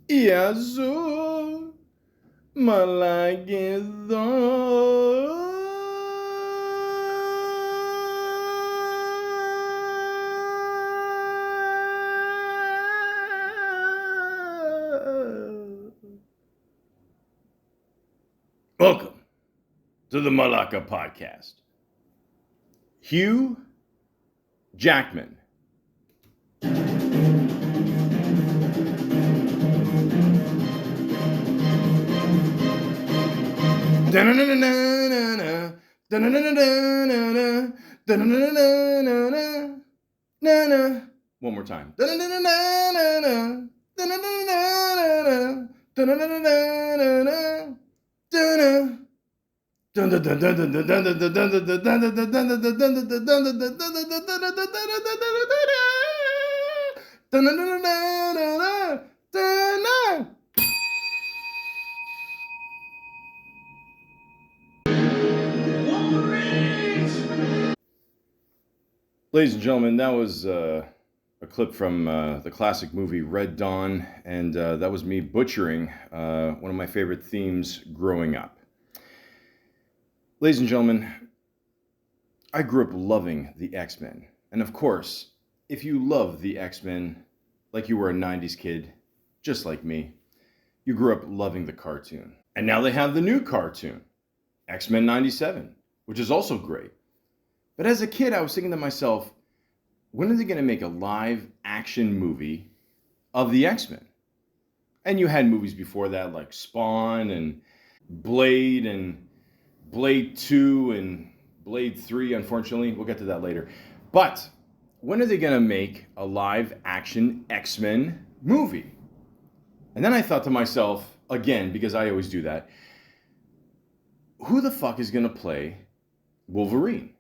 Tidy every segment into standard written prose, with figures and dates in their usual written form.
Yazoo, Malaka. Welcome to the Malaka podcast. Hugh Jackman. One more time. Ladies and gentlemen, that was a clip from the classic movie Red Dawn, and that was me butchering one of my favorite themes growing up. Ladies and gentlemen, I grew up loving the X-Men. And of course, if you love the X-Men like you were a 90s kid, just like me, you grew up loving the cartoon. And now they have the new cartoon, X-Men 97, which is also great. But as a kid, I was thinking to myself, when are they going to make a live action movie of the X-Men? And you had movies before that like Spawn and Blade 2 and Blade 3, unfortunately. We'll get to that later. But when are they going to make a live action X-Men movie? And then I thought to myself, again, because I always do that, who the fuck is going to play Wolverine?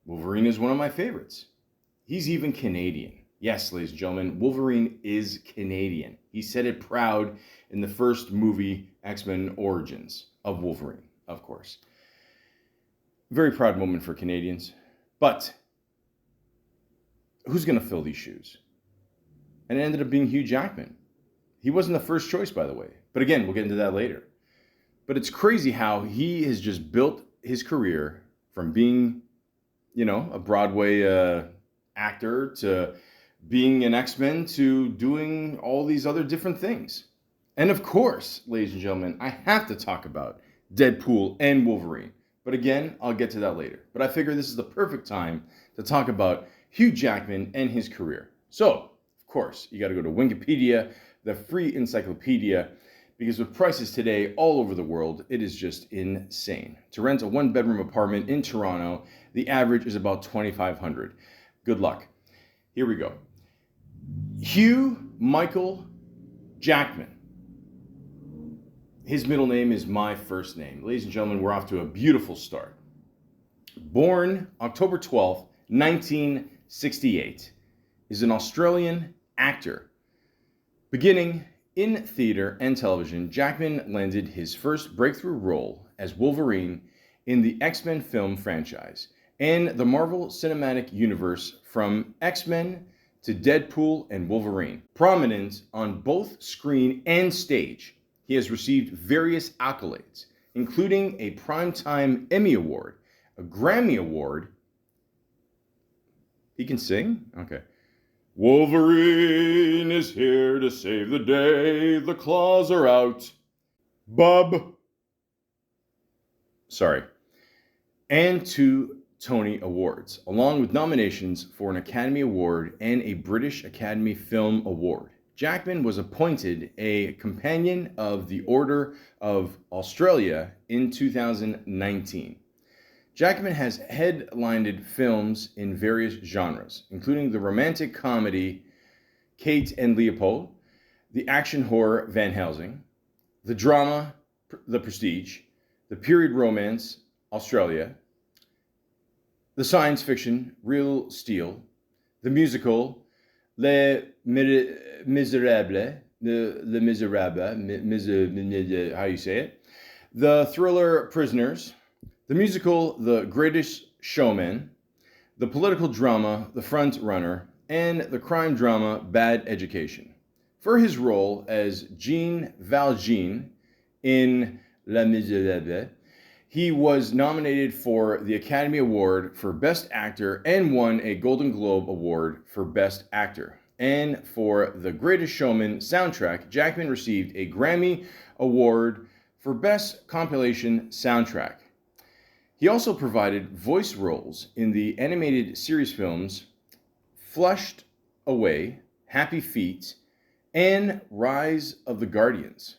Wolverine is one of my favorites. He's even Canadian. Yes, ladies and gentlemen, Wolverine is Canadian. He said it proud in the first movie, X-Men Origins of Wolverine, of course. Very proud moment for Canadians. But who's going to fill these shoes? And it ended up being Hugh Jackman. He wasn't the first choice, by the way. But again, we'll get into that later. But it's crazy how he has just built his career from being, a Broadway actor to being an X-Men to doing all these other different things. And of course, ladies and gentlemen, I have to talk about Deadpool and Wolverine. But again, I'll get to that later. But I figure this is the perfect time to talk about Hugh Jackman and his career. So, of course, you got to go to Wikipedia, the free encyclopedia, because with prices today all over the world, it is just insane. To rent a one-bedroom apartment in Toronto, the average is about $2,500. Good luck. Here we go. Hugh Michael Jackman. His middle name is my first name. Ladies and gentlemen, we're off to a beautiful start. Born October 12th, 1968, is an Australian actor. Beginning in theater and television, Jackman landed his first breakthrough role as Wolverine in the X-Men film franchise and the Marvel Cinematic Universe from X-Men to Deadpool and Wolverine. Prominent on both screen and stage, he has received various accolades, including a Primetime Emmy Award, a Grammy Award. He can sing? Okay. Wolverine is here to save the day. The claws are out. Bub. Sorry. And 2 Tony Awards, along with nominations for an Academy Award and a British Academy Film Award. Jackman was appointed a Companion of the Order of Australia in 2019. Jackman has headlined films in various genres, including the romantic comedy Kate and Leopold, the action horror Van Helsing, the drama The Prestige, the period romance Australia, the science fiction Real Steel, the musical Les Miserables, how you say it, the thriller Prisoners, the musical The Greatest Showman, the political drama The Front Runner, and the crime drama Bad Education. for his role as Jean Valjean in Les Miserables. He was nominated for the Academy Award for Best Actor and won a Golden Globe Award for Best Actor. And for The Greatest Showman soundtrack, Jackman received a Grammy Award for Best Compilation Soundtrack. He also provided voice roles in the animated series films Flushed Away, Happy Feet, and Rise of the Guardians.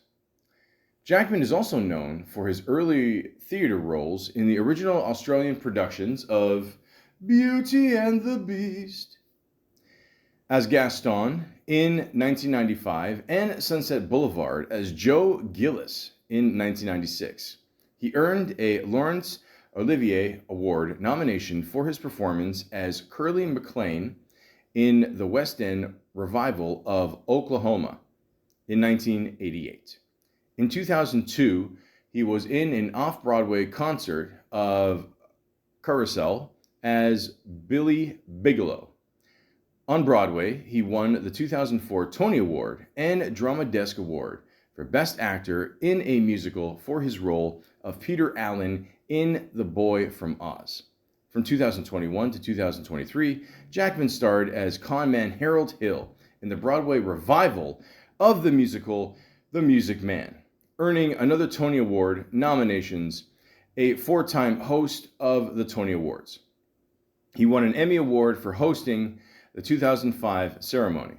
Jackman is also known for his early theater roles in the original Australian productions of Beauty and the Beast, as Gaston in 1995, and Sunset Boulevard as Joe Gillis in 1996. He earned a Laurence Olivier Award nomination for his performance as Curly McLean in the West End revival of Oklahoma in 1988. In 2002, he was in an off-Broadway concert of Carousel as Billy Bigelow. On Broadway, he won the 2004 Tony Award and Drama Desk Award for Best Actor in a Musical for his role of Peter Allen in The Boy from Oz. From 2021 to 2023, Jackman starred as conman Harold Hill in the Broadway revival of the musical The Music Man, earning another Tony Award nominations, a four-time host of the Tony Awards. He won an Emmy Award for hosting the 2005 ceremony.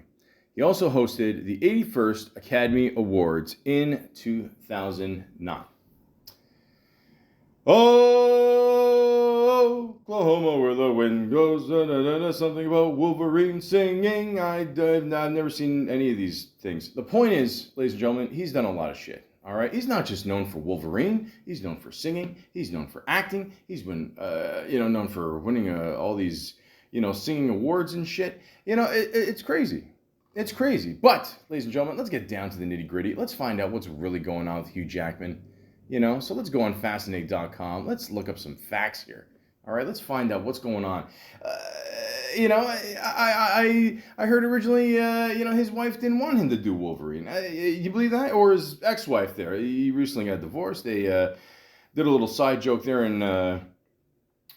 He also hosted the 81st Academy Awards in 2009. Oh, Oklahoma, where the wind goes, something about Wolverine singing. I've never seen any of these things. The point is, ladies and gentlemen, he's done a lot of shit. All right, he's not just known for Wolverine. He's known for singing. He's known for acting. He's been, known for winning all these, singing awards and shit. It's crazy. It's crazy. But, ladies and gentlemen, let's get down to the nitty gritty. Let's find out what's really going on with Hugh Jackman. So let's go on Fascinate.com. Let's look up some facts here. All right, let's find out what's going on. I heard originally, his wife didn't want him to do Wolverine. You believe that? Or his ex-wife there. He recently got divorced. They did a little side joke there in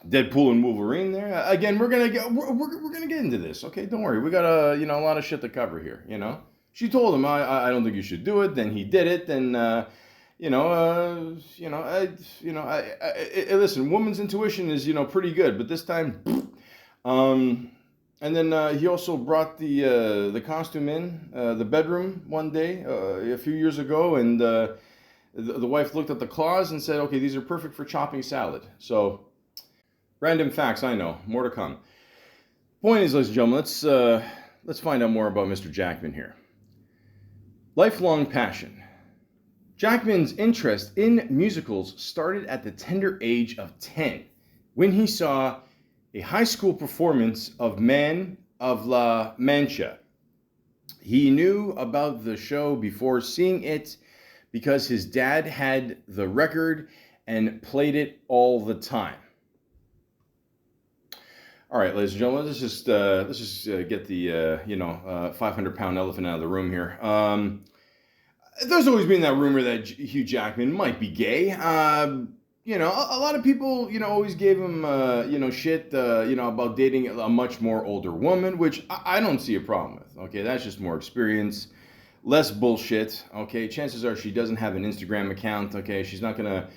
Deadpool and Wolverine there. Again, we're gonna get into this. Okay, don't worry. We got a lot of shit to cover here. She told him, I don't think you should do it. Then he did it. Then. Listen, woman's intuition is, pretty good, but this time, and then he also brought the costume in the bedroom one day a few years ago, and the wife looked at the claws and said, "Okay, these are perfect for chopping salad." So, random facts, I know, more to come. Point is, ladies and gentlemen, let's find out more about Mr. Jackman here. Lifelong passion. Jackman's interest in musicals started at the tender age of 10, when he saw a high school performance of Man of La Mancha. He knew about the show before seeing it because his dad had the record and played it all the time. All right, ladies and gentlemen, let's just get the 500-pound elephant out of the room here. There's always been that rumor that Hugh Jackman might be gay. A lot of people, always gave him, shit, about dating a much more older woman, which I don't see a problem with. Okay, that's just more experience, less bullshit. Okay, chances are she doesn't have an Instagram account. Okay, she's not gonna,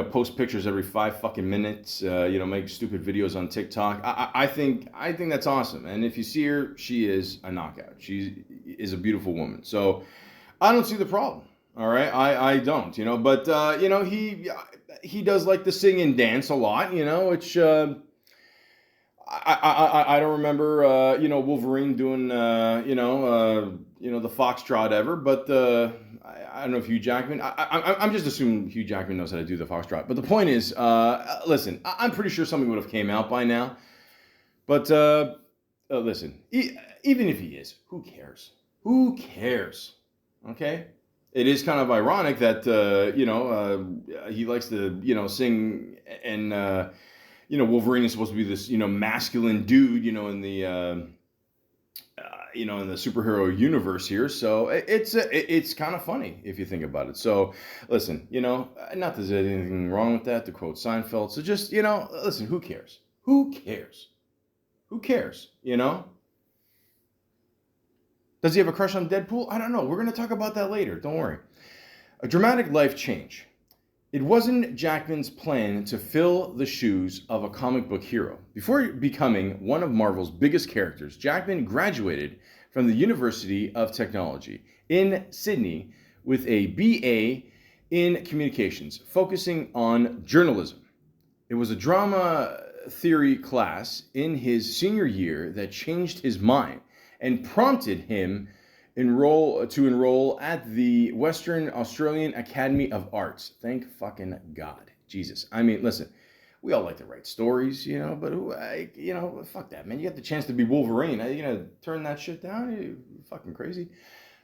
post pictures every 5 fucking minutes. Make stupid videos on TikTok. I think that's awesome. And if you see her, she is a knockout. She is a beautiful woman. So. I don't see the problem. All right, I don't, but he does like to sing and dance a lot, which I don't remember Wolverine doing the foxtrot ever, but I don't know if Hugh Jackman. I'm just assuming Hugh Jackman knows how to do the foxtrot. But the point is, listen, I'm pretty sure something would have came out by now. But listen, even if he is, who cares? Who cares? Okay, it is kind of ironic that he likes to sing, and Wolverine is supposed to be this masculine dude, in the in the superhero universe here. So it's kind of funny if you think about it. So listen, not that there's anything wrong with that, to quote Seinfeld. So just, listen, who cares? Who cares? Who cares? Does he have a crush on Deadpool? I don't know. We're going to talk about that later. Don't worry. A dramatic life change. It wasn't Jackman's plan to fill the shoes of a comic book hero. Before becoming one of Marvel's biggest characters, Jackman graduated from the University of Technology in Sydney with a BA in communications, focusing on journalism. It was a drama theory class in his senior year that changed his mind and prompted him to enroll at the Western Australian Academy of Arts. Thank fucking God. Jesus. I mean, listen, we all like to write stories, but fuck that, man. You got the chance to be Wolverine. Are you gonna turn that shit down? Are you fucking crazy?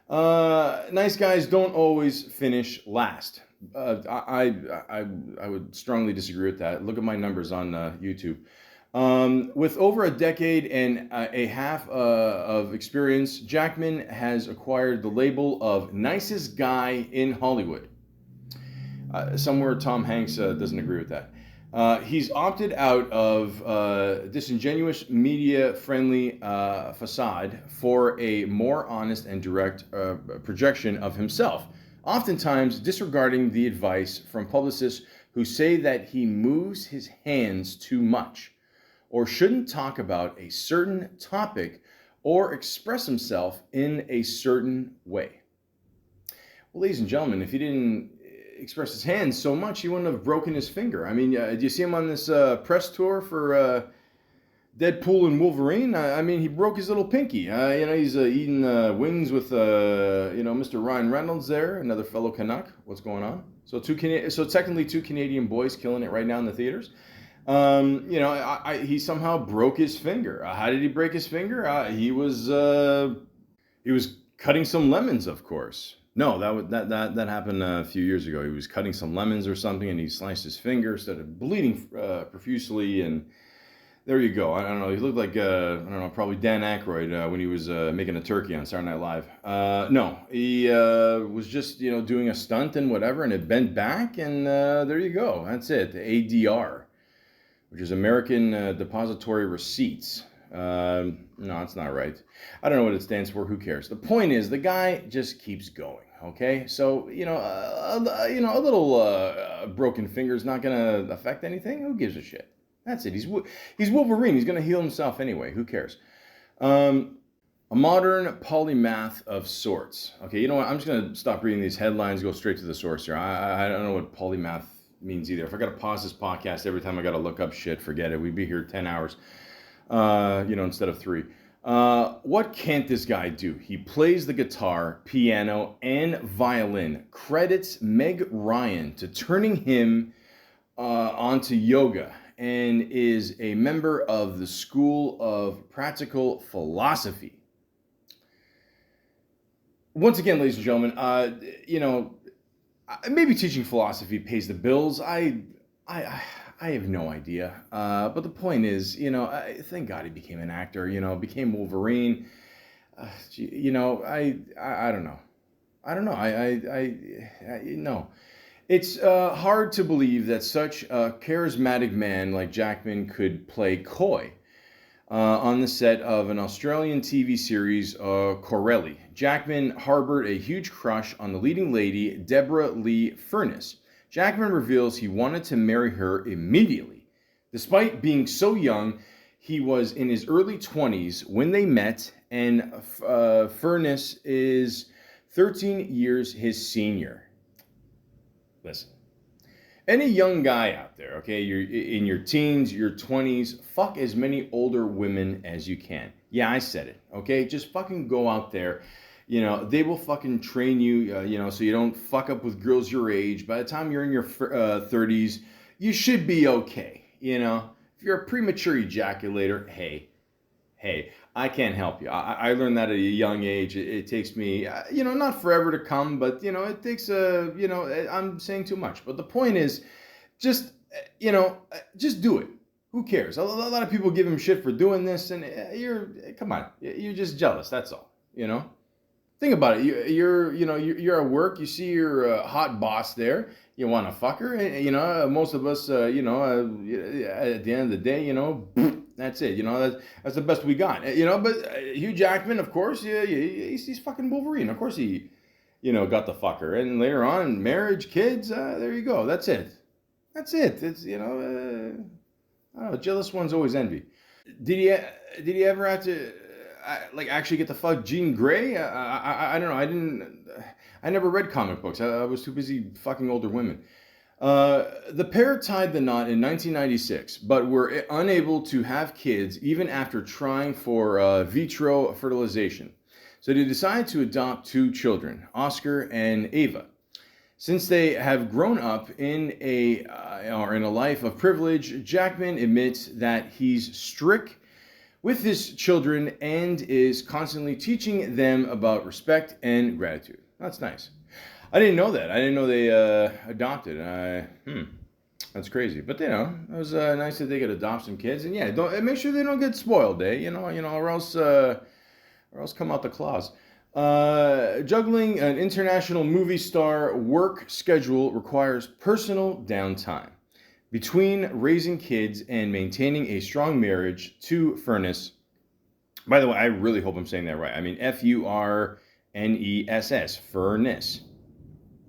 Nice guys don't always finish last. I would strongly disagree with that. Look at my numbers on YouTube. With over a decade and a half of experience, Jackman has acquired the label of nicest guy in Hollywood. Somewhere Tom Hanks doesn't agree with that. He's opted out of disingenuous media-friendly facade for a more honest and direct projection of himself, oftentimes disregarding the advice from publicists who say that he moves his hands too much, or shouldn't talk about a certain topic or express himself in a certain way. Well, ladies and gentlemen, if he didn't express his hands so much, he wouldn't have broken his finger. I mean, do you see him on this press tour for Deadpool and Wolverine? I mean, he broke his little pinky. He's eating wings with, Mr. Ryan Reynolds there, another fellow Canuck. What's going on? So technically two Canadian boys killing it right now in the theaters. He somehow broke his finger. How did he break his finger? He was cutting some lemons, of course. No, that happened a few years ago. He was cutting some lemons or something, and he sliced his finger, started bleeding profusely, and there you go. I don't know. He looked like probably Dan Aykroyd when he was making a turkey on Saturday Night Live. No, he was just doing a stunt and whatever, and it bent back, and there you go. That's it. The ADR, which is American Depository Receipts. No, it's not right. I don't know what it stands for. Who cares? The point is, the guy just keeps going. Okay, so a little broken finger is not gonna affect anything. Who gives a shit? That's it. He's Wolverine. He's gonna heal himself anyway. Who cares? A modern polymath of sorts. Okay, you know what? I'm just gonna stop reading these headlines. Go straight to the source here. I don't know what polymath means either. If I gotta pause this podcast every time I gotta look up shit, forget it. We'd be here 10 hours. Instead of 3. What can't this guy do? He plays the guitar, piano, and violin. Credits Meg Ryan to turning him onto yoga, and is a member of the School of Practical Philosophy. Once again, ladies and gentlemen, maybe teaching philosophy pays the bills. I have no idea. But the point is, thank God he became an actor, became Wolverine. I don't know. No. It's hard to believe that such a charismatic man like Jackman could play coy on the set of an Australian TV series, Corelli. Jackman harbored a huge crush on the leading lady, Deborah Lee Furness. Jackman reveals he wanted to marry her immediately. Despite being so young, he was in his early 20s when they met, and Furness is 13 years his senior. Listen, any young guy out there, okay, you're in your teens, your 20s, fuck as many older women as you can. Yeah, I said it, okay? Just fucking go out there. They will fucking train you, so you don't fuck up with girls your age. By the time you're in your 30s, you should be okay, If you're a premature ejaculator, hey, I can't help you. I learned that at a young age. It takes me, not forever to come, but, it takes, I'm saying too much. But the point is, just do it. Who cares? A lot of people give him shit for doing this, and come on, you're just jealous. That's all. Think about it. You're at work. You see your hot boss there. You want to fuck her, and most of us, at the end of the day, that's it. That's the best we got. But Hugh Jackman, of course, he's fucking Wolverine. Of course he, got the fucker, and later on, marriage, kids. There you go. That's it. It's I don't know. Jealous ones always envy. Did he ever have to actually get to fuck Jean Grey? I don't know. I never read comic books. I was too busy fucking older women. The pair tied the knot in 1996, but were unable to have kids even after trying for vitro fertilization. So they decided to adopt 2 children, Oscar and Ava. Since they have grown up in a life of privilege, Jackman admits that he's strict with his children and is constantly teaching them about respect and gratitude. That's nice. I didn't know that. I didn't know they adopted. That's crazy. But it was nice that they could adopt some kids. And yeah, make sure they don't get spoiled, or else come out the claws. Juggling an international movie star work schedule requires personal downtime. Between raising kids and maintaining a strong marriage to Furness. By the way, I really hope I'm saying that right. I mean, Furness. Furness.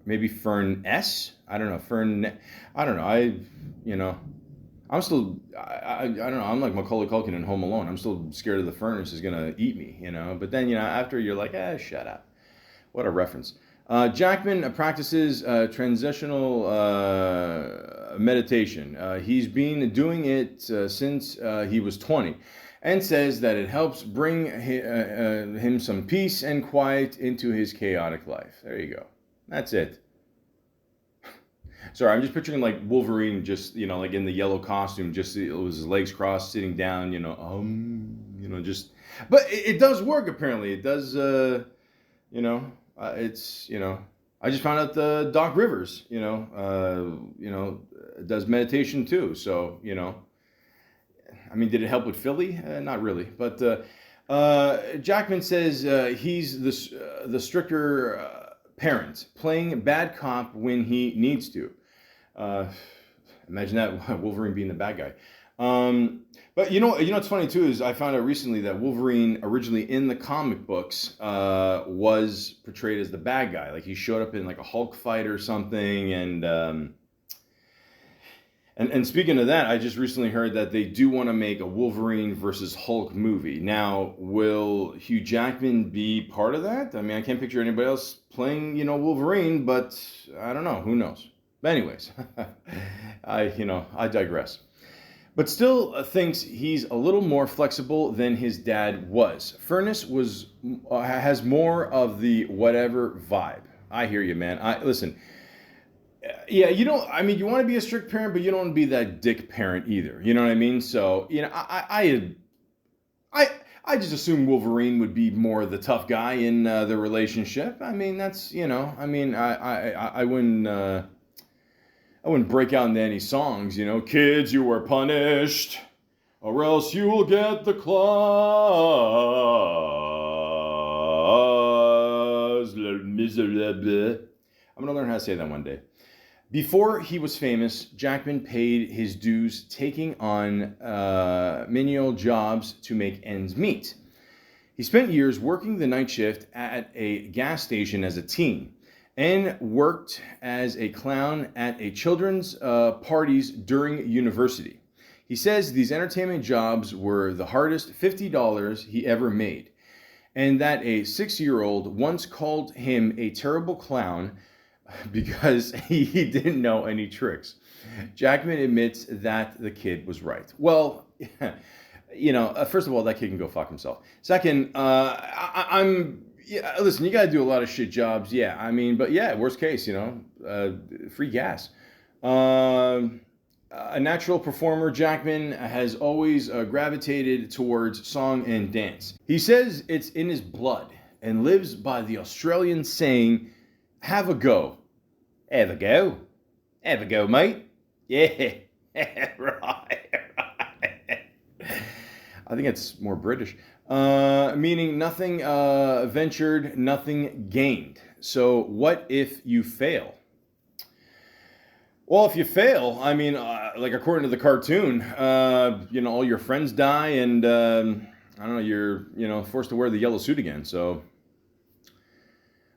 Maybe Furness? I don't know. I don't know. I'm still, I don't know. I'm like Macaulay Culkin in Home Alone. I'm still scared of the furnace is going to eat me, But then, after you're like, shut up. What a reference. Jackman practices transitional meditation. He's been doing it since he was 20 and says that it helps bring him some peace and quiet into his chaotic life. There you go. That's it. Sorry, I'm just picturing like Wolverine just, like in the yellow costume, just it was his legs crossed, sitting down, just, but it does work apparently. It does, it's, I just found out the Doc Rivers, does meditation too. So, I mean, did it help with Philly? Not really, but Jackman says he's the stricter parent, playing bad cop when he needs to. Imagine that, Wolverine being the bad guy. But what's funny too is I found out recently that Wolverine originally in the comic books was portrayed as the bad guy. Like he showed up in like a Hulk fight or something, and speaking of that, I just recently heard that they do want to make a Wolverine versus Hulk movie. Now, will Hugh Jackman be part of that? I mean, I can't picture anybody else playing, Wolverine, but I don't know. Who knows? But anyways, I digress. But still thinks he's a little more flexible than his dad was. Furness has more of the whatever vibe. I hear you, man. Listen. Yeah, you want to be a strict parent, but you don't want to be that dick parent either. You know what I mean? So, I just assume Wolverine would be more the tough guy in the relationship. I mean, that's, I wouldn't break out into any songs, kids, you were punished, or else you will get the claws. I'm going to learn how to say that one day. Before he was famous, Jackman paid his dues taking on menial jobs to make ends meet. He spent years working the night shift at a gas station as a teen and worked as a clown at a children's parties during university. He says these entertainment jobs were the hardest $50 he ever made, and that a 6-year-old once called him a terrible clown because he didn't know any tricks. Jackman admits that the kid was right. Well, first of all, that kid can go fuck himself. Second, listen, you got to do a lot of shit jobs. Yeah, I mean, but yeah, worst case, free gas. A natural performer, Jackman has always gravitated towards song and dance. He says it's in his blood and lives by the Australian saying, have a go. Have a go? Have a go, mate? Yeah, right. I think it's more British. Meaning nothing ventured, nothing gained. So what if you fail? Well, if you fail, I mean, like according to the cartoon, all your friends die, and I don't know, you're forced to wear the yellow suit again. So,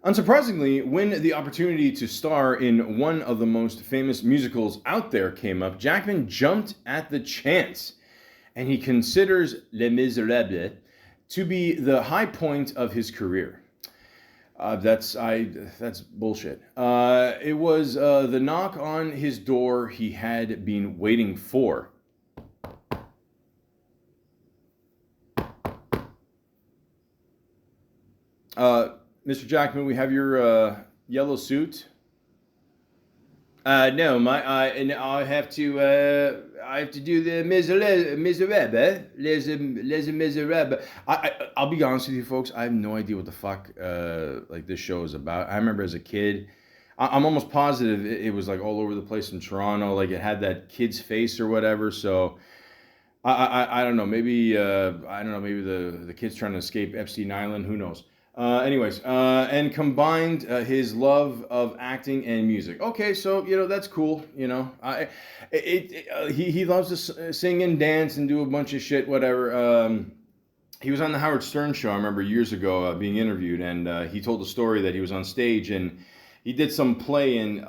unsurprisingly, when the opportunity to star in one of the most famous musicals out there came up, Jackman jumped at the chance, and he considers Les Miserables to be the high point of his career. That's bullshit. It was the knock on his door he had been waiting for. Mr. Jackman, we have your yellow suit. No, and I have to do the Miserable, Les Miserables. I'll be honest with you, folks. I have no idea what the fuck like this show is about. I remember as a kid, I'm almost positive it was like all over the place in Toronto. Like it had that kid's face or whatever. So I don't know. Maybe I don't know. Maybe the kid's trying to escape Epstein Island. Who knows? And combined his love of acting and music. Okay, so that's cool. He loves to sing and dance and do a bunch of shit, whatever. He was on the Howard Stern show. I remember years ago being interviewed, and he told a story that he was on stage and he did some play and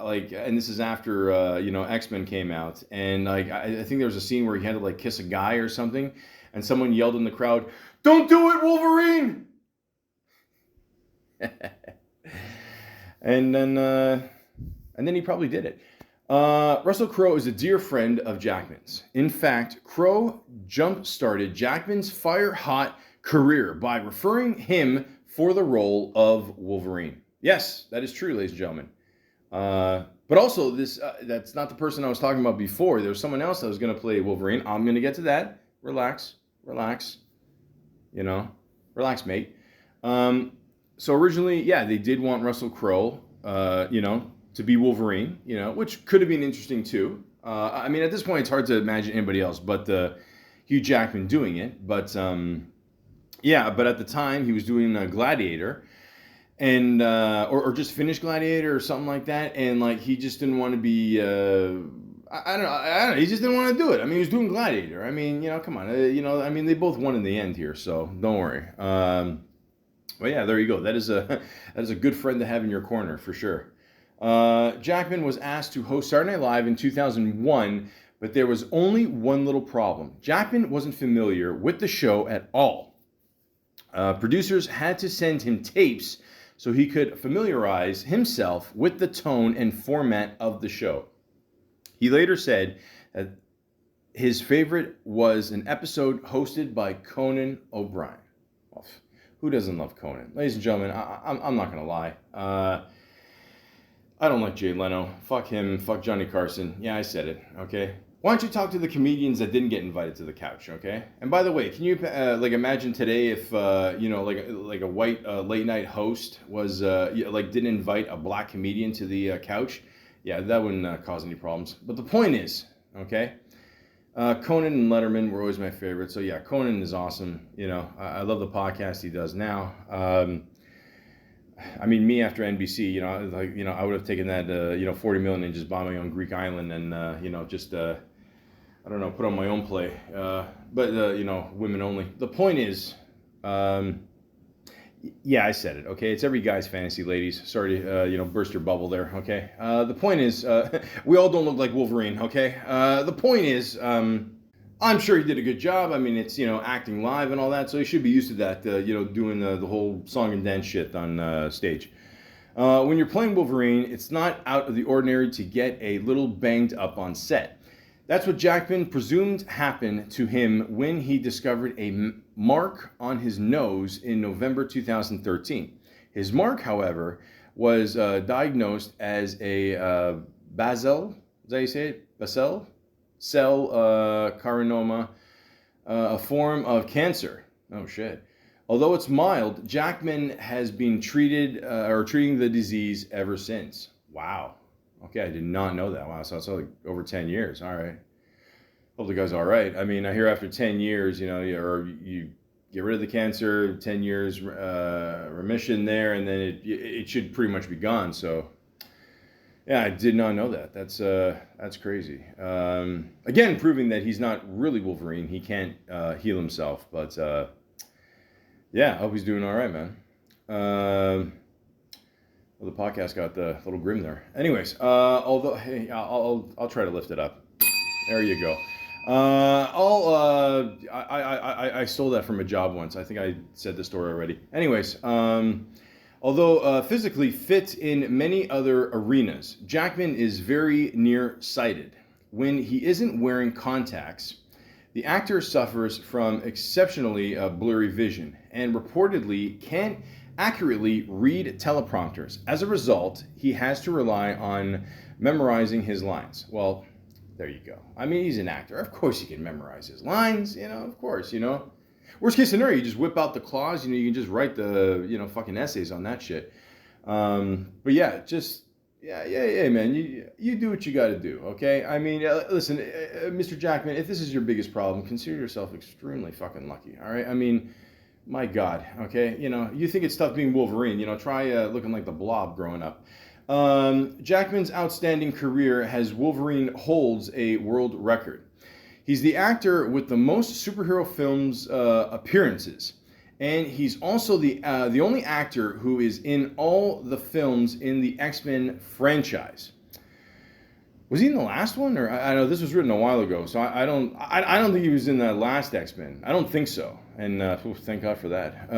this is after X-Men came out, and like I think there was a scene where he had to like kiss a guy or something, and someone yelled in the crowd, "Don't do it, Wolverine!" and then he probably did it. Russell Crowe is a dear friend of Jackman's. In fact, Crowe jump-started Jackman's fire-hot career by referring him for the role of Wolverine. Yes, that is true, ladies and gentlemen. But also, that's not the person I was talking about before. There was someone else that was going to play Wolverine. I'm going to get to that. Relax. Relax, mate. So originally, yeah, they did want Russell Crowe, to be Wolverine, which could have been interesting too. I mean, at this point, it's hard to imagine anybody else but Hugh Jackman doing it. But but at the time, he was doing Gladiator, and or just finished Gladiator or something like that, and like he just didn't want to be. I don't know. He just didn't want to do it. I mean, he was doing Gladiator. I mean, come on. I mean, they both won in the end here, so don't worry. Well, yeah, there you go. That is a good friend to have in your corner for sure. Jackman was asked to host Saturday Night Live in 2001, but there was only one little problem. Jackman wasn't familiar with the show at all. Producers had to send him tapes so he could familiarize himself with the tone and format of the show. He later said that his favorite was an episode hosted by Conan O'Brien. Well, who doesn't love Conan? Ladies and gentlemen, I'm not going to lie. I don't like Jay Leno. Fuck him. Fuck Johnny Carson. Yeah, I said it. Okay. Why don't you talk to the comedians that didn't get invited to the couch? Okay. And by the way, can you imagine today if like a white late night host was didn't invite a black comedian to the couch? Yeah, that wouldn't cause any problems. But the point is, okay. Conan and Letterman were always my favorite. So yeah, Conan is awesome. I love the podcast he does now. I mean, me after NBC, I would have taken that, 40 million and just bought my own Greek island and, I don't know, put on my own play. But women only. The point is, yeah, I said it. Okay, it's every guy's fantasy, ladies. Sorry to, burst your bubble there. Okay. The point is, we all don't look like Wolverine. Okay. The point is, I'm sure he did a good job. I mean, it's, acting live and all that, so he should be used to that, doing the whole song and dance shit on stage. When you're playing Wolverine, it's not out of the ordinary to get a little banged up on set. That's what Jackman presumed happened to him when he discovered a mark on his nose in November 2013. His mark, however, was diagnosed as a basal, is that how you say it? Basal? Cell carcinoma, a form of cancer. Oh shit. Although it's mild, Jackman has been treating the disease ever since. Wow. Okay, I did not know that. Wow, so it's like over 10 years. All right. Hope the guy's all right. I mean, I hear after 10 years, you get rid of the cancer, 10 years remission there, and then it should pretty much be gone. So, yeah, I did not know that. That's crazy. Again, proving that he's not really Wolverine. He can't heal himself. But yeah, I hope he's doing all right, man. Well, the podcast got a little grim there. Anyways, although hey, I'll try to lift it up. There you go. I stole that from a job once. I think I said the story already. Anyways, although physically fit in many other arenas, Jackman is very nearsighted. When he isn't wearing contacts, the actor suffers from exceptionally blurry vision and reportedly can't accurately read teleprompters. As a result, he has to rely on memorizing his lines. Well, there you go. I mean, he's an actor. Of course he can memorize his lines, of course, Worst case scenario, you just whip out the claws, you can just write the, fucking essays on that shit. But yeah, man, you do what you got to do, okay? I mean, listen, Mr. Jackman, if this is your biggest problem, consider yourself extremely fucking lucky, all right? I mean, my God, okay? You think it's tough being Wolverine, try looking like the Blob growing up. Jackman's outstanding career has Wolverine holds a world record. He's the actor with the most superhero films appearances. And he's also the only actor who is in all the films in the X-Men franchise. Was he in the last one? Or I know this was written a while ago, so I don't think he was in the last X-Men. I don't think so. And thank God for that.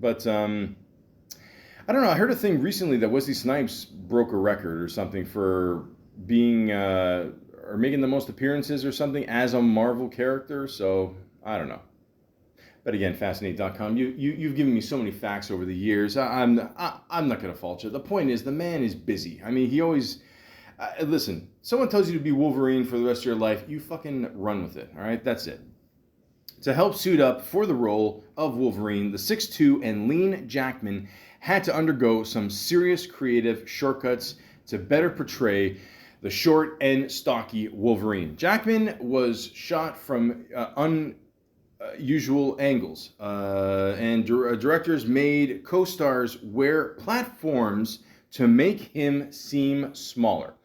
But I don't know. I heard a thing recently that Wesley Snipes broke a record or something for being or making the most appearances or something as a Marvel character. So I don't know. But again, Fascinate.com, you've given me so many facts over the years. I'm not going to fault you. The point is, the man is busy. I mean, he always... listen, someone tells you to be Wolverine for the rest of your life, you fucking run with it, all right? That's it. To help suit up for the role of Wolverine, the 6'2" and lean Jackman had to undergo some serious creative shortcuts to better portray the short and stocky Wolverine. Jackman was shot from unusual angles, and directors made co-stars wear platforms to make him seem smaller.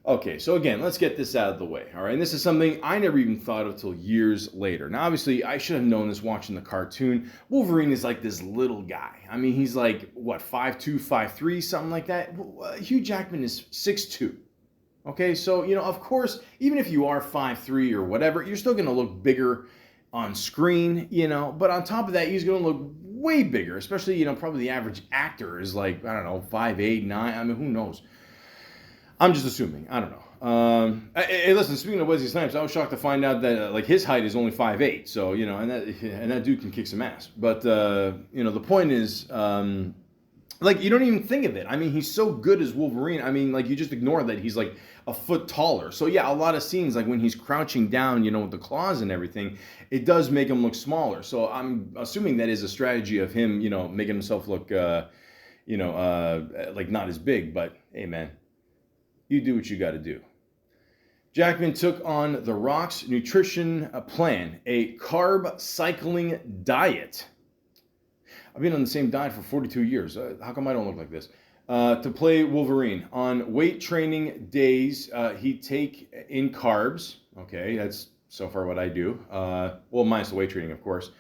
Okay, so again, let's get this out of the way, all right? And this is something I never even thought of till years later. Now, obviously, I should have known this watching the cartoon. Wolverine is like this little guy. I mean, he's like, what, 5'2", 5'3", something like that? Hugh Jackman is 6'2". Okay, so, of course, even if you are 5'3" or whatever, you're still going to look bigger on screen, But on top of that, he's going to look way bigger, especially, probably the average actor is like, I don't know, 5'8", 9". I mean, who knows? I'm just assuming. I don't know. Hey, listen, speaking of Wesley Snipes, I was shocked to find out that his height is only 5'8", so and that dude can kick some ass. But the point is, you don't even think of it. I mean, he's so good as Wolverine. I mean, you just ignore that he's like a foot taller. So yeah, a lot of scenes like when he's crouching down, with the claws and everything, it does make him look smaller. So I'm assuming that is a strategy of him, making himself look, not as big. But hey, man. You do what you got to do. Jackman took on The Rock's nutrition plan, a carb cycling diet. I've been on the same diet for 42 years. How come I don't look like this? To play Wolverine. On weight training days, he'd take in carbs. Okay, that's so far what I do. Minus the weight training, of course.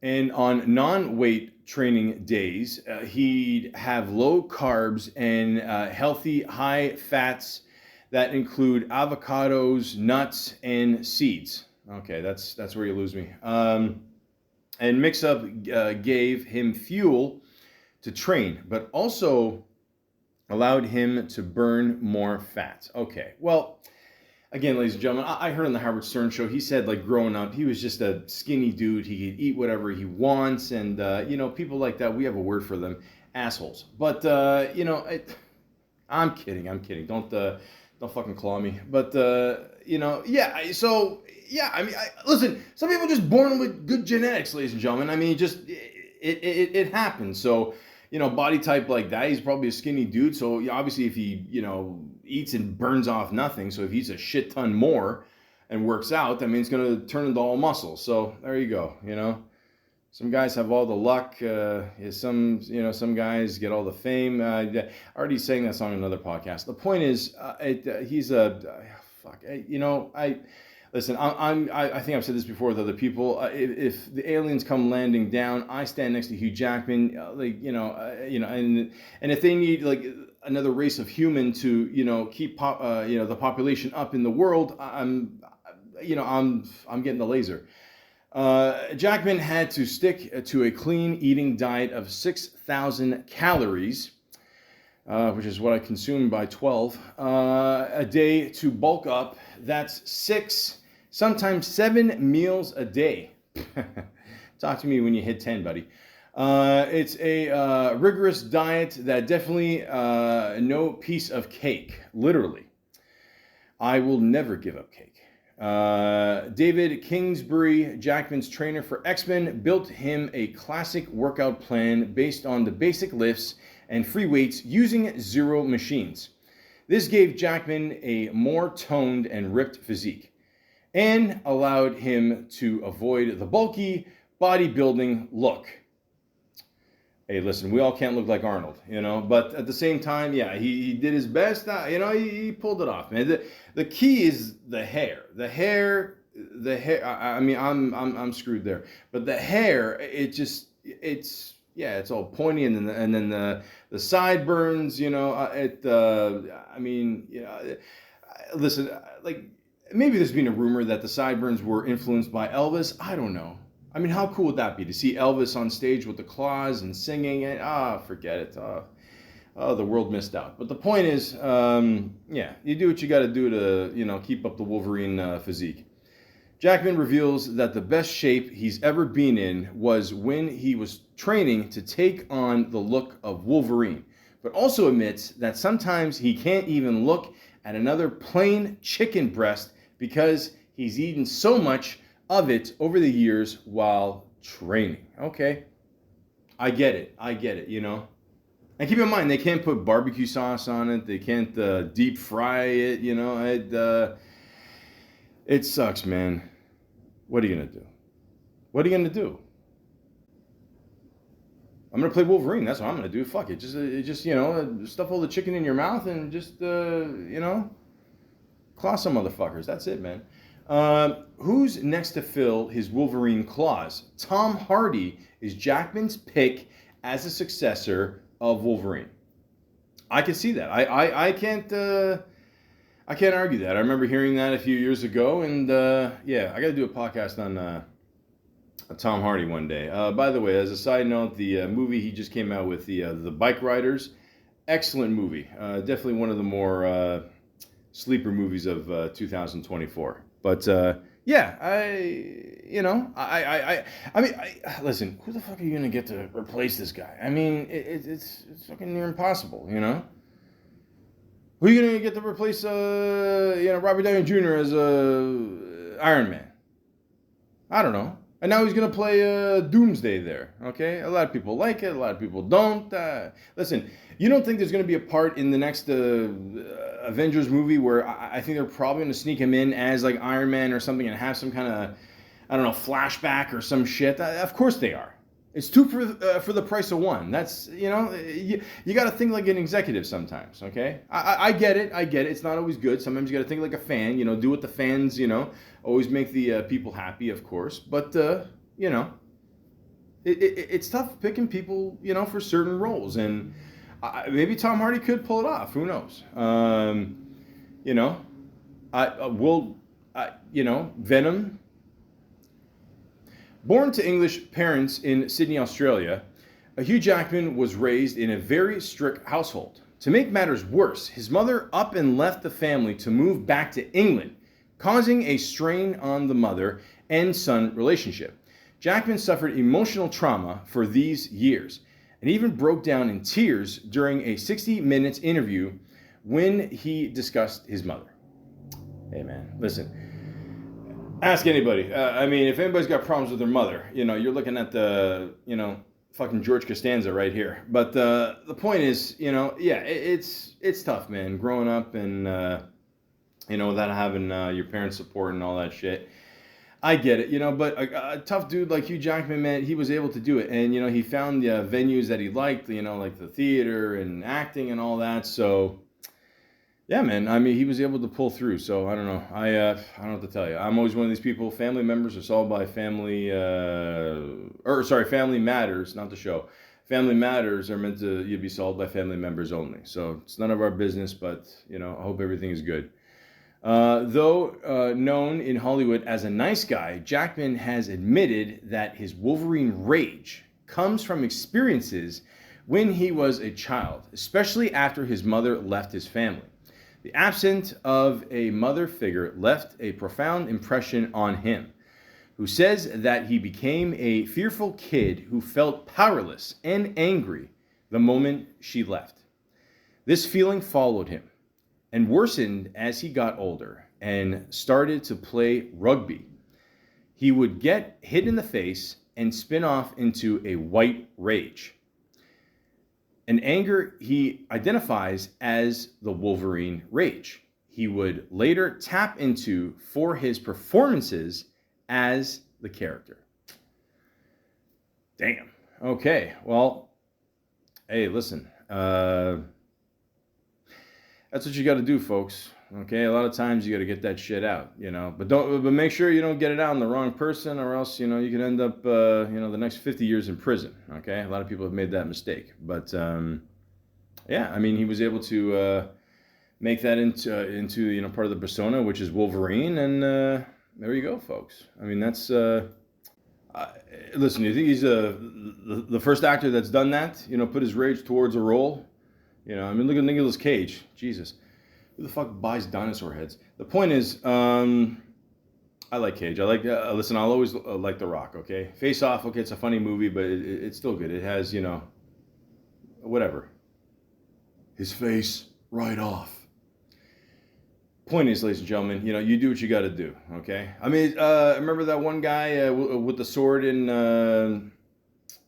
And on non-weight training days, he'd have low carbs and healthy high fats that include avocados, nuts, and seeds. Okay, that's where you lose me. And mix-up gave him fuel to train, but also allowed him to burn more fat. Okay, well... Again, ladies and gentlemen, I heard on the Howard Stern show, he said, growing up, he was just a skinny dude. He could eat whatever he wants. And, people like that, we have a word for them, assholes. But, I'm kidding. Don't fucking claw me. But, yeah. So, yeah, I mean, listen, some people are just born with good genetics, ladies and gentlemen. I mean, it happens. So, body type like that, he's probably a skinny dude. So, obviously, if he, eats and burns off nothing. So if he eats a shit ton more and works out, I mean, it's going to turn into all muscle. So there you go. Some guys have all the luck. Some guys get all the fame. I already sang that song in another podcast. The point is, he's a fuck. Listen. I think I've said this before with other people. If the aliens come landing down, I stand next to Hugh Jackman. And if they need like another race of human to keep the population up in the world, I'm getting the laser. Jackman had to stick to a clean eating diet of 6,000 calories, which is what I consume by 12 a day to bulk up. That's 6, sometimes 7 meals a day. Talk to me when you hit 10, buddy. It's a rigorous diet that definitely no piece of cake, literally. I will never give up cake. David Kingsbury, Jackman's trainer for X-Men, built him a classic workout plan based on the basic lifts and free weights using 0 machines. This gave Jackman a more toned and ripped physique and allowed him to avoid the bulky bodybuilding look. Hey, listen, we all can't look like Arnold, but at the same time, yeah, he did his best. He pulled it off, man. The key is the hair. The hair. I mean, I'm screwed there. But the hair, it's all pointy, and then the sideburns, listen, like maybe there's been a rumor that the sideburns were influenced by Elvis. I don't know. I mean, how cool would that be to see Elvis on stage with the claws and singing? And forget it. The world missed out. But the point is, you do what you got to do to, keep up the Wolverine physique. Jackman reveals that the best shape he's ever been in was when he was training to take on the look of Wolverine, but also admits that sometimes he can't even look at another plain chicken breast because he's eaten so much of it over the years while training. Okay, I get it, And keep in mind, they can't put barbecue sauce on it. They can't deep fry it, It sucks, man. What are you going to do? What are you going to do? I'm going to play Wolverine. That's what I'm going to do. Fuck it. Just stuff all the chicken in your mouth and just, claw some motherfuckers. That's it, man. Who's next to fill his Wolverine claws? Tom Hardy is Jackman's pick as a successor of Wolverine. I can see that. I can't argue that. I remember hearing that a few years ago, and I got to do a podcast on Tom Hardy one day. By the way, as a side note, the movie he just came out with, the Bike Riders, excellent movie. Definitely one of the more sleeper movies of 2024. But listen, who the fuck are you gonna get to replace this guy? I mean, it's fucking near impossible, Who are you gonna get to replace, Robert Downey Jr. as Iron Man? I don't know. And now he's gonna play Doomsday there. Okay, a lot of people like it, a lot of people don't. Listen, you don't think there's gonna be a part in the next Avengers movie where I think they're probably gonna sneak him in as like Iron Man or something and have some kind of, I don't know, flashback or some shit? Of course they are. It's 2 for the price of 1. That's, you got to think like an executive sometimes, okay? I get it. It's not always good. Sometimes you got to think like a fan, do what the fans, always make the people happy, of course. But, it's tough picking people, for certain roles. And maybe Tom Hardy could pull it off. Who knows? Venom. Born to English parents in Sydney, Australia, Hugh Jackman was raised in a very strict household. To make matters worse, his mother up and left the family to move back to England, causing a strain on the mother and son relationship. Jackman suffered emotional trauma for these years and even broke down in tears during a 60 Minutes interview when he discussed his mother. Hey man, listen. Ask anybody. If anybody's got problems with their mother, you're looking at the, fucking George Costanza right here. But the point is, yeah, it's tough, man. Growing up and without having your parents' support and all that shit. I get it, but a tough dude like Hugh Jackman, man, he was able to do it, and he found the venues that he liked, like the theater and acting and all that. So yeah, man. I mean, he was able to pull through. So I don't know. I don't know what to tell you. I'm always one of these people. Family members are solved by family, Family Matters, not the show. Family Matters are meant to be solved by family members only. So it's none of our business. But I hope everything is good. Though known in Hollywood as a nice guy, Jackman has admitted that his Wolverine rage comes from experiences when he was a child, especially after his mother left his family. The absence of a mother figure left a profound impression on him, who says that he became a fearful kid who felt powerless and angry the moment she left. This feeling followed him and worsened as he got older and started to play rugby. He would get hit in the face and spin off into a white rage, an anger he identifies as the Wolverine rage. He would later tap into for his performances as the character. Damn. Okay, well, hey, listen. That's what you got to do, folks. Okay, a lot of times you got to get that shit out, But make sure you don't get it out on the wrong person, or else you can end up the next 50 years in prison. Okay, a lot of people have made that mistake, but yeah, I mean he was able to make that into part of the persona, which is Wolverine, and there you go, folks. I mean that's listen. You think he's the first actor that's done that? Put his rage towards a role. I mean, look at Nicolas Cage. Jesus. Who the fuck buys dinosaur heads? The point is, I like Cage. I like, listen, I'll always like The Rock, okay? Face Off, okay, it's a funny movie, but it's still good. It has, whatever. His face right off. Point is, ladies and gentlemen, you do what you got to do, okay? I mean, remember that one guy with the sword in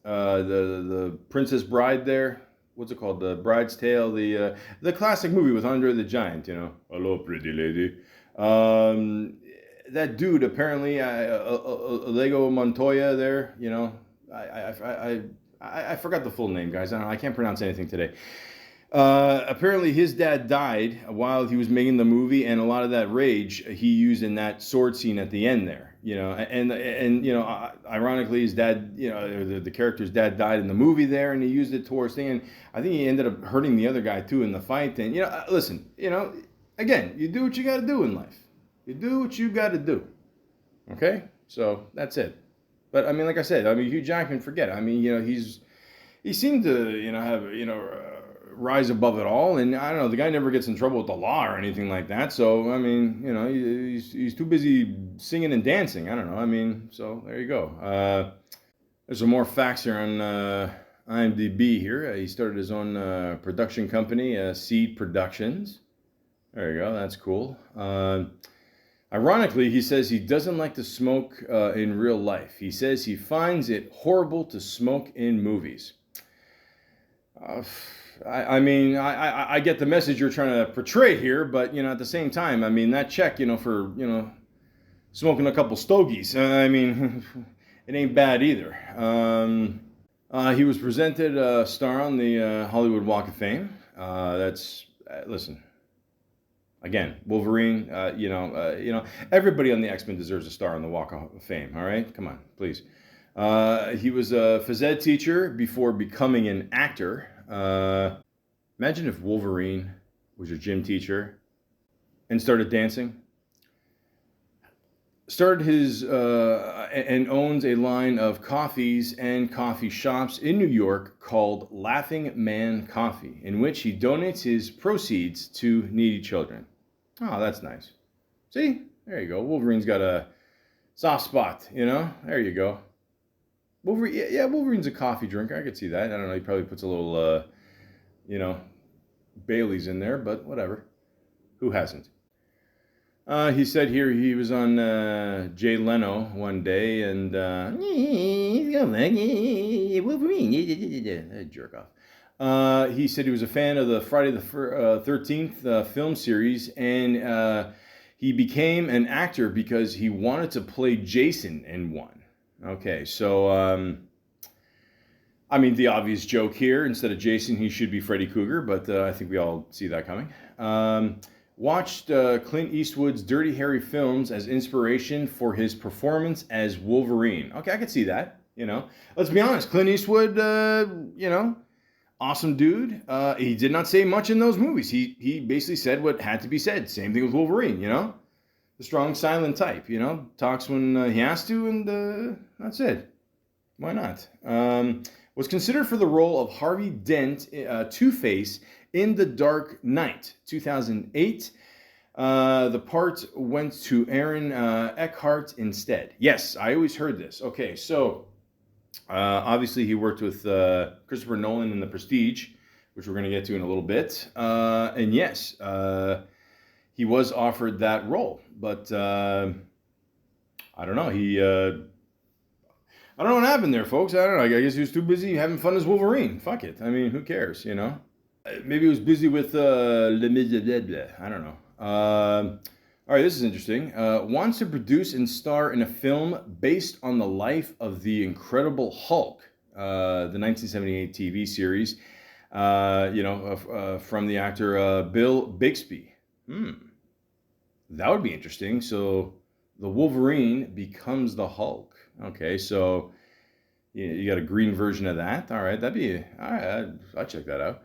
the Princess Bride there? What's it called? The Bride's Tale, the classic movie with Andre the Giant. Hello, pretty lady. That dude apparently, Lego Montoya there. I forgot the full name, guys. I can't pronounce anything today. Apparently, his dad died while he was making the movie, and a lot of that rage he used in that sword scene at the end there. Ironically, his dad, the character's dad died in the movie there, and he used it towards thing. And I think he ended up hurting the other guy too in the fight. And listen, again, you do what you got to do in life. You do what you got to do. Okay, so that's it. But I mean, like I said, Hugh Jackman, forget it. I mean, he seemed to, have, rise above it all, and I don't know, the guy never gets in trouble with the law or anything like that. So I mean, he's too busy singing and dancing. I don't know. I mean, so there you go. There's some more facts here on IMDb here. He started his own production company, Seed Productions. There you go. That's cool. Ironically, he says he doesn't like to smoke in real life. He says he finds it horrible to smoke in movies. I get the message you're trying to portray here, but at the same time, I mean that check, for smoking a couple stogies, it ain't bad either. He was presented a star on the Hollywood Walk of Fame. Listen, again, Wolverine. Everybody on the X-Men deserves a star on the Walk of Fame. All right, come on, please. He was a phys ed teacher before becoming an actor. Imagine if Wolverine was your gym teacher and started dancing. Started his and owns a line of coffees and coffee shops in New York called Laughing Man Coffee, in which he donates his proceeds to needy children. Oh, that's nice. See? There you go. Wolverine's got a soft spot, There you go. Wolverine's a coffee drinker. I could see that. I don't know. He probably puts a little, Bailey's in there, but whatever. Who hasn't? He said here he was on Jay Leno one day and Wolverine, jerk off. He said he was a fan of the Friday the 13th film series, and he became an actor because he wanted to play Jason in one. Okay, so I mean, the obvious joke here, instead of Jason, he should be Freddy Krueger, but I think we all see that coming. Watched Clint Eastwood's Dirty Harry films as inspiration for his performance as Wolverine. Okay, I could see that, you know. Let's be honest, Clint Eastwood, you know, awesome dude. He did not say much in those movies. He basically said what had to be said. Same thing with Wolverine, you know. The strong, silent type, you know. Talks when he has to, and that's it. Why not? Was considered for the role of Harvey Dent, Two-Face, in The Dark Knight, 2008. The part went to Aaron Eckhart instead. Yes, I always heard this. Okay, so obviously he worked with Christopher Nolan in The Prestige, which we're going to get to in a little bit. And yes, he was offered that role, but I don't know. I don't know what happened there, folks. I don't know. I guess he was too busy having fun as Wolverine. Fuck it. I mean, who cares, you know? Maybe he was busy with Le Miserable. I don't know. All right, this is interesting. Wants to produce and star in a film based on the life of the Incredible Hulk, the 1978 TV series, you know, from the actor Bill Bixby. That would be interesting. So the Wolverine becomes the Hulk. Okay, so you got a green version of that. All right, that'd be all right. I'll check that out.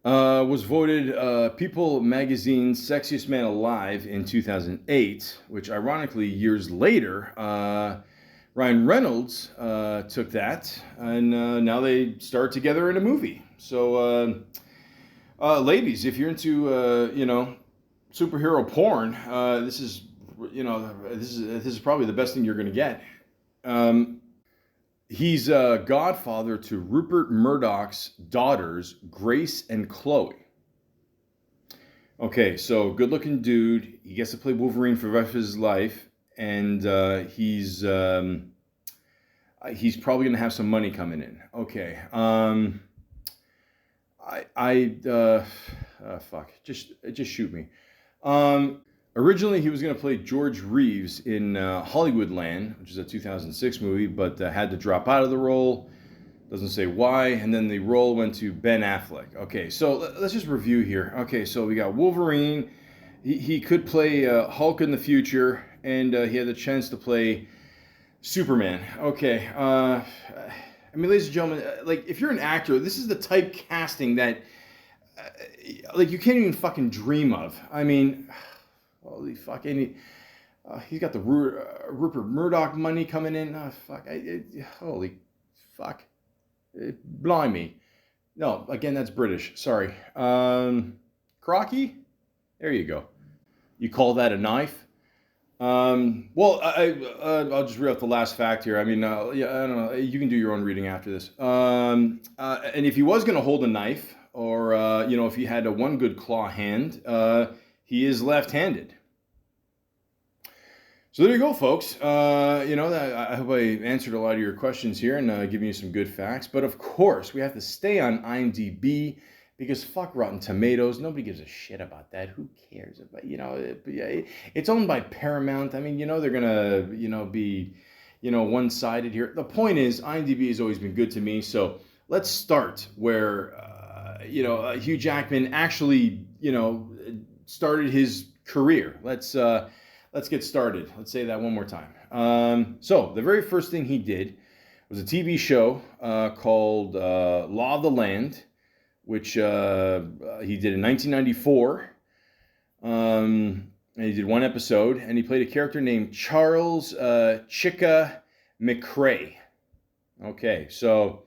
Was voted People Magazine's Sexiest Man Alive in 2008, which ironically years later, Ryan Reynolds took that, and now they starred together in a movie. So, ladies, if you're into you know, superhero porn, this is, you know, this is probably the best thing you're going to get. He's a godfather to Rupert Murdoch's daughters, Grace and Chloe. Okay, so good-looking dude. He gets to play Wolverine for the rest of his life, and he's probably going to have some money coming in. Okay. Fuck. Just shoot me. Originally, he was going to play George Reeves in Hollywoodland, which is a 2006 movie, but had to drop out of the role. Doesn't say why. And then the role went to Ben Affleck. Okay, so let's just review here. Okay, so we got Wolverine. He could play Hulk in the future, and he had the chance to play Superman. Okay. I mean, ladies and gentlemen, like, if you're an actor, this is the type casting that, like, you can't even fucking dream of. I mean... Holy fuck! And he's got the Rupert Murdoch money coming in. Oh, fuck! Holy fuck! Blimey! No, again, that's British. Sorry. Crocky? There you go. You call that a knife? Well, I'll just read out the last fact here. I mean, yeah, I don't know. You can do your own reading after this. And if he was going to hold a knife, or you know, if he had a one good claw hand, he is left-handed. So there you go, folks. You know, I hope I answered a lot of your questions here and given you some good facts. But of course, we have to stay on IMDb because fuck Rotten Tomatoes. Nobody gives a shit about that. Who cares about, you know, it's owned by Paramount. I mean, you know, they're going to, you know, be, you know, one-sided here. The point is, IMDb has always been good to me. So let's start where, you know, Hugh Jackman actually, you know, started his career. Let's get started. Let's say that one more time. So the very first thing he did was a TV show called Law of the Land, which he did in 1994. And he did one episode, and he played a character named Charles Chicka McCrae. Okay, so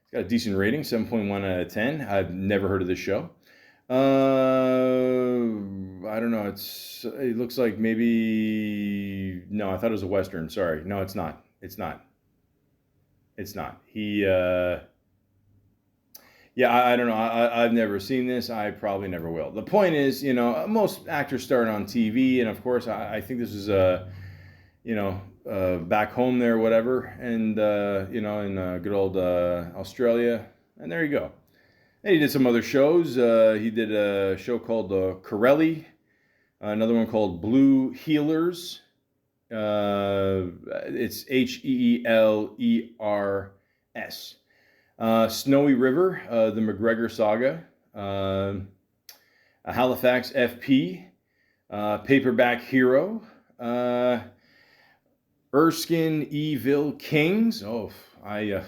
it's got a decent rating, 7.1 out of 10. I've never heard of this show. I don't know. It looks like maybe, no, I thought it was a Western. Sorry. No, it's not. It's not. He Yeah, I don't know. I've never seen this. I probably never will. The point is, most actors start on TV, and of course, I think this is back home there, whatever, and in good old Australia, and there you go. And he did some other shows. He did a show called Corelli, another one called Blue Healers. It's Heelers. Snowy River, the McGregor Saga, Halifax FP, Paperback Hero, Erskine Evil Kings. Oh, I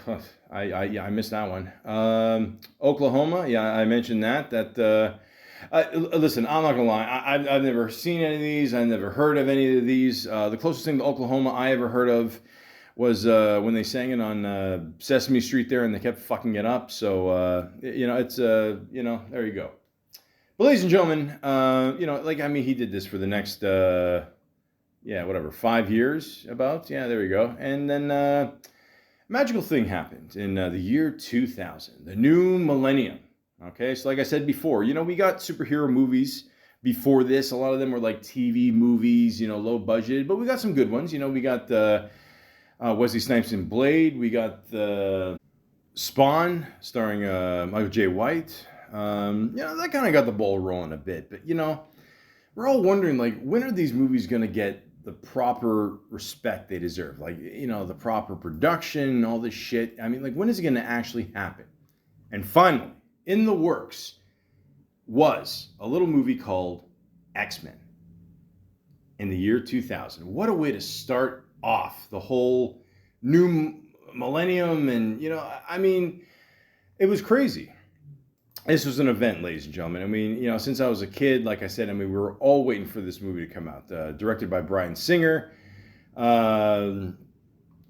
missed that one. Oklahoma. Yeah, I mentioned that. Listen, I'm not gonna lie. I've never seen any of these. I've never heard of any of these. The closest thing to Oklahoma I ever heard of was when they sang it on Sesame Street there, and they kept fucking it up. So it's there you go. But ladies and gentlemen, he did this for the next 5 years about. Yeah, there you go. And then magical thing happened in the year 2000, the new millennium. Okay, so like I said before, we got superhero movies before this. A lot of them were like TV movies, low budget, but we got some good ones. We got Wesley Snipes in Blade. We got Spawn, starring Michael J. White. That kind of got the ball rolling a bit. But, we're all wondering, like, when are these movies going to get the proper respect they deserve? Like, the proper production, all this shit. I mean, like, when is it going to actually happen? And finally, in the works was a little movie called X-Men in the year 2000. What a way to start off the whole new millennium. And, it was crazy. This was an event, ladies and gentlemen. I mean, since I was a kid, like I said, we were all waiting for this movie to come out. Directed by Bryan Singer,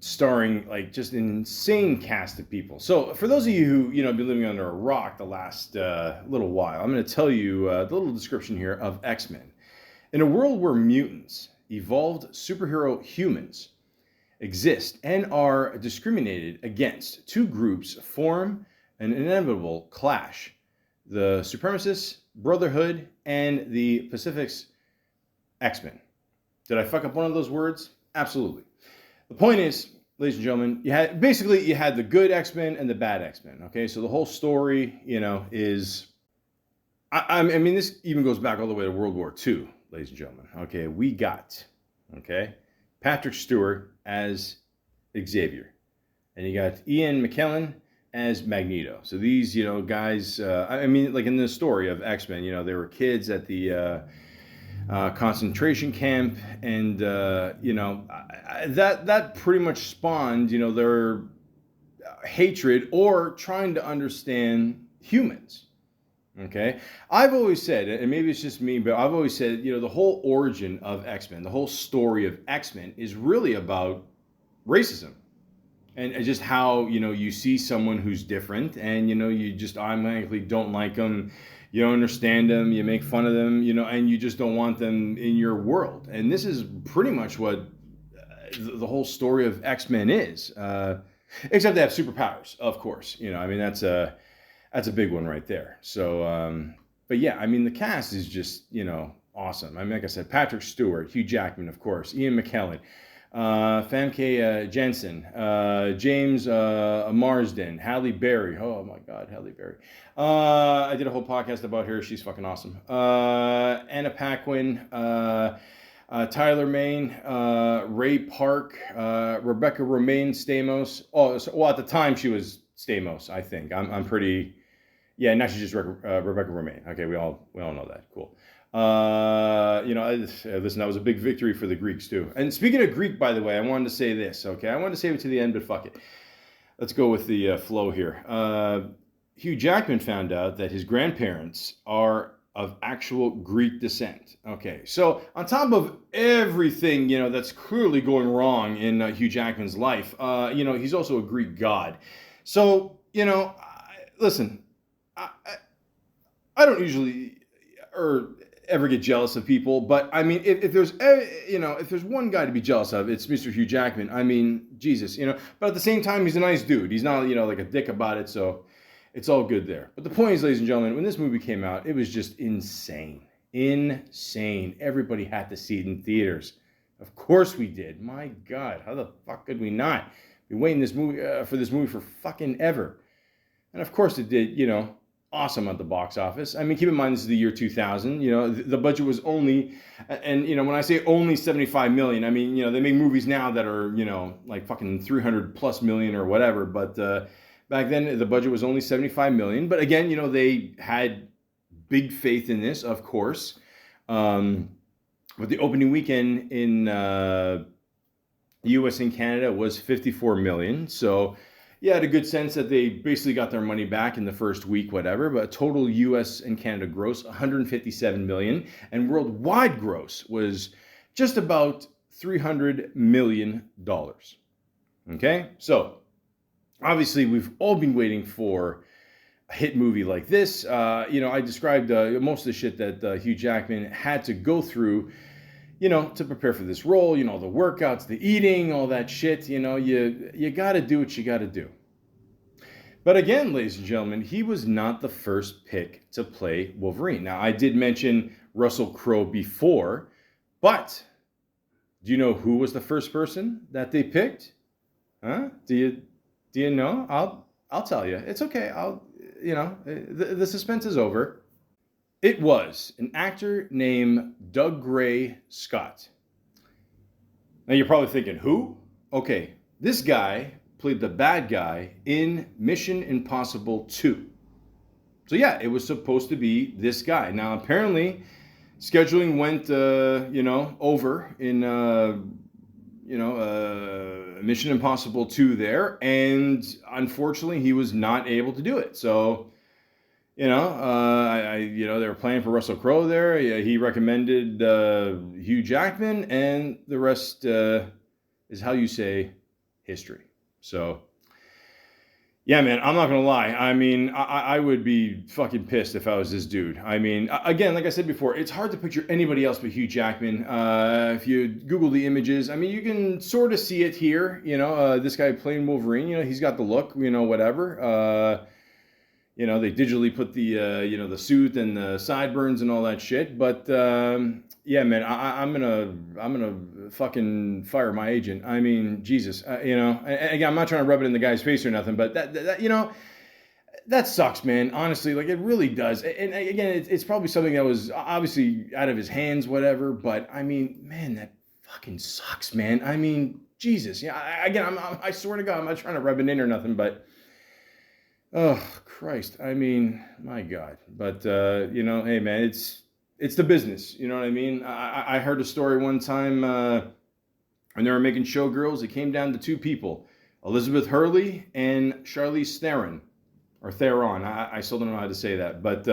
starring like just an insane cast of people. So for those of you who, been living under a rock the last little while, I'm going to tell you the little description here of X-Men. In a world where mutants, evolved superhero humans, exist and are discriminated against, two groups form an inevitable clash. The Supremacists, Brotherhood, and the Pacific's X-Men. Did I fuck up one of those words? Absolutely. The point is, ladies and gentlemen, you had the good X-Men and the bad X-Men. Okay, so the whole story, is, this even goes back all the way to World War II, ladies and gentlemen. Okay, we got, Patrick Stewart as Xavier, and you got Ian McKellen as Magneto. So these, guys, like in the story of X-Men, they were kids at the concentration camp, and that pretty much spawned, their hatred or trying to understand humans. Okay, I've always said, and maybe it's just me, but I've always said, the whole origin of X-Men, the whole story of X-Men is really about racism. And just how, you see someone who's different, and, you just automatically don't like them, you don't understand them, you make fun of them, and you just don't want them in your world. And this is pretty much what the whole story of X-Men is, except they have superpowers, of course. That's a big one right there. So, but yeah, the cast is just, awesome. Like I said, Patrick Stewart, Hugh Jackman, of course, Ian McKellen, Famke Jensen, James Marsden, Halle Berry. Oh my God, Halle Berry. I did a whole podcast about her. She's fucking awesome. Anna Paquin, Tyler Mane, Ray Park, Rebecca Romaine Stamos. Well, at the time she was Stamos, I think. I'm pretty. Yeah, now she's just Rebecca Romaine. Okay, we all know that. Cool. Listen, that was a big victory for the Greeks too. And speaking of Greek, by the way, I wanted to say this, okay? I wanted to save it to the end, but fuck it. Let's go with the flow here. Hugh Jackman found out that his grandparents are of actual Greek descent. Okay, so on top of everything, that's clearly going wrong in Hugh Jackman's life, he's also a Greek god. So, listen, I don't usually ever get jealous of people, but if there's one guy to be jealous of, it's Mr. Hugh Jackman. Jesus, but at the same time, he's a nice dude. He's not, like a dick about it. So It's all good there. But the point is, ladies and gentlemen, when this movie came out, it was just insane. Insane. Everybody had to see it in theaters. Of course we did. My God, how the fuck could we not? Been waiting for this movie for fucking ever. And of course it did, awesome at the box office. I mean, keep in mind, this is the year 2000. The budget was only, and when I say only 75 million, I mean, they make movies now that are, like fucking 300 plus million or whatever. But back then, the budget was only 75 million. But again, they had big faith in this, of course. But the opening weekend in the US and Canada was 54 million. So, yeah, I had a good sense that they basically got their money back in the first week, whatever. But total US and Canada gross, 157 million. And worldwide gross was just about $300 million. Okay? So, obviously, we've all been waiting for a hit movie like this. I described most of the shit that Hugh Jackman had to go through, to prepare for this role, the workouts, the eating, all that shit, you got to do what you got to do. But again, ladies and gentlemen, he was not the first pick to play Wolverine. Now, I did mention Russell Crowe before, but do you know who was the first person that they picked? Huh? Do you know? I'll tell you. It's okay. The suspense is over. It was an actor named Doug Gray Scott. Now you're probably thinking, who? Okay, this guy played the bad guy in Mission Impossible 2. So yeah, it was supposed to be this guy. Now apparently, scheduling went, over in, Mission Impossible 2 there, and unfortunately, he was not able to do it. So, they were playing for Russell Crowe there. He recommended Hugh Jackman, and the rest is how you say history. So, yeah, man, I'm not going to lie. I mean, I would be fucking pissed if I was this dude. I mean, again, like I said before, it's hard to picture anybody else but Hugh Jackman. If you Google the images, I mean, you can sort of see it here. This guy playing Wolverine, he's got the look, whatever. They digitally put the suit and the sideburns and all that shit. But yeah, man, I'm gonna fucking fire my agent. I mean, Jesus, and again, I'm not trying to rub it in the guy's face or nothing, but that that sucks, man. Honestly, like it really does. And again, it's probably something that was obviously out of his hands, whatever. But I mean, man, that fucking sucks, man. I mean, Jesus, yeah. I swear to God, I'm not trying to rub it in or nothing, but. Oh, Christ. I mean, my God. But, hey, man, it's the business. You know what I mean? I heard a story one time when they were making Showgirls. It came down to two people, Elizabeth Hurley and Charlize Theron. Or Theron. I still don't know how to say that. But,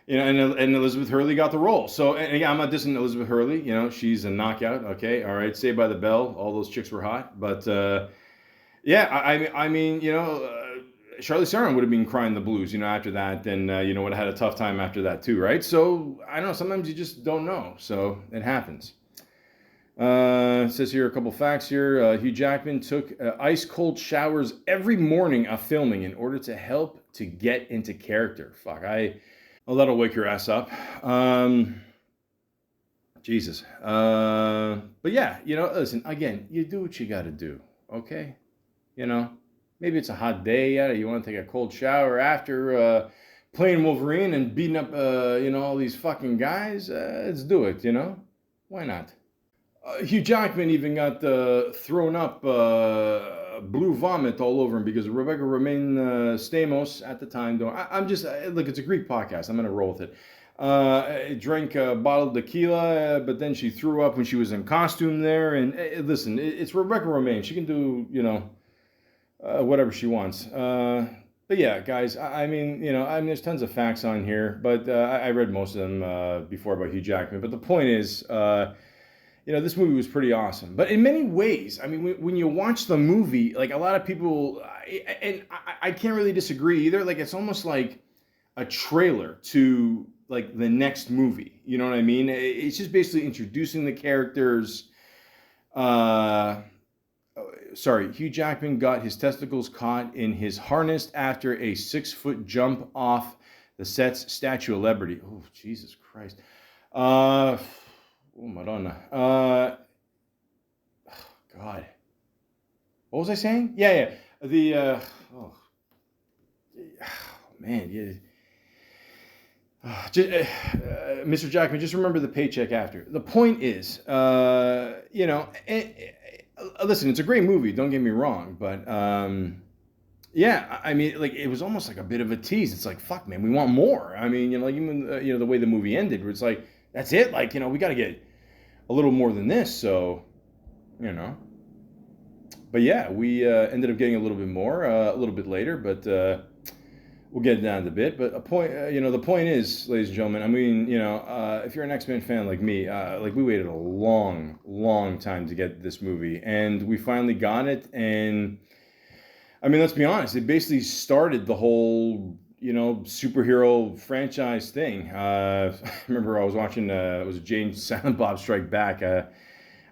and Elizabeth Hurley got the role. So, and again, I'm not dissing Elizabeth Hurley. She's a knockout. Okay, all right. Saved by the Bell. All those chicks were hot. But, yeah, I mean, Charlize Theron would have been crying the blues, after that, and, would have had a tough time after that too, right? So, I don't know, sometimes you just don't know, so it happens. It says here a couple facts here. Hugh Jackman took ice-cold showers every morning of filming in order to help to get into character. Fuck, that'll wake your ass up. Jesus. But yeah, listen, again, you do what you gotta do, okay? Maybe it's a hot day, you want to take a cold shower after playing Wolverine and beating up, all these fucking guys. Let's do it, Why not? Hugh Jackman even got thrown up blue vomit all over him because Rebecca Romaine Stamos at the time, I'm just, look, it's a Greek podcast. I'm going to roll with it. Drank a bottle of tequila, but then she threw up when she was in costume there. And listen, it's Rebecca Romaine. She can do, whatever she wants. But yeah, guys, I mean, there's tons of facts on here, but I read most of them before about Hugh Jackman. But the point is, this movie was pretty awesome. But in many ways, I mean, when you watch the movie, like a lot of people, and I can't really disagree either. Like it's almost like a trailer to like the next movie. You know what I mean? It's just basically introducing the characters. Hugh Jackman got his testicles caught in his harness after a 6-foot jump off the set's Statue of Liberty. Oh, Jesus Christ. Oh, Madonna. God. What was I saying? Yeah. Man, yeah. Mr. Jackman, just remember the paycheck after. The point is, listen, it's a great movie. Don't get me wrong, but yeah, I mean, like it was almost like a bit of a tease. It's like, fuck, man, we want more. I mean, even the way the movie ended, where it's like, that's it. Like, we got to get a little more than this. So, but yeah, we ended up getting a little bit more a little bit later, but. We'll get down to a bit, but the point is, ladies and gentlemen, I mean, if you're an X-Men fan like me, we waited a long, long time to get this movie, and we finally got it, and I mean, let's be honest, it basically started the whole, superhero franchise thing. I remember I was watching, it was Jay and Silent Bob Strike Back.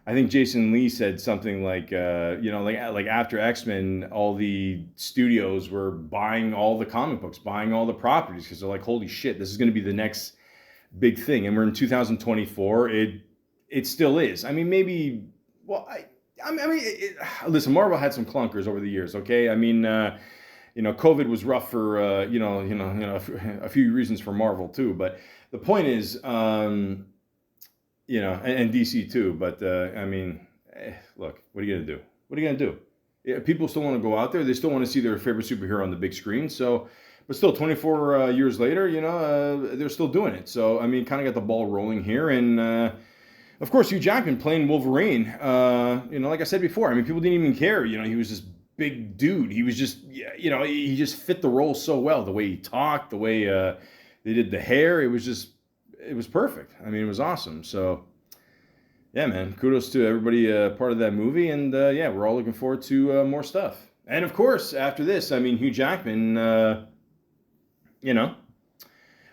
I think Jason Lee said something like, like after X-Men, all the studios were buying all the comic books, buying all the properties, because they're like, holy shit, this is going to be the next big thing. And we're in 2024. It still is. I mean, maybe, well, listen, Marvel had some clunkers over the years, okay? I mean, COVID was rough for, a few reasons for Marvel too. But the point is, and DC too, but I mean, look, what are you gonna do? What are you gonna do? Yeah, people still want to go out there. They still want to see their favorite superhero on the big screen. So, but still, 24 years later, they're still doing it. So, I mean, kind of got the ball rolling here, and of course, Hugh Jackman playing Wolverine. Like I said before, I mean, people didn't even care. He was this big dude. He was just, he just fit the role so well. The way he talked, the way they did the hair, it was perfect. I mean, it was awesome. So, yeah, man, kudos to everybody part of that movie. And, yeah, we're all looking forward to more stuff. And, of course, after this, I mean, Hugh Jackman,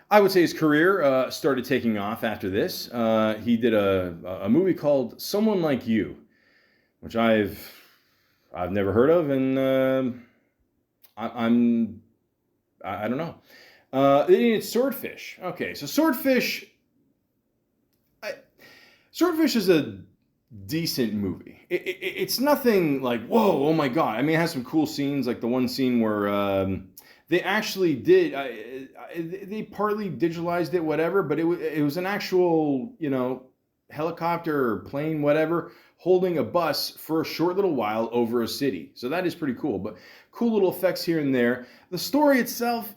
I would say his career started taking off after this. He did a movie called Someone Like You, which I've never heard of. And I don't know. It's Swordfish. Okay, so Swordfish is a decent movie. It's nothing like, whoa, oh my God. I mean, it has some cool scenes, like the one scene where they actually did, they partly digitalized it, whatever, but it was an actual, helicopter or plane, whatever, holding a bus for a short little while over a city. So that is pretty cool, but cool little effects here and there. The story itself,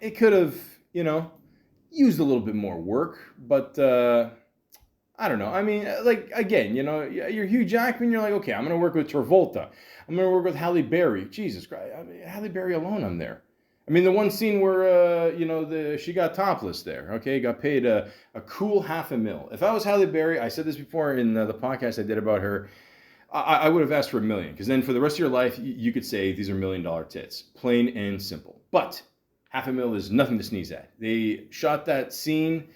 it could have, used a little bit more work, but I don't know. I mean, like, again, you're Hugh Jackman, you're like, okay, I'm going to work with Travolta. I'm going to work with Halle Berry. Jesus Christ. I mean, Halle Berry alone, I'm there. I mean, the one scene where, she got topless there, okay, got paid a cool $500,000. If I was Halle Berry, I said this before in the podcast I did about her, I would have asked for $1 million, because then for the rest of your life, you could say these are $1 million tits, plain and simple. But $500,000 is nothing to sneeze at. They shot that scene,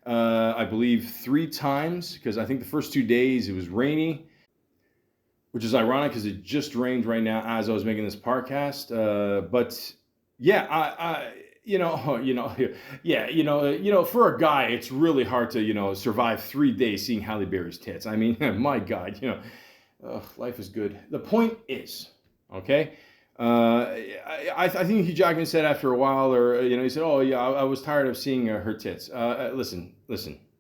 I believe, 3 times, because I think the first 2 days it was rainy, which is ironic because it just rained right now as I was making this podcast. But yeah, for a guy, it's really hard to, survive 3 days seeing Halle Berry's tits. I mean, my God, life is good. The point is, okay, I think Hugh Jackman said after a while, or, he said, oh yeah, I was tired of seeing her tits. Listen,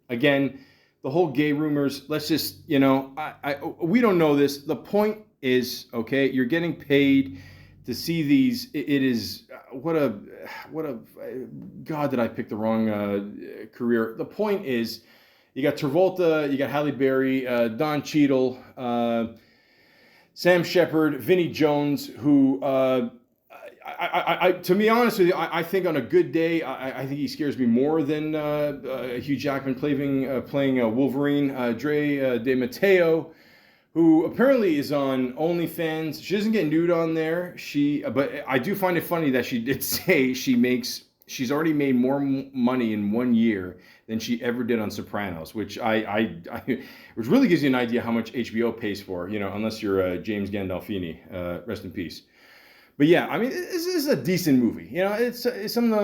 again, the whole gay rumors, let's just, we don't know this. The point is, okay, you're getting paid to see these. It is, what a, God, did I pick the wrong career. The point is, you got Travolta, you got Halle Berry, Don Cheadle, Sam Shepard, Vinnie Jones, who, to be honest with you, I think on a good day, I think he scares me more than Hugh Jackman playing Wolverine. Dre De Matteo, who apparently is on OnlyFans. She doesn't get nude on there. But I do find it funny that she did say she she's already made more money in 1 year than she ever did on Sopranos, which which really gives you an idea how much HBO pays for, unless you're James Gandolfini, rest in peace. But yeah, I mean, this is a decent movie. It's some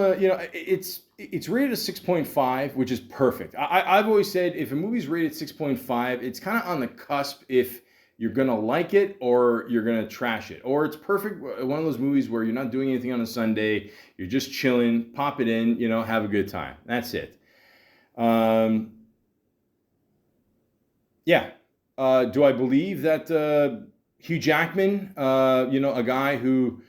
it's rated a 6.5, which is perfect. I've always said if a movie's rated 6.5, it's kind of on the cusp if you're gonna like it or you're gonna trash it, or it's perfect. One of those movies where you're not doing anything on a Sunday, you're just chilling, pop it in, have a good time. That's it. Yeah. Do I believe that Hugh Jackman, a guy who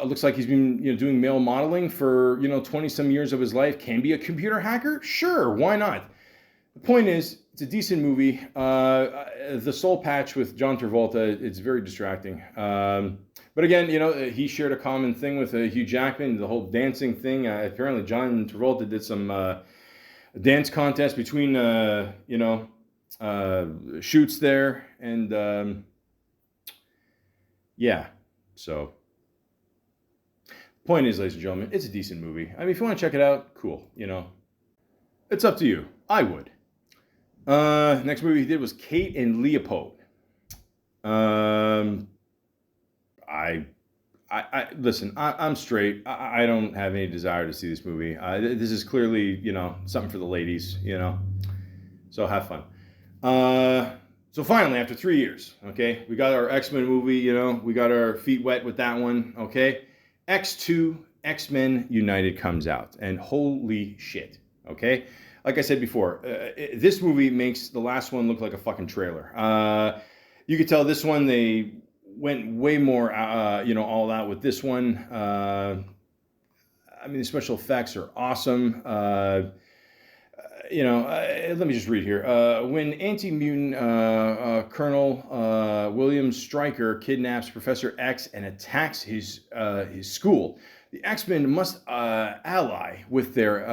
looks like he's been doing male modeling for 20 some years of his life, can be a computer hacker? Sure, why not? The point is, it's a decent movie. The Soul Patch with John Travolta, it's very distracting. But again, he shared a common thing with Hugh Jackman, the whole dancing thing. Apparently, John Travolta did some dance contest between, shoots there. And yeah, so point is, ladies and gentlemen, it's a decent movie. I mean, if you want to check it out, cool. It's up to you. I would. Next movie he did was Kate and Leopold. Listen, I'm straight. I don't have any desire to see this movie. This is clearly, something for the ladies, so have fun. So finally, after 3 years, okay, we got our X-Men movie, we got our feet wet with that one, okay. X2, X-Men United comes out, and holy shit, okay. Like I said before, this movie makes the last one look like a fucking trailer. You could tell this one, they went way more, all out with this one. I mean, the special effects are awesome. Let me just read here. When anti-mutant Colonel William Stryker kidnaps Professor X and attacks his school, the X-Men must ally with their,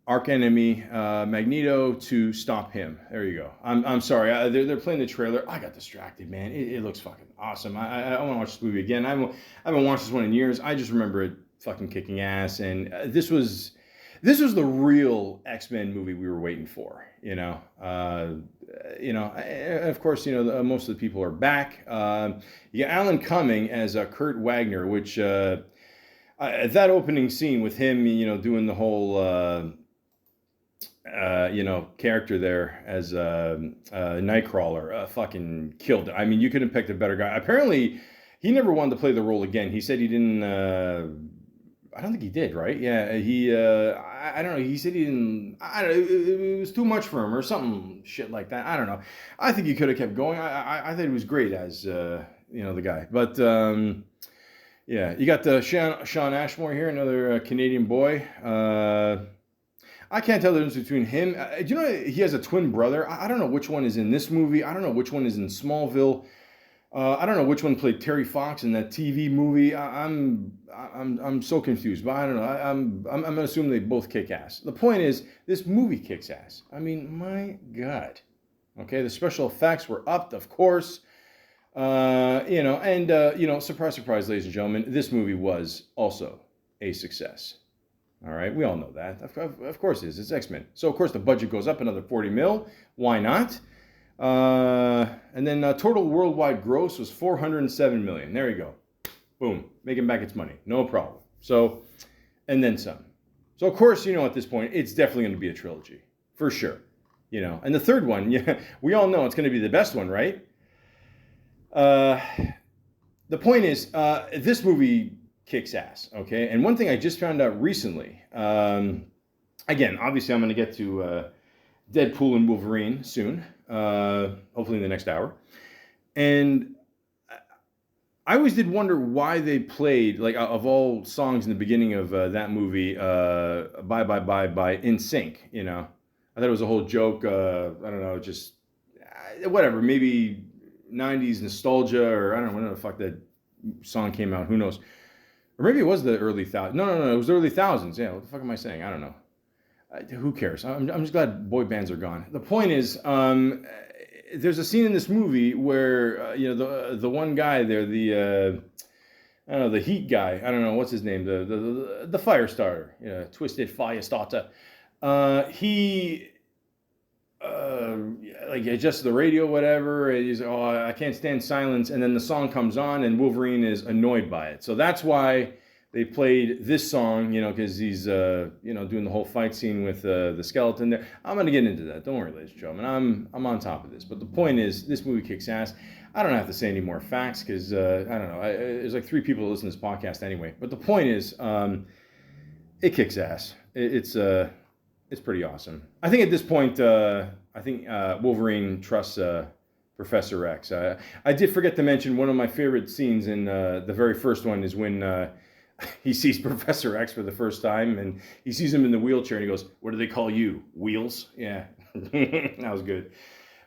arch enemy Magneto to stop him. There you go. I'm sorry. They're playing the trailer. I got distracted, man. It looks fucking awesome. I want to watch this movie again. I haven't watched this one in years. I just remember it fucking kicking ass, and this was the real X-Men movie we were waiting for. Of course, most of the people are back. You got Alan Cumming as Kurt Wagner, which that opening scene with him, doing the whole character there as Nightcrawler, fucking killed it. I mean, you couldn't have picked a better guy. Apparently, he never wanted to play the role again. He said he didn't. I don't think he did, right? Yeah, he. I don't know. He said he didn't. I don't know. It was too much for him or something shit like that. I don't know. I think he could have kept going. I thought he was great as the guy. But yeah, you got the Sean Ashmore here, another Canadian boy. I can't tell the difference between him. Do you know he has a twin brother? I don't know which one is in this movie. I don't know which one is in Smallville. I don't know which one played Terry Fox in that TV movie. I'm so confused, but I don't know. I'm gonna assume they both kick ass. The point is, this movie kicks ass. I mean, my God. Okay, the special effects were upped, of course. Surprise, surprise, ladies and gentlemen, this movie was also a success. All right, we all know that. Of course it is. It's X-Men. So, of course, the budget goes up another 40 mil. Why not? And then total worldwide gross was 407 million. There you go. Boom. Making back its money. No problem. So, and then some. So, of course, at this point, it's definitely going to be a trilogy. For sure. And the third one, yeah, we all know it's going to be the best one, right? The point is, this movie kicks ass, okay? And one thing I just found out recently, again, obviously I'm going to get to Deadpool and Wolverine soon, hopefully in the next hour. And I always did wonder why they played, like, of all songs in the beginning of that movie, Bye Bye Bye by In Sync, I thought it was a whole joke, I don't know, just, whatever, maybe 90s nostalgia, or I don't know when the fuck that song came out, who knows. Or maybe it was the early thousands. No, it was the early thousands. Yeah, what the fuck am I saying? I don't know. Who cares? I'm just glad boy bands are gone. The point is, there's a scene in this movie where the one guy there, the I don't know, the Heat guy. I don't know what's his name. The fire starter. Yeah, Twisted Fire Starter. He like adjusts the radio, whatever. And he's I can't stand silence, and then the song comes on, and Wolverine is annoyed by it. So that's why they played this song, because he's doing the whole fight scene with the skeleton there. I'm gonna get into that. Don't worry, ladies and gentlemen. I'm on top of this. But the point is, this movie kicks ass. I don't have to say any more facts because I don't know. There's like 3 people that listen to this podcast anyway. But the point is, it kicks ass. It's pretty awesome. I think at this point, Wolverine trusts Professor X. I did forget to mention one of my favorite scenes in the very first one is when he sees Professor X for the first time, and he sees him in the wheelchair, and he goes, "What do they call you? Wheels?" Yeah, that was good.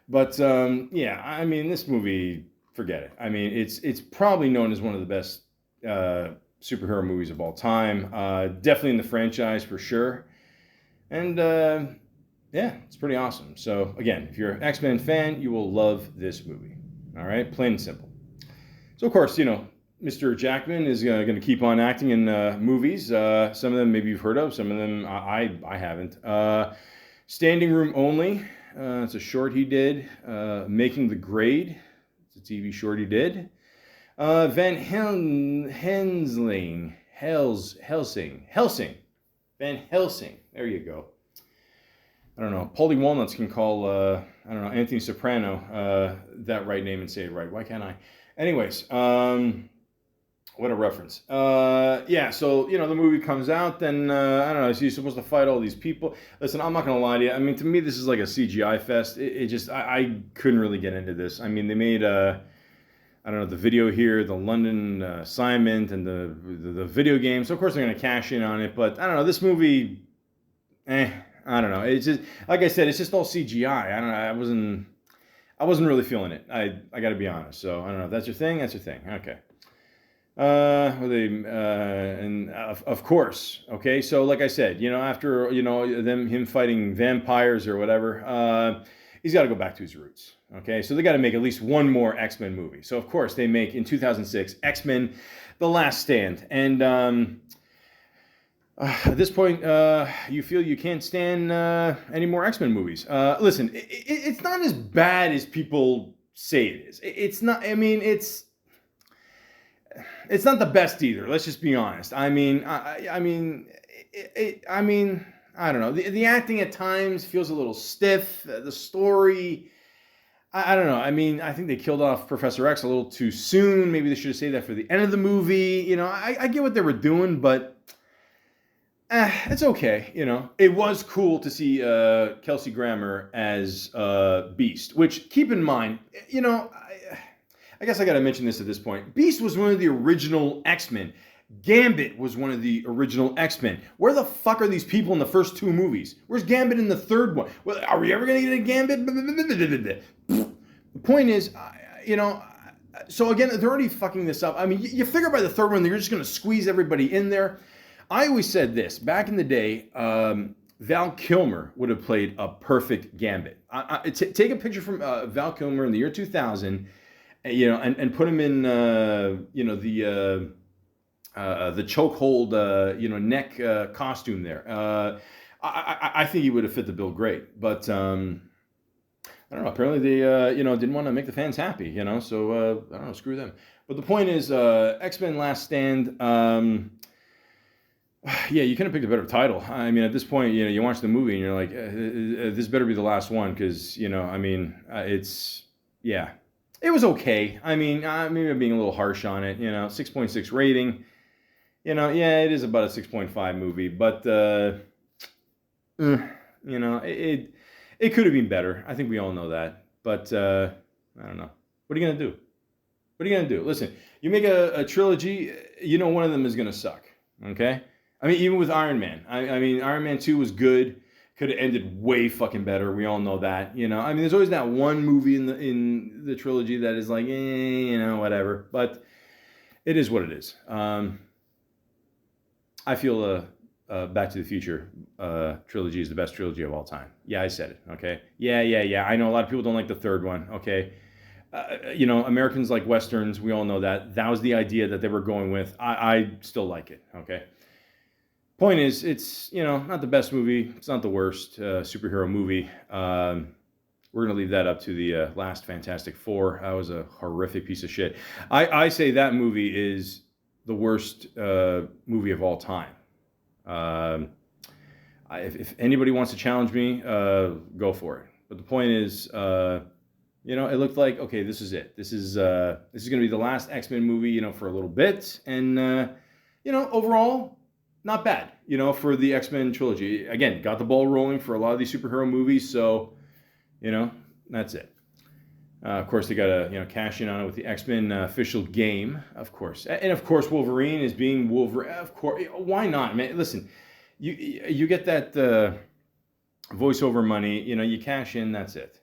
But yeah, I mean, this movie, forget it. I mean, it's probably known as one of the best superhero movies of all time. Definitely in the franchise for sure. And yeah, it's pretty awesome. So again, if you're an X-Men fan, you will love this movie. All right, plain and simple. So of course, Mr. Jackman is going to keep on acting in movies. Some of them maybe you've heard of. Some of them I haven't. Standing Room Only. It's a short he did. Making the Grade. It's a TV short he did. Van Helsing. Van Helsing. There you go. I don't know. Paulie Walnuts can call, Anthony Soprano that right name and say it right. Why can't I? Anyways, what a reference. Yeah, so, the movie comes out, then, I don't know, so you're supposed to fight all these people. Listen, I'm not going to lie to you. I mean, to me, this is like a CGI fest. I couldn't really get into this. I mean, they made, I don't know, the video here, the London assignment, and the video game. So, of course, they're going to cash in on it. But, I don't know, this movie, I don't know. It's just, like I said, it's just all CGI. I don't know, I wasn't really feeling it. I got to be honest. So, I don't know, if that's your thing, that's your thing. Okay. And of course, okay. So, like I said, after him fighting vampires or whatever, he's got to go back to his roots. Okay, so they got to make at least one more X-Men movie. So, of course, they make in 2006 X-Men: The Last Stand, and at this point, you feel you can't stand any more X-Men movies. Listen, it's not as bad as people say it is. It's not. I mean, it's not the best either. Let's just be honest. I mean, I mean, I don't know. The acting at times feels a little stiff. The story, I don't know. I mean, I think they killed off Professor X a little too soon. Maybe they should have saved that for the end of the movie. I get what they were doing, but it's okay. It was cool to see Kelsey Grammer as Beast. Which, keep in mind, I guess I got to mention this at this point. Beast was one of the original X-Men. Gambit was one of the original X-Men. Where the fuck are these people in the first 2 movies? Where's Gambit in the third one? Well, are we ever going to get a Gambit? The point is, so again, they're already fucking this up. I mean, you figure by the third one, they're just going to squeeze everybody in there. I always said this. Back in the day, Val Kilmer would have played a perfect Gambit. Take a picture from Val Kilmer in the year 2000, and put him in, the chokehold, neck costume there. I think he would have fit the bill great, but I don't know. Apparently they, didn't want to make the fans happy, So I don't know. Screw them. But the point is, X-Men: Last Stand. Yeah, you couldn't have picked a better title. I mean, at this point, you watch the movie and you're like, this better be the last one because, it's, yeah. It was okay. I mean, maybe I'm being a little harsh on it. 6.6 rating. Yeah, it is about a 6.5 movie, but it could have been better. I think we all know that. But I don't know. What are you gonna do? What are you gonna do? Listen, you make a trilogy. One of them is gonna suck. Okay. I mean, even with Iron Man. I mean, Iron Man 2 was good. Could have ended way fucking better. We all know that. I mean, there's always that one movie in the trilogy that is like, whatever. But it is what it is. I feel Back to the Future trilogy is the best trilogy of all time. Yeah, I said it. Okay. Yeah. I know a lot of people don't like the third one. Okay. Americans like Westerns. We all know that. That was the idea that they were going with. I still like it, okay? Point is, it's, not the best movie. It's not the worst superhero movie. We're going to leave that up to the last Fantastic Four. That was a horrific piece of shit. I say that movie is the worst movie of all time. If anybody wants to challenge me, go for it. But the point is, it looked like, okay, this is it. This is going to be the last X-Men movie, for a little bit. And, overall, not bad, for the X-Men trilogy. Again, got the ball rolling for a lot of these superhero movies. So, that's it. Of course, they got to, cash in on it with the X-Men official game, of course. And, of course, Wolverine is being Wolverine. Of course. Why not, man? Listen, you get that voiceover money, you cash in, that's it.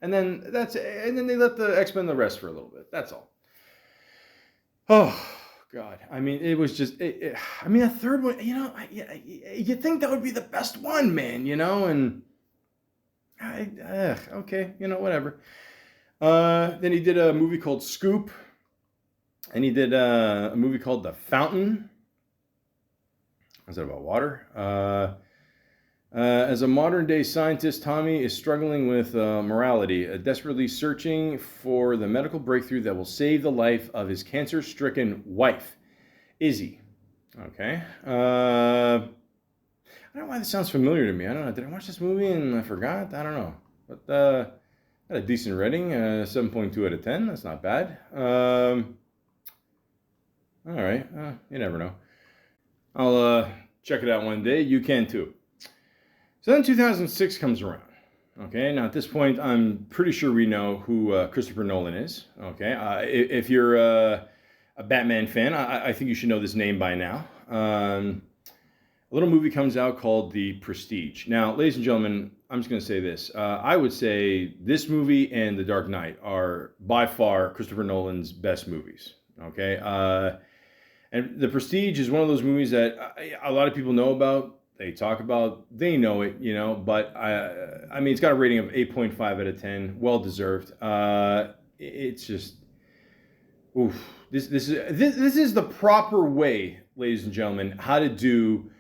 And then they let the X-Men the rest for a little bit. That's all. Oh, God. I mean, it was just, a third one, you think that would be the best one, man, and okay, whatever. Then he did a movie called Scoop, and he did a movie called The Fountain. Is that about water? As a modern-day scientist, Tommy is struggling with morality, desperately searching for the medical breakthrough that will save the life of his cancer-stricken wife, Izzy. Okay. I don't know why this sounds familiar to me. I don't know. Did I watch this movie and I forgot? I don't know. But got a decent rating, 7.2 out of 10. That's not bad. All right. You never know. I'll check it out one day. You can too. So then 2006 comes around. Okay, now at this point, I'm pretty sure we know who Christopher Nolan is. Okay, if you're a Batman fan, I think you should know this name by now. A little movie comes out called The Prestige. Now, ladies and gentlemen, I'm just going to say this. I would say this movie and The Dark Knight are by far Christopher Nolan's best movies. Okay, and The Prestige is one of those movies that a lot of people know about. They talk about, they know it, but it's got a rating of 8.5 out of 10, well deserved. It's just, oof. This is the proper way, ladies and gentlemen, how to do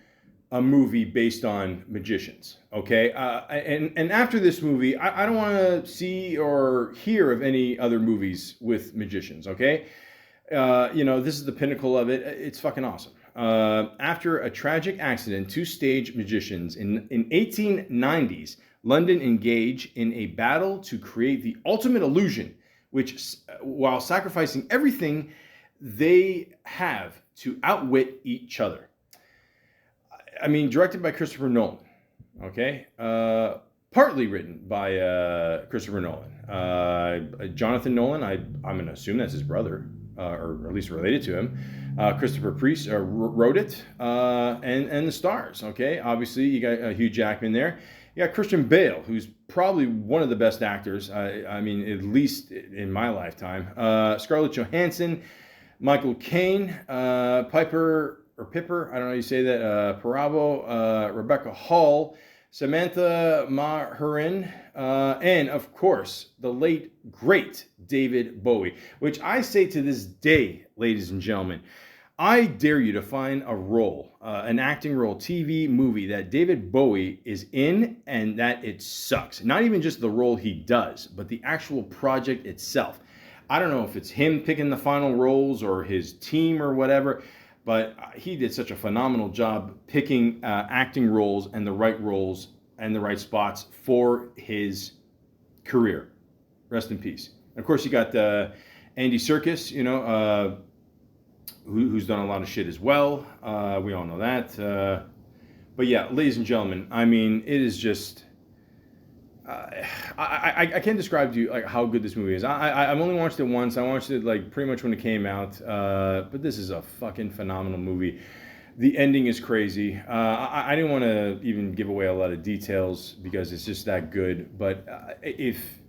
a movie based on magicians. Okay, and after this movie, I don't want to see or hear of any other movies with magicians. Okay, this is the pinnacle of it. It's fucking awesome. After a tragic accident, two stage magicians in 1890s London engage in a battle to create the ultimate illusion, which, while sacrificing everything they have to outwit each other. Directed by Christopher Nolan. Okay, partly written by Christopher Nolan. Jonathan Nolan, I'm going to assume that's his brother, or at least related to him. Christopher Priest wrote it, and the stars. Okay, obviously you got Hugh Jackman there. You got Christian Bale, who's probably one of the best actors. At least in my lifetime. Scarlett Johansson, Michael Caine, Pipper, I don't know how you say that. Parabo, Rebecca Hall, Samantha Maherin, and of course the late great David Bowie. Which I say to this day, ladies and gentlemen, I dare you to find a role, an acting role, TV, movie that David Bowie is in and that it sucks. Not even just the role he does, but the actual project itself. I don't know if it's him picking the final roles or his team or whatever, but he did such a phenomenal job picking acting roles and the right spots for his career. Rest in peace. And of course, you got Andy Serkis, who's done a lot of shit as well. We all know that. But yeah, ladies and gentlemen, it is just... I can't describe to you like how good this movie is. I've only watched it once. I watched it like pretty much when it came out. But this is a fucking phenomenal movie. The ending is crazy. I didn't want to even give away a lot of details because it's just that good. But if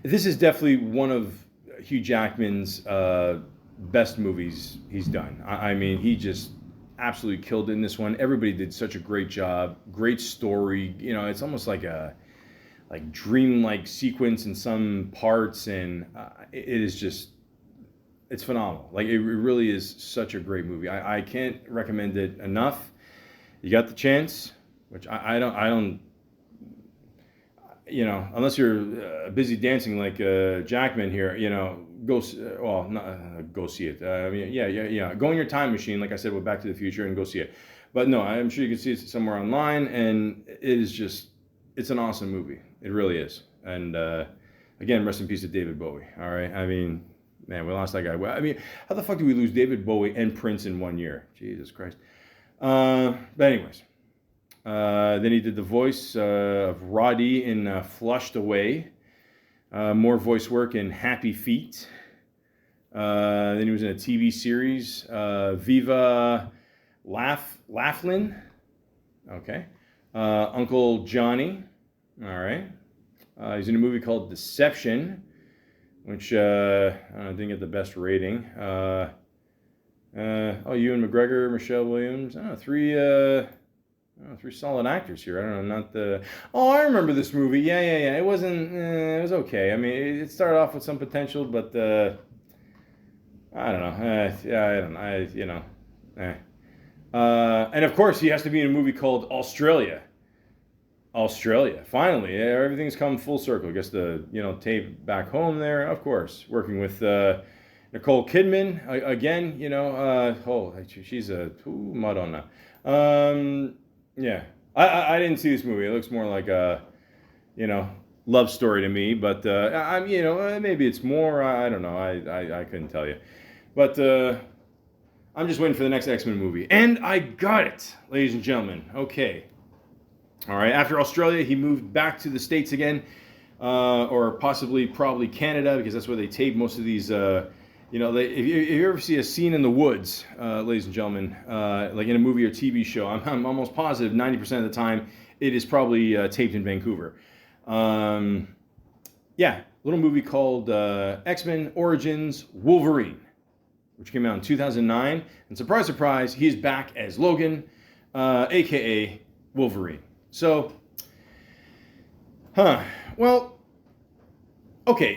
this is definitely one of Hugh Jackman's best movies he's done. He just absolutely killed it in this one. Everybody did such a great job. Great story. It's almost like a like dream-like sequence in some parts, and it is just, it's phenomenal. Like it really is such a great movie. I can't recommend it enough. You got the chance, which I don't, unless you're busy dancing like Jackman here, go go see it. I mean, yeah. Go in your time machine, like I said with Back to the Future, and go see it. But no, I'm sure you can see it somewhere online, and it is just, it's an awesome movie. It really is. And again, rest in peace to David Bowie. All right, I mean, man, we lost that guy. I mean, how the fuck do we lose David Bowie and Prince in 1 year? Jesus Christ. But anyways, then he did the voice of Roddy in Flushed Away. More voice work in Happy Feet. Then he was in a TV series, Viva Laughlin. Okay. Uncle Johnny. All right. He's in a movie called Deception, which didn't get the best rating. Ewan McGregor, Michelle Williams. Three solid actors here. I don't know, not the... Oh, I remember this movie. Yeah. It wasn't... it was okay. I mean, it started off with some potential, but... I don't know. And of course, he has to be in a movie called Australia. Finally, everything's come full circle. I guess the tape back home there, of course, working with Nicole Kidman again. She's a Madonna. Yeah, I didn't see this movie. It looks more like a love story to me, but maybe it's more. I don't know. I couldn't tell you, but I'm just waiting for the next X-Men movie, and I got it, ladies and gentlemen. Okay. All right, after Australia, he moved back to the States again, or probably Canada, because that's where they tape most of these, if you ever see a scene in the woods, ladies and gentlemen, like in a movie or TV show, I'm almost positive 90% of the time it is probably taped in Vancouver. Little movie called X-Men Origins Wolverine, which came out in 2009, and surprise, surprise, he's back as Logan, a.k.a. Wolverine. So, okay,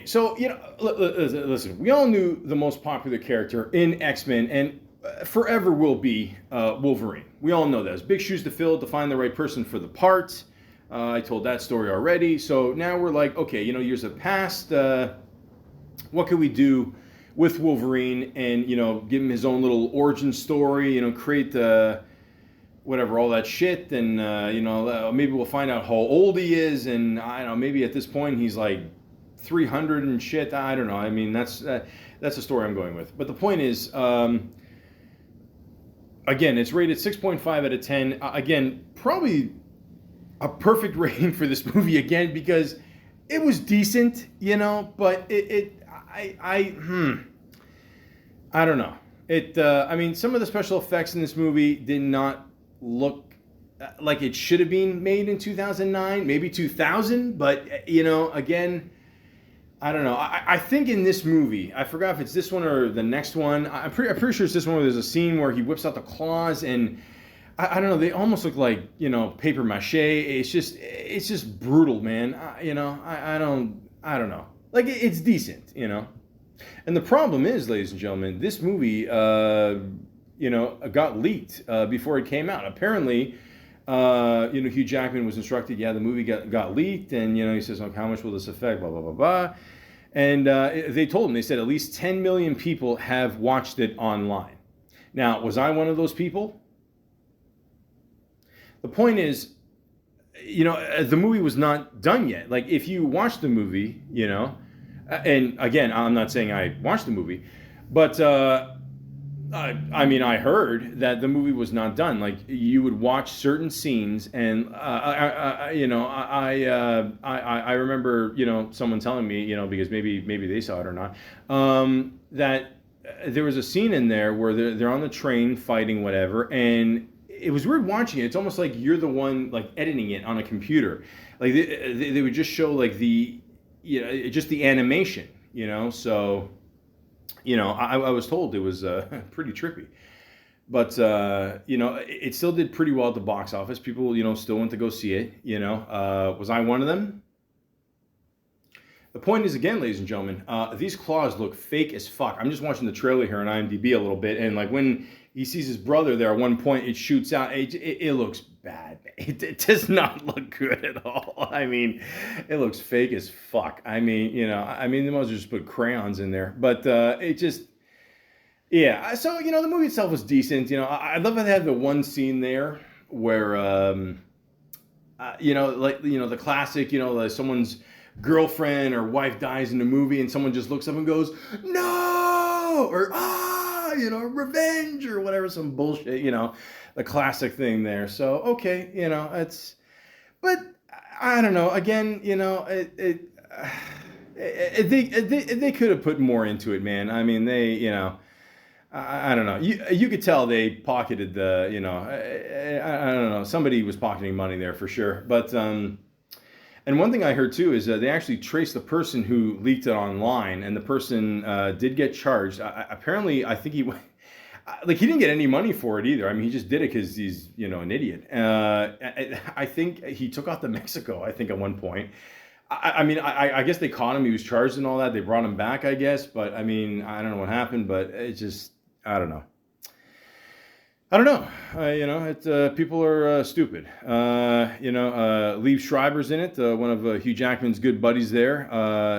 so, listen, we all knew the most popular character in X-Men and forever will be Wolverine. We all know that. It's big shoes to fill to find the right person for the part. I told that story already. So now we're like, okay, years have passed. What can we do with Wolverine and, give him his own little origin story, create the... whatever, all that shit, and maybe we'll find out how old he is, and I don't know, maybe at this point he's like 300 and shit. I don't know. I mean, that's the story I'm going with. But the point is, again, it's rated 6.5 out of 10. Again, probably a perfect rating for this movie again, because it was decent, but I don't know. I mean, some of the special effects in this movie did not look like it should have been made in 2009, maybe 2000, but again, I don't know. I think in this movie, I forgot if it's this one or the next one. I'm pretty sure it's this one where there's a scene where he whips out the claws, and I don't know. They almost look like paper mache. It's just brutal, man. I don't know. Like it's decent, And the problem is, ladies and gentlemen, this movie got leaked before it came out. Apparently, Hugh Jackman was instructed, the movie got leaked, and he says, okay, how much will this affect? Blah blah blah blah. And they told him, they said at least 10 million people have watched it online. Now, was I one of those people? The point is, the movie was not done yet. Like, if you watch the movie, and again, I'm not saying I watched the movie, but I heard that the movie was not done. Like, you would watch certain scenes, and I remember someone telling me because maybe they saw it or not, that there was a scene in there where they're on the train fighting whatever, and it was weird watching it. It's almost like you're the one like editing it on a computer. Like they would just show like the just the animation, so. I was told it was pretty trippy. But, it still did pretty well at the box office. People, still went to go see it, Was I one of them? The point is, again, ladies and gentlemen, these claws look fake as fuck. I'm just watching the trailer here on IMDb a little bit, and like when he sees his brother there at one point, it shoots out. It looks bad. It does not look good at all. I mean, it looks fake as fuck. I mean, they must have just put crayons in there. But it just, yeah. So, the movie itself was decent. I love how they had the one scene there where, the classic, like someone's girlfriend or wife dies in the movie and someone just looks up and goes, no, or revenge or whatever, some bullshit, the classic thing there. So, okay, but I don't know, again, they could have put more into it, man. I mean, they, I don't know. You could tell they pocketed the, I don't know. Somebody was pocketing money there for sure. But, and one thing I heard too is they actually traced the person who leaked it online, and the person did get charged. Apparently, I think he didn't get any money for it either. I mean, he just did it because he's, an idiot. I think he took off to Mexico, I think, at one point. I guess they caught him. He was charged and all that. They brought him back, I guess. But, I mean, I don't know what happened, but it just, I don't know. People are stupid. Liev Schreiber's in it, one of Hugh Jackman's good buddies there.